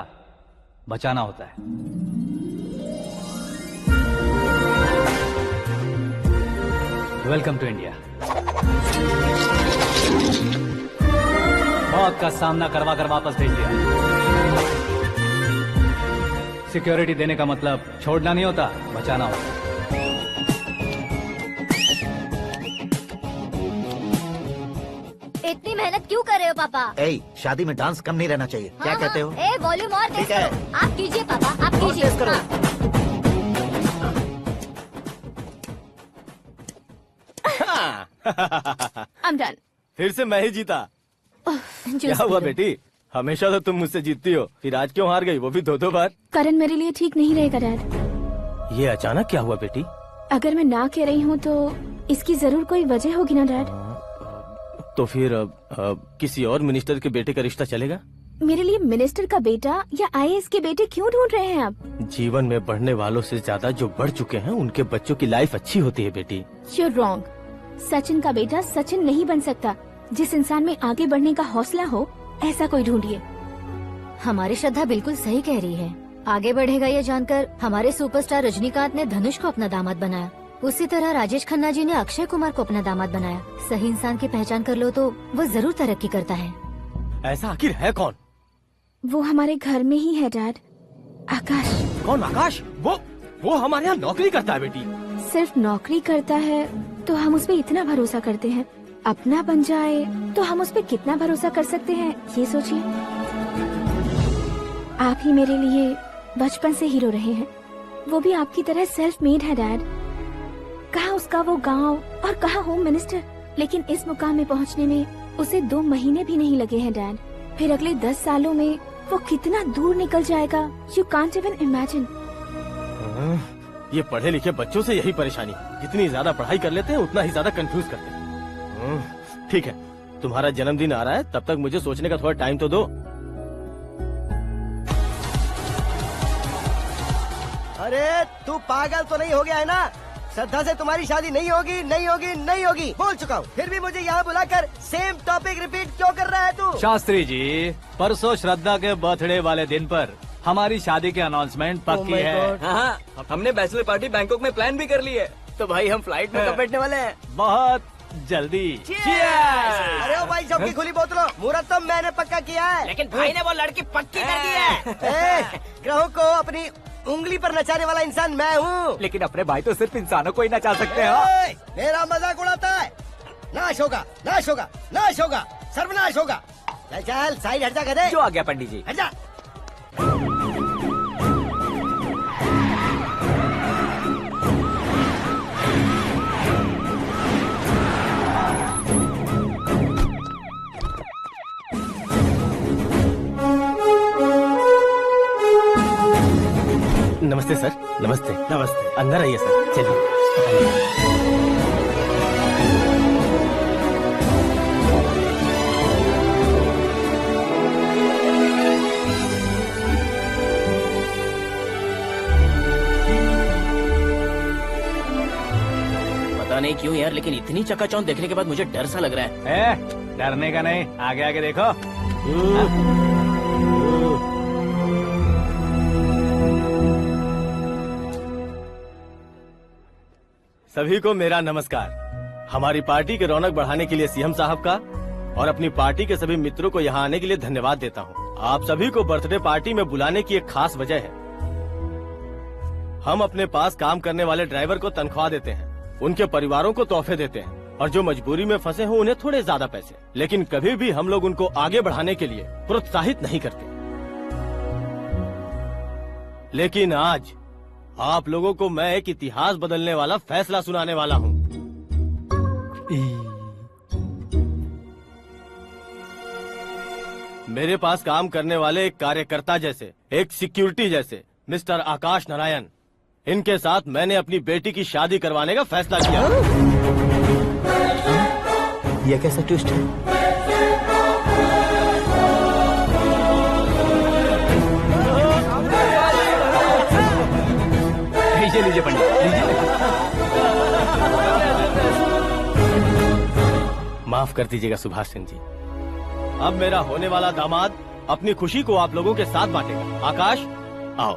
बचाना होता है। Welcome to India. मौत का सामना करवा कर वापस भेज दिया। सिक्योरिटी देने का मतलब छोड़ना नहीं होता, बचाना होता। इतनी मेहनत क्यों कर रहे हो पापा? ए, शादी में डांस कम नहीं रहना चाहिए। क्या कहते हो? ए, वॉल्यूम और तेज ठीक है। करो। आप कीजिए पापा, आप कीजिए। तेज करो। I'm done. फिर से मैं ही जीता। क्या हुआ बेटी? हमेशा तो तुम मुझसे जीतती हो, फिर आज क्यों हार गई, वो भी 2-2 बार? करण मेरे लिए ठीक नहीं रहेगा डैड। ये अचानक क्या हुआ बेटी? अगर मैं ना कह रही हूँ तो इसकी जरूर कोई वजह होगी ना डैड। तो फिर किसी और मिनिस्टर के बेटे का रिश्ता चलेगा? मेरे लिए मिनिस्टर का बेटा या आईएएस के बेटे क्यों ढूंढ रहे हैं आप? जीवन में बढ़ने वालों से ज्यादा जो बढ़ चुके हैं उनके बच्चों की लाइफ अच्छी होती है बेटी। You're wrong. सचिन का बेटा सचिन नहीं बन सकता। जिस इंसान में आगे बढ़ने का हौसला हो ऐसा कोई ढूंढिए। हमारी श्रद्धा बिल्कुल सही कह रही है। आगे बढ़ेगा ये जानकर हमारे सुपरस्टार रजनीकांत ने धनुष को अपना दामाद बनाया। उसी तरह राजेश खन्ना जी ने अक्षय कुमार को अपना दामाद बनाया। सही इंसान की पहचान कर लो तो वो जरूर तरक्की करता है। ऐसा आखिर है कौन? वो हमारे घर में ही है डैड। आकाश। कौन आकाश? वो हमारे यहाँ नौकरी करता है बेटी। सिर्फ नौकरी करता है तो हम उस पर इतना भरोसा करते हैं। अपना बन जाए तो हम उस पर कितना भरोसा कर सकते हैं ये सोचिए। आप ही मेरे लिए बचपन से हीरो रहे हैं। वो भी आपकी तरह सेल्फ मेड है डैड। कहाँ उसका वो गांव और कहाँ होम मिनिस्टर। लेकिन इस मुकाम में पहुँचने में उसे 2 महीने भी नहीं लगे हैं डैड। फिर अगले 10 सालों में वो कितना दूर निकल जाएगा, यू कांट इवन इमेजिन। ये पढ़े लिखे बच्चों से यही परेशानी, जितनी ज्यादा पढ़ाई कर लेते हैं उतना ही ज्यादा कंफ्यूज करते हैं। ठीक है, तुम्हारा जन्मदिन आ रहा है, तब तक मुझे सोचने का थोड़ा टाइम तो दो। अरे तू पागल तो नहीं हो गया है ना? श्रद्धा से तुम्हारी शादी नहीं होगी, नहीं होगी, नहीं होगी, बोल चुका हूँ। फिर भी मुझे यहाँ बुलाकर सेम टॉपिक रिपीट क्यों कर रहा है तू? शास्त्री जी, परसों श्रद्धा के बर्थडे वाले दिन पर हमारी शादी की अनाउंसमेंट पक्की है। हाँ, हमने बैचलर पार्टी बैंकॉक में प्लान भी कर ली है। तो भाई हम फ्लाइट में कब बैठने वाले हैं? बहुत जल्दी। अरे ओ भाई, सबकी खुली बोतलों, मुहूर्त तो मैंने पक्का किया है। लेकिन भाई ने वो लड़की पक्की कर दी है। ग्रहों को अपनी उंगली पर नचाने वाला इंसान मैं हूँ। लेकिन अपने भाई तो सिर्फ इंसानों को ही नचा सकते हैं। मेरा मजाक उड़ाता है। नाश होगा, नाश होगा, नाश होगा, सर्वनाश होगा। चल चल साइड हट जा गधे। जो आ गया पंडित जी। हट जा। नमस्ते सर। नमस्ते। नमस्ते। अंदर आइए सर, चलिए। पता नहीं क्यों यार, लेकिन इतनी चकाचौंध देखने के बाद मुझे डर सा लग रहा है। डरने का नहीं, आगे आगे देखो। सभी को मेरा नमस्कार। हमारी पार्टी के रौनक बढ़ाने के लिए सीएम साहब का और अपनी पार्टी के सभी मित्रों को यहाँ आने के लिए धन्यवाद देता हूँ। आप सभी को बर्थडे पार्टी में बुलाने की एक खास वजह है। हम अपने पास काम करने वाले ड्राइवर को तनख्वाह देते हैं, उनके परिवारों को तोहफे देते हैं और जो मजबूरी में फंसे हो उन्हें थोड़े ज्यादा पैसे। लेकिन कभी भी हम लोग उनको आगे बढ़ाने के लिए प्रोत्साहित नहीं करते। लेकिन आज आप लोगों को मैं एक इतिहास बदलने वाला फैसला सुनाने वाला हूँ। मेरे पास काम करने वाले एक कार्यकर्ता जैसे, एक सिक्योरिटी जैसे मिस्टर आकाश नारायण, इनके साथ मैंने अपनी बेटी की शादी करवाने का फैसला किया। यह कैसा ट्विस्ट है? लीजिए पंडित, लीजिए। माफ कर दीजिएगा सुभाष सिंह जी। अब मेरा होने वाला दामाद अपनी खुशी को आप लोगों के साथ बांटेगा। आकाश, आओ।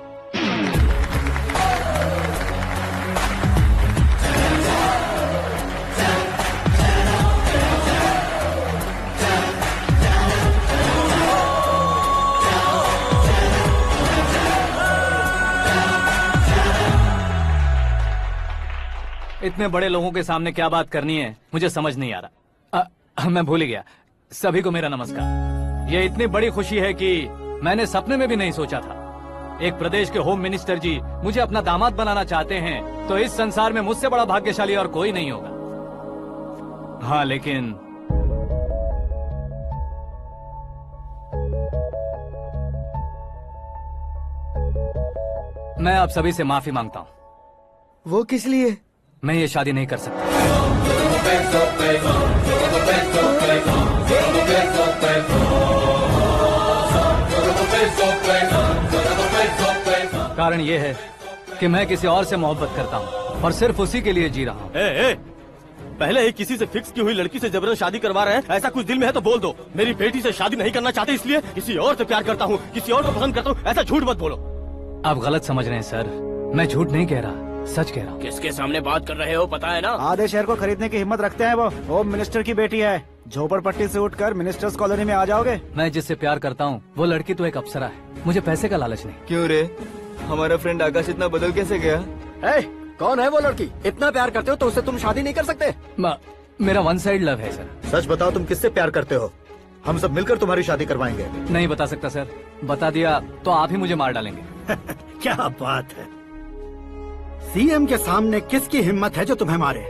इतने बड़े लोगों के सामने क्या बात करनी है मुझे समझ नहीं आ रहा। मैं भूल ही गया। सभी को मेरा नमस्कार। ये इतनी बड़ी खुशी है कि मैंने सपने में भी नहीं सोचा था। एक प्रदेश के होम मिनिस्टर जी मुझे अपना दामाद बनाना चाहते हैं तो इस संसार में मुझसे बड़ा भाग्यशाली और कोई नहीं होगा। हाँ, लेकिन मैं आप सभी से माफी मांगता हूँ। वो किस लिए? मैं ये शादी नहीं कर सकता। कारण ये है कि मैं किसी और से मोहब्बत करता हूँ और सिर्फ उसी के लिए जी रहा हूँ। पहले ही किसी से फिक्स की हुई लड़की से जबरन शादी करवा रहे हैं। ऐसा कुछ दिल में है तो बोल दो। मेरी बेटी से शादी नहीं करना चाहते इसलिए किसी और से प्यार करता हूँ, किसी और को पसंद करता हूँ, ऐसा झूठ मत बोलो। आप गलत समझ रहे हैं सर। मैं झूठ नहीं कह रहा, सच कह रहा हूँ। किसके सामने बात कर रहे हो पता है ना? आधे शहर को खरीदने की हिम्मत रखते हैं वो। होम मिनिस्टर की बेटी है। झोपड़पट्टी से उठकर मिनिस्टर्स कॉलोनी में आ जाओगे। मैं जिससे प्यार करता हूँ वो लड़की तो एक अप्सरा है। मुझे पैसे का लालच नहीं। क्यों रे? हमारा फ्रेंड आकाश इतना बदल कैसे गया? कौन है वो लड़की? इतना प्यार करते हो तो उससे तुम शादी नहीं कर सकते? मेरा वन साइड लव है सर। सच बताओ, तुम किससे प्यार करते हो? हम सब मिलकर तुम्हारी शादी करवाएंगे। नहीं बता सकता सर। बता दिया तो आप ही मुझे मार डालेंगे। क्या बात है। सीएम के सामने किसकी हिम्मत है जो तुम्हें मारे?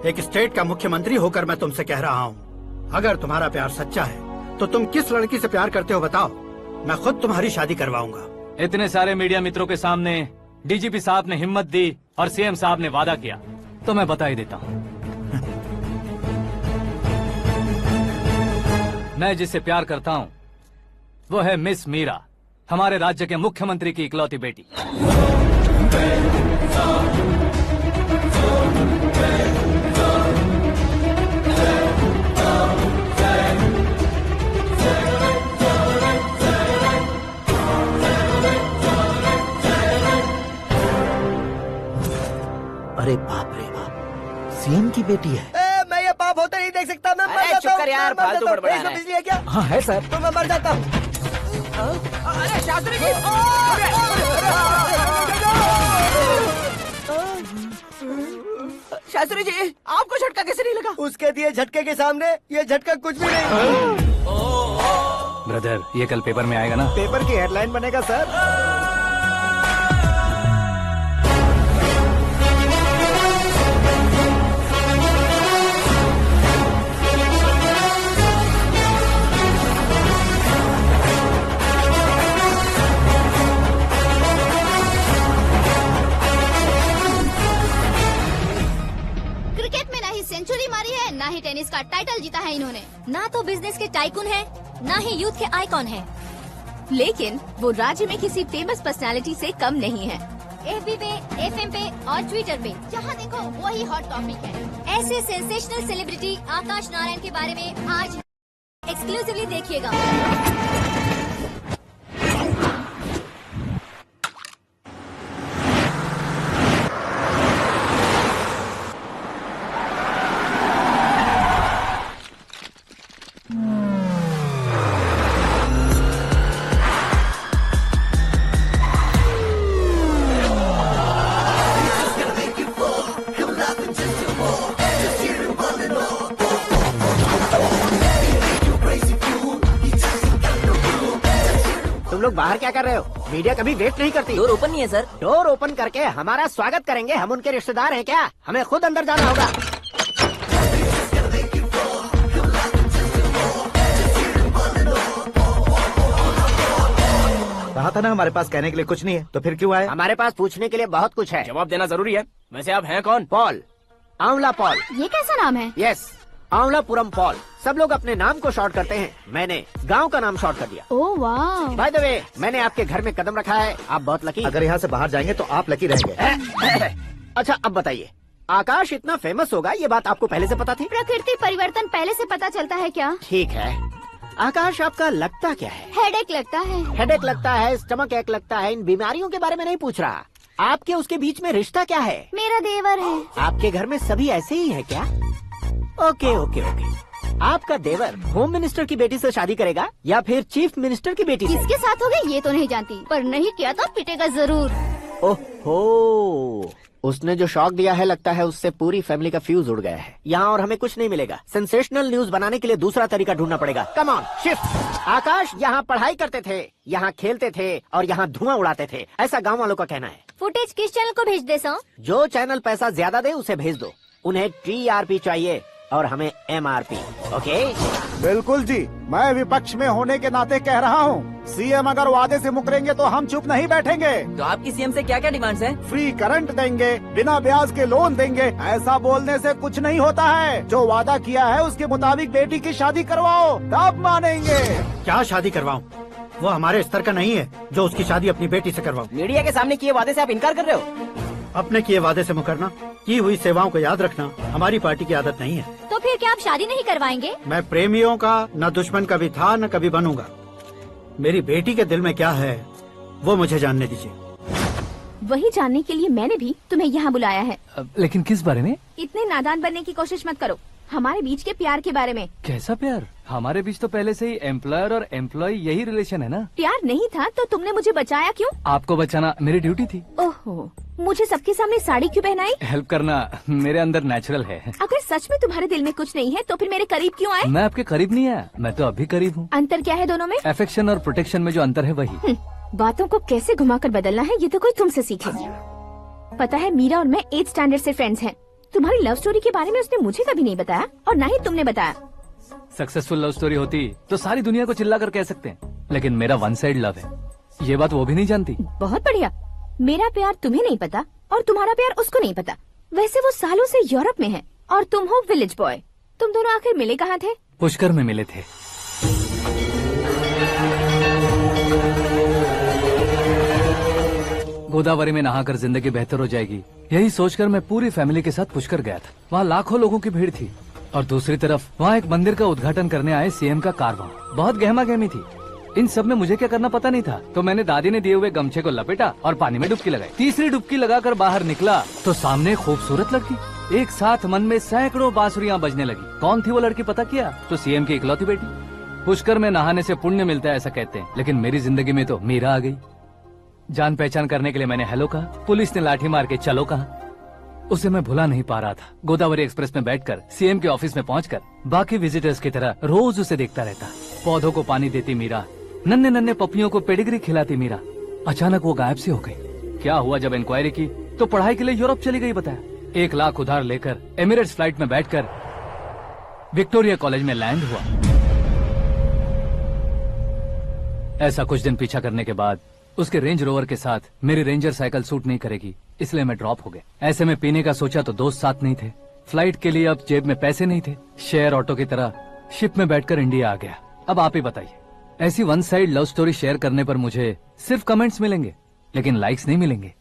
एक स्टेट का मुख्यमंत्री होकर मैं तुमसे कह रहा हूँ, अगर तुम्हारा प्यार सच्चा है तो तुम किस लड़की से प्यार करते हो बताओ। मैं खुद तुम्हारी शादी करवाऊंगा। इतने सारे मीडिया मित्रों के सामने डीजीपी साहब ने हिम्मत दी और सीएम साहब ने वादा किया तो मैं बता ही देता हूँ। मैं जिससे प्यार करता हूँ वो है मिस मीरा, हमारे राज्य के मुख्यमंत्री की इकलौती बेटी। अरे बाप रे बाप, सीएम की बेटी है। मैं ये पाप होते नहीं देख सकता। मैं मर जाता हूँ। यार, फालतू बड़बड़ा रहा है। बिजली है क्या? हाँ है सर। तो मैं मर जाता हूँ। अरे शास्त्री जी! शास्त्री जी, आपको झटका कैसे नहीं लगा? उसके दिए झटके के सामने ये झटका कुछ भी नहीं। ब्रदर, ये कल पेपर में आएगा ना? पेपर की हेडलाइन बनेगा सर। सेंचुरी मारी है, ना ही टेनिस का टाइटल जीता है इन्होंने। ना तो बिजनेस के टाइकून है, ना ही यूथ के आइकॉन है। लेकिन वो राज्य में किसी फेमस पर्सनालिटी से कम नहीं है। एफबी पे, एफएम पे और ट्विटर पे जहाँ देखो वही हॉट टॉपिक है। ऐसे सेंसेशनल सेलिब्रिटी आकाश नारायण के बारे में आज एक्सक्लूसिवली देखिएगा। तुम लोग बाहर क्या कर रहे हो? मीडिया कभी वेट नहीं करती। डोर ओपन नहीं है सर। डोर ओपन करके हमारा स्वागत करेंगे? हम उनके रिश्तेदार हैं क्या? हमें खुद अंदर जाना होगा। कहा था ना हमारे पास कहने के लिए कुछ नहीं है, तो फिर क्यों आए? हमारे पास पूछने के लिए बहुत कुछ है। जवाब देना जरूरी है। वैसे आप हैं कौन? पॉल, आंवला पॉल। ये कैसा नाम है? Yes, Aanwalapuram Paul. सब लोग अपने नाम को शॉर्ट करते हैं, मैंने गांव का नाम शॉर्ट कर दिया। ओह वाह। बाय द वे, मैंने आपके घर में कदम रखा है। आप बहुत लकी। अगर यहाँ से बाहर जाएंगे तो आप लकी रहेंगे। अच्छा अब बताइए, आकाश इतना फेमस होगा ये बात आपको पहले से पता थी? प्रकृति परिवर्तन पहले से पता चलता है क्या? ठीक है, आकाश, आपका लगता क्या है? हेडेक लगता है। हेडेक लगता है, स्टमक एक लगता है, इन बीमारियों के बारे में नहीं पूछ रहा। आपके उसके बीच में रिश्ता क्या है? मेरा देवर है। आपके घर में सभी ऐसे ही है क्या? Okay okay okay. आपका देवर होम मिनिस्टर की बेटी से शादी करेगा या फिर चीफ मिनिस्टर की बेटी से? किसके साथ होगा ये तो नहीं जानती, पर नहीं किया तो पिटेगा जरूर। ओहो, उसने जो शॉक दिया है लगता है उससे पूरी फैमिली का फ्यूज उड़ गया है। यहाँ और हमें कुछ नहीं मिलेगा। सेंसेशनल न्यूज बनाने के लिए दूसरा तरीका ढूंढना पड़ेगा। Come on, shift. आकाश, यहाँ पढ़ाई करते थे, यहाँ खेलते थे और यहाँ धुआं उड़ाते थे, ऐसा गांव वालों का कहना है। फुटेज किस चैनल को भेज दे सो? जो चैनल पैसा ज्यादा दे उसे भेज दो। उन्हें TRP चाहिए और हमें MRP। ओके? बिल्कुल जी, मैं विपक्ष में होने के नाते कह रहा हूँ, सीएम अगर वादे से मुकरेंगे तो हम चुप नहीं बैठेंगे। तो आपकी सीएम से क्या क्या डिमांड्स हैं? फ्री करंट देंगे, बिना ब्याज के लोन देंगे। ऐसा बोलने से कुछ नहीं होता है। जो वादा किया है उसके मुताबिक बेटी की शादी करवाओ, तब मानेंगे। क्या शादी करवाऊं? वो हमारे स्तर का नहीं है जो उसकी शादी अपनी बेटी से करवाऊं। मीडिया के सामने किए वादे से आप इनकार कर रहे हो? अपने किए वादे से मुकरना, की हुई सेवाओं को याद रखना हमारी पार्टी की आदत नहीं है। तो फिर क्या आप शादी नहीं करवाएंगे? मैं प्रेमियों का न दुश्मन कभी था न कभी बनूंगा। मेरी बेटी के दिल में क्या है वो मुझे जानने दीजिए। वही जानने के लिए मैंने भी तुम्हें यहाँ बुलाया है। लेकिन किस बारे में? इतने नादान बनने की कोशिश मत करो। हमारे बीच के प्यार के बारे में। कैसा प्यार? हमारे बीच तो पहले से ही एम्प्लॉयर और एम्प्लॉय यही रिलेशन है ना। प्यार नहीं था तो तुमने मुझे बचाया क्यों? आपको बचाना मेरी ड्यूटी थी। ओहो, मुझे सबके सामने साड़ी क्यों पहनाई? हेल्प करना मेरे अंदर नेचुरल है। अगर सच में तुम्हारे दिल में कुछ नहीं है तो फिर मेरे करीब क्यों आए? मैं आपके करीब नहीं आया, मैं तो अभी करीब हूँ। अंतर क्या है दोनों में? अफेक्शन और प्रोटेक्शन में जो अंतर है वही। बातों को कैसे घुमाकर बदलना है ये तो कोई तुमसे सीखे। पता है, मीरा और मैं 8th स्टैंडर्ड से फ्रेंड्स हैं। तुम्हारी लव स्टोरी के बारे में उसने मुझे कभी नहीं बताया और न ही तुमने बताया। सक्सेसफुल लव स्टोरी होती तो सारी दुनिया को चिल्ला कर कह सकते हैं, लेकिन मेरा वन साइड लव है। ये बात वो भी नहीं जानती। बहुत बढ़िया। मेरा प्यार तुम्हें नहीं पता और तुम्हारा प्यार उसको नहीं पता। वैसे वो सालों से यूरोप में है और तुम हो विलेज बॉय। तुम दोनों आखिर मिले कहाँ थे? पुष्कर में मिले थे। गोदावरी में नहाकर जिंदगी बेहतर हो जाएगी, यही सोचकर मैं पूरी फैमिली के साथ पुष्कर गया था। वहाँ लाखों लोगों की भीड़ थी और दूसरी तरफ वहाँ एक मंदिर का उद्घाटन करने आए सीएम का कारवां। बहुत गहमा गहमी थी। इन सब में मुझे क्या करना पता नहीं था, तो मैंने दादी ने दिए हुए गमछे को लपेटा और पानी में डुबकी लगाई। तीसरी डुबकी लगाकर बाहर निकला तो सामने खूबसूरत लड़की। एक साथ मन में सैकड़ों बांसुरियां बजने लगी। कौन थी वो लड़की पता किया तो सीएम की इकलौती बेटी। पुष्कर में नहाने से पुण्य मिलता है ऐसा कहते हैं, लेकिन मेरी जिंदगी में तो मीरा आ गई। जान पहचान करने के लिए मैंने हेलो कहा, पुलिस ने लाठी मार के चलो कहा। उसे मैं भुला नहीं पा रहा था। गोदावरी एक्सप्रेस में बैठकर सीएम के ऑफिस में पहुंचकर बाकी विजिटर्स की तरह रोज उसे देखता रहता। पौधों को पानी देती मीरा, नन्हे नन्हे पपियों को पेडिग्री खिलाती मीरा। अचानक वो गायब सी हो गई। क्या हुआ जब इंक्वायरी की तो पढ़ाई के लिए यूरोप चली गई बताया। 1 लाख उधार लेकर एमिरेट्स फ्लाइट में बैठकर विक्टोरिया कॉलेज में लैंड हुआ। ऐसा कुछ दिन पीछा करने के बाद उसके रेंज रोवर के साथ मेरी रेंजर साइकिल सूट नहीं करेगी, इसलिए मैं ड्रॉप हो गया। ऐसे में पीने का सोचा तो दोस्त साथ नहीं थे। फ्लाइट के लिए अब जेब में पैसे नहीं थे। शेयर ऑटो की तरह शिप में बैठकर इंडिया आ गया। अब आप ही बताइए, ऐसी one side love story share करने पर मुझे सिर्फ कमेंट्स मिलेंगे लेकिन लाइक्स नहीं मिलेंगे।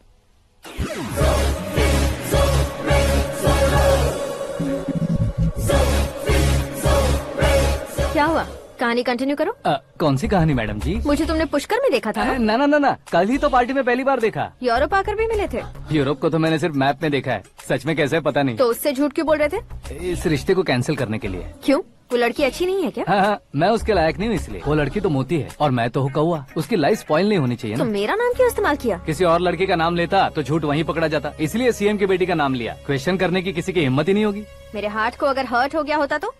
क्या हुआ? कहानी कंटिन्यू करो। कौन सी कहानी मैडम जी? मुझे तुमने पुष्कर में देखा था ना? ना, कल ही तो पार्टी में पहली बार देखा। यूरोप आकर भी मिले थे? यूरोप को तो मैंने सिर्फ मैप में देखा है, सच में कैसे पता नहीं। तो उससे झूठ क्यों बोल रहे थे? इस रिश्ते को कैंसिल करने के लिए। क्यों? वो लड़की अच्छी नहीं है क्या? हाँ, मैं उसके लायक नहीं हूँ इसलिए। वो लड़की तो मोती है और मैं तो हूँ कौवा। उसकी लाइफ स्पॉइल नहीं होनी चाहिए ना। तो मेरा नाम क्यों इस्तेमाल किया? किसी और लड़की का नाम लेता तो झूठ वहीं पकड़ा जाता, इसलिए सीएम की बेटी का नाम लिया। क्वेश्चन करने की किसी की हिम्मत ही नहीं होगी। मेरे हार्ट को अगर हर्ट हो गया होता तो?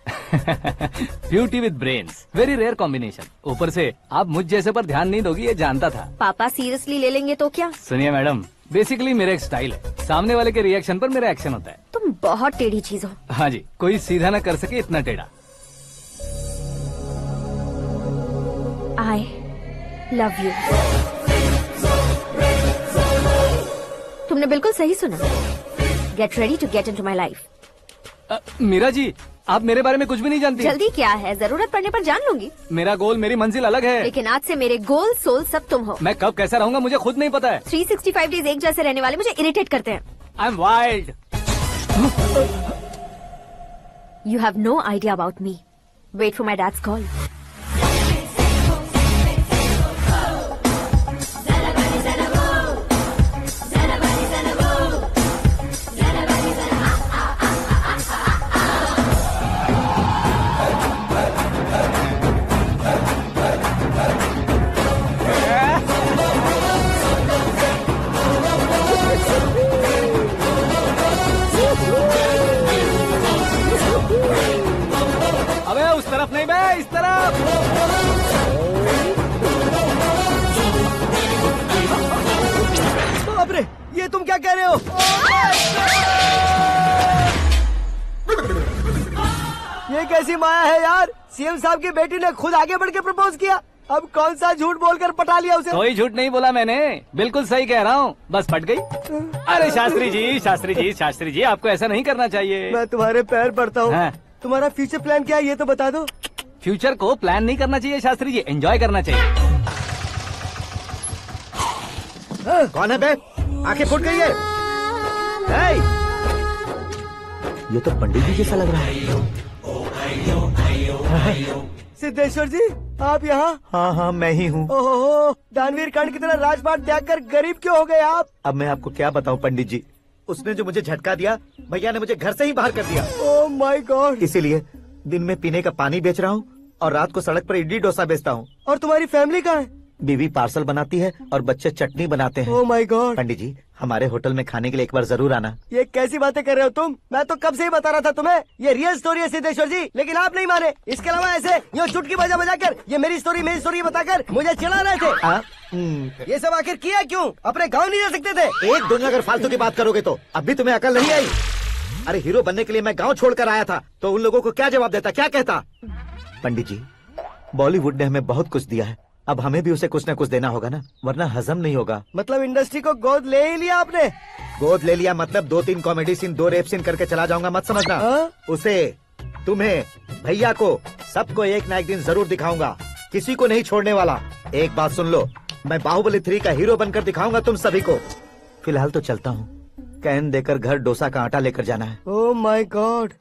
Beauty with brains, very rare combination. ऊपर से आप मुझ जैसे पर ध्यान नहीं दोगी ये जानता था। पापा सीरियसली ले लेंगे तो क्या? सुनिए मैडम, बेसिकली मेरा एक स्टाइल है, सामने वाले के रिएक्शन पर मेरा एक्शन होता है। तुम बहुत टेढ़ी चीज हो। हाँ जी, कोई सीधा न कर सके इतना टेढ़ा। I love you। तुमने बिल्कुल सही सुना। Get ready to get into my life। Meera ji, आप मेरे बारे में कुछ भी नहीं जानती। जल्दी क्या है, जरूरत पड़ने पर जान लूंगी। मेरा गोल, मेरी मंजिल अलग है। लेकिन आज से मेरे गोल सोल सब तुम हो। मैं कब कैसा रहूंगा मुझे खुद नहीं पता है। 365 डेज एक जैसे रहने वाले मुझे इरिटेट करते हैं। I am wild. You have no idea about me। Wait for my dad's call। बाप रे, ये तुम क्या कह रहे हो? ये कैसी माया है यार? सीएम साहब की बेटी ने खुद आगे बढ़ के प्रपोज किया। अब कौन सा झूठ बोलकर पटा लिया उसे? कोई झूठ नहीं बोला मैंने, बिल्कुल सही कह रहा हूँ, बस फट गई। अरे शास्त्री जी, शास्त्री जी, शास्त्री जी, आपको ऐसा नहीं करना चाहिए। मैं तुम्हारे पैर पड़ता हूँ। हाँ। तुम्हारा फ्यूचर प्लान क्या है ये तो बता दो। फ्यूचर को प्लान नहीं करना चाहिए शास्त्री जी, एंजॉय करना चाहिए। कौन है बे? आंखें फूट गई है। ये तो पंडित जी जैसा लग रहा है। सिद्धेश्वर जी, आप यहाँ? हाँ हाँ, मैं ही हूँ। ओहो, दानवीर कर्ण की तरह राजपाट त्याग कर गरीब क्यों हो गए आप? अब मैं आपको क्या बताऊँ पंडित जी, उसने जो मुझे झटका दिया, भैया ने मुझे घर से ही बाहर कर दिया। Oh my God. इसीलिए दिन में पीने का पानी बेच रहा हूँ और रात को सड़क पर इडली डोसा बेचता हूँ। और तुम्हारी फैमिली कहाँ है? बीवी पार्सल बनाती है और बच्चे चटनी बनाते हैं। Oh my God. पंडित जी, हमारे होटल में खाने के लिए एक बार जरूर आना। ये कैसी बातें कर रहे हो तुम? मैं तो कब से ही बता रहा था तुम्हें, ये रियल स्टोरी है सिद्धेश्वर जी, लेकिन आप नहीं माने। इसके अलावा ऐसे यूँ चुटकी बजा बजा कर ये मेरी स्टोरी बताकर मुझे चिढ़ा रहे थे। ये सब आखिर किया क्यों? अपने गाँव नहीं जा सकते थे? एक दिन अगर फालतू की बात करोगे तो अब भी तुम्हें अकल नहीं आई? अरे हीरो बनने के लिए मैं गाँव छोड़कर आया था, तो उन लोगों को क्या जवाब देता, क्या कहता? पंडित जी, बॉलीवुड ने हमें बहुत कुछ दिया है, अब हमें भी उसे कुछ न कुछ देना होगा ना, वरना हजम नहीं होगा। मतलब इंडस्ट्री को गोद ले ही लिया आपने? गोद ले लिया मतलब 2-3 कॉमेडी सीन, 2 रेप सीन करके चला जाऊंगा मत समझना। उसे, तुम्हें, भैया को, सबको एक ना एक दिन जरूर दिखाऊंगा, किसी को नहीं छोड़ने वाला। एक बात सुन लो, मैं बाहुबली 3 का हीरो बनकर दिखाऊंगा तुम सभी को। फिलहाल तो चलता हूँ, कैन देकर घर डोसा का आटा लेकर जाना है। Oh my God.